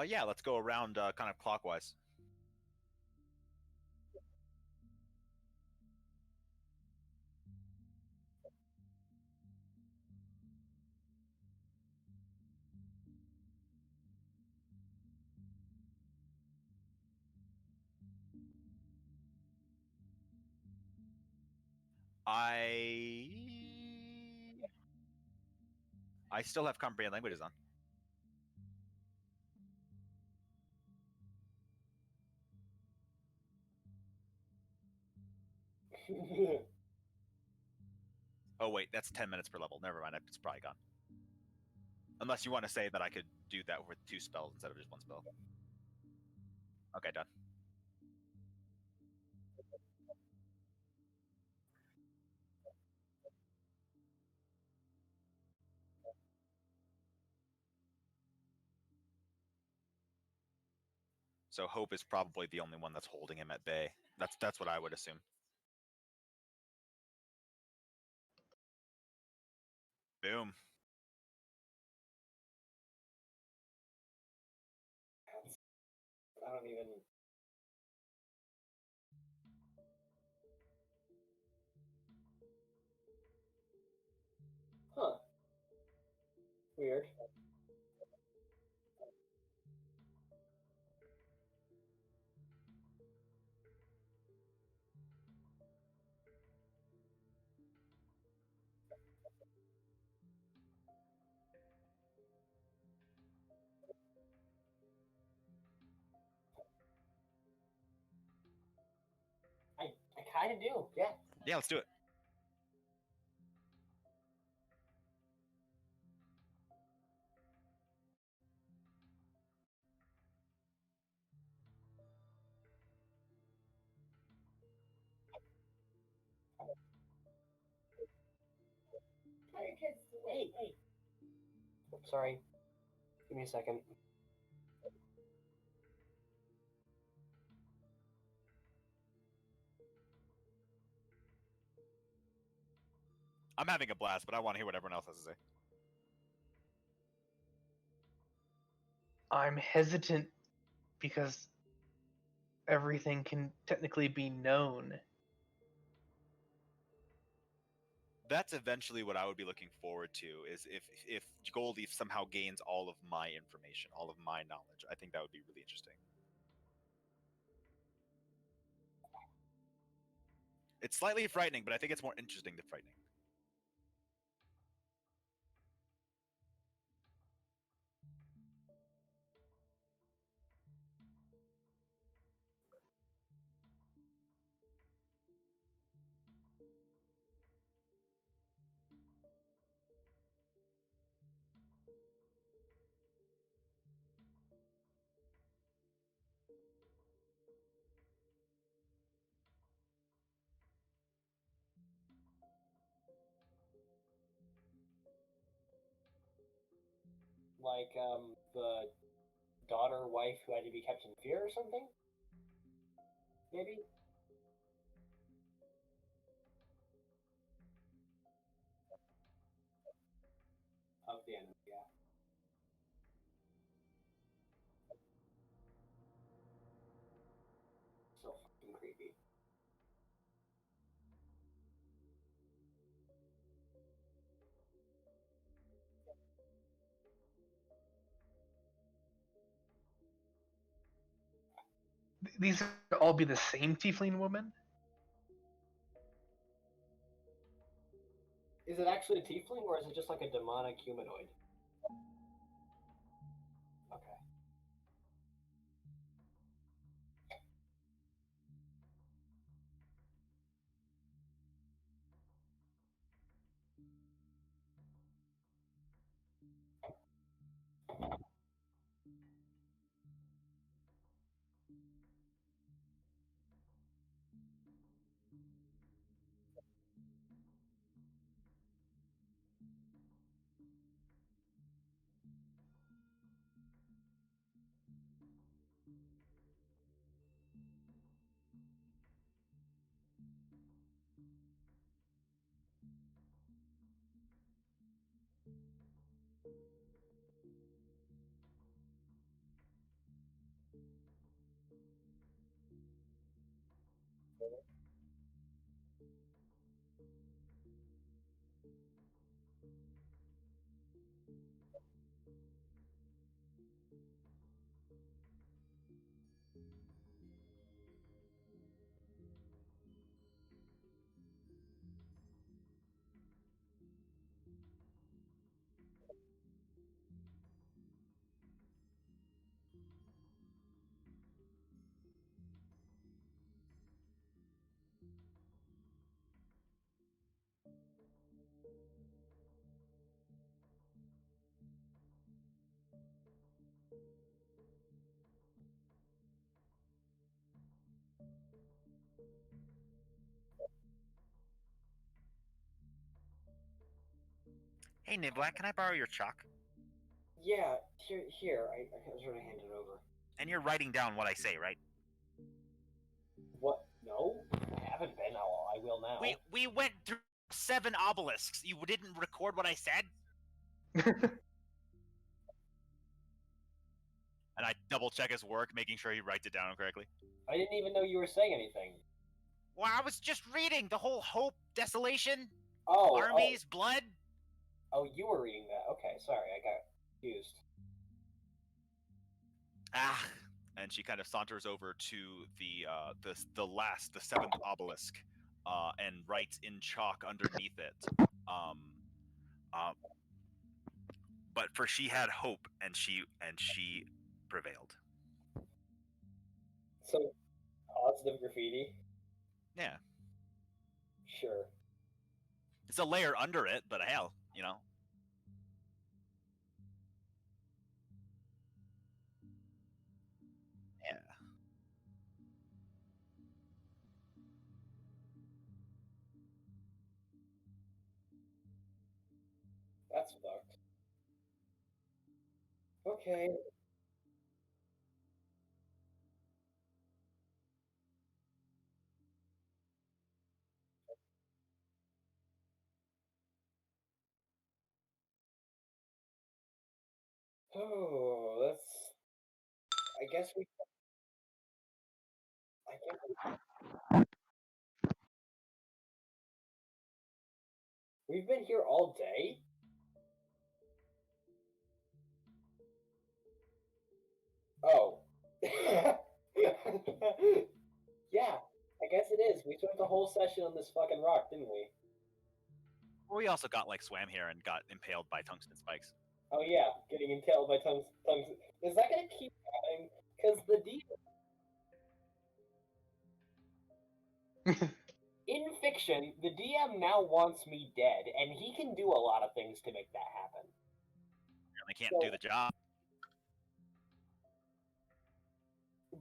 Yeah, let's go around kind of clockwise. I still have comprehend languages on. Oh wait, that's 10 minutes per level. Never mind, it's probably gone. Unless you want to say that I could do that with 2 spells instead of just 1 spell. Okay, done. So Hope is probably the only one that's holding him at bay. That's what I would assume. Boom. I don't even. Huh. Weird. I kind of do. Yeah. Yeah, let's do it. Hey, hey. Sorry. Give me a second. I'm having a blast, but I want to hear what everyone else has to say. I'm hesitant because everything can technically be known. That's eventually what I would be looking forward to, is if Goldie somehow gains all of my information, all of my knowledge. I think that would be really interesting. It's slightly frightening, but I think it's more interesting than frightening. Like the daughter wife who had to be kept in fear or something. Maybe. Of the enemy. Yeah. these would all be the same tiefling woman? Is it actually a tiefling, or is it just like a demonic humanoid? Okay. Hey, Niblack, can I borrow your chalk? Yeah, here. I was going to hand it over. And you're writing down what I say, right? What? No, I haven't been. I will now. We went through 7 obelisks. You didn't record what I said? And I double check his work, making sure he writes it down correctly. I didn't even know you were saying anything. Well, I was just reading the whole hope, desolation, Oh, armies, blood. Oh, you were reading that. Okay, sorry, I got confused. Ah, and she kind of saunters over to the 7th obelisk, and writes in chalk underneath it. But for she had hope, and she prevailed. So, positive graffiti? Yeah, Sure. it's a layer under it, but hell, you know. Yeah. That's fucked. Okay. Oh, that's. I guess we. I guess we've been here all day? Oh. Yeah, I guess it is. We spent the whole session on this fucking rock, didn't we? Well, we also got swam here and got impaled by tungsten spikes. Oh yeah, getting impaled by tongues. Is that gonna keep happening? Because the in fiction, the DM now wants me dead, and he can do a lot of things to make that happen. They can't do the job.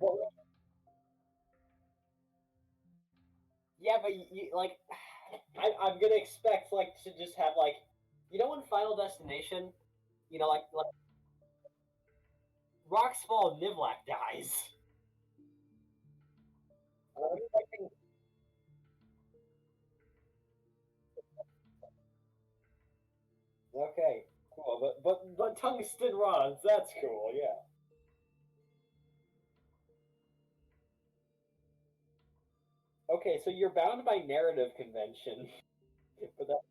But, yeah, but I'm gonna expect to just have in Final Destination, like rocks fall, Nivlak dies. I'm expecting. Okay, cool, but tungsten rods, that's cool, yeah. Okay, so you're bound by narrative convention, but that.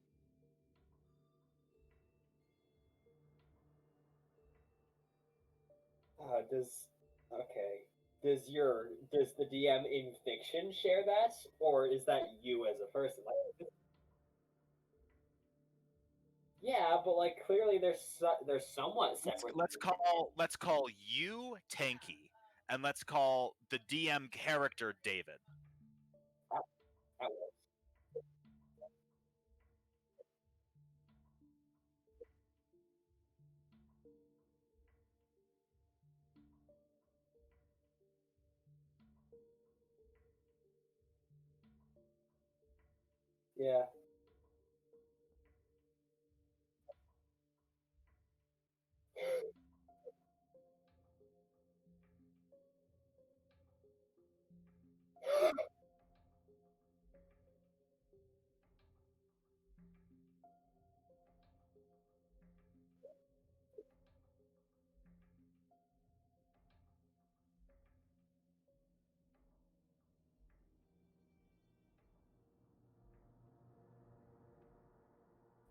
Does. Okay. does the DM in fiction share that, or is that you as a person? Like, yeah, but like clearly they're somewhat separate. Let's call you Tanky, and let's call the DM character David. That works. Yeah.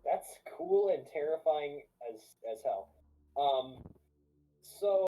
That's cool and terrifying as hell. So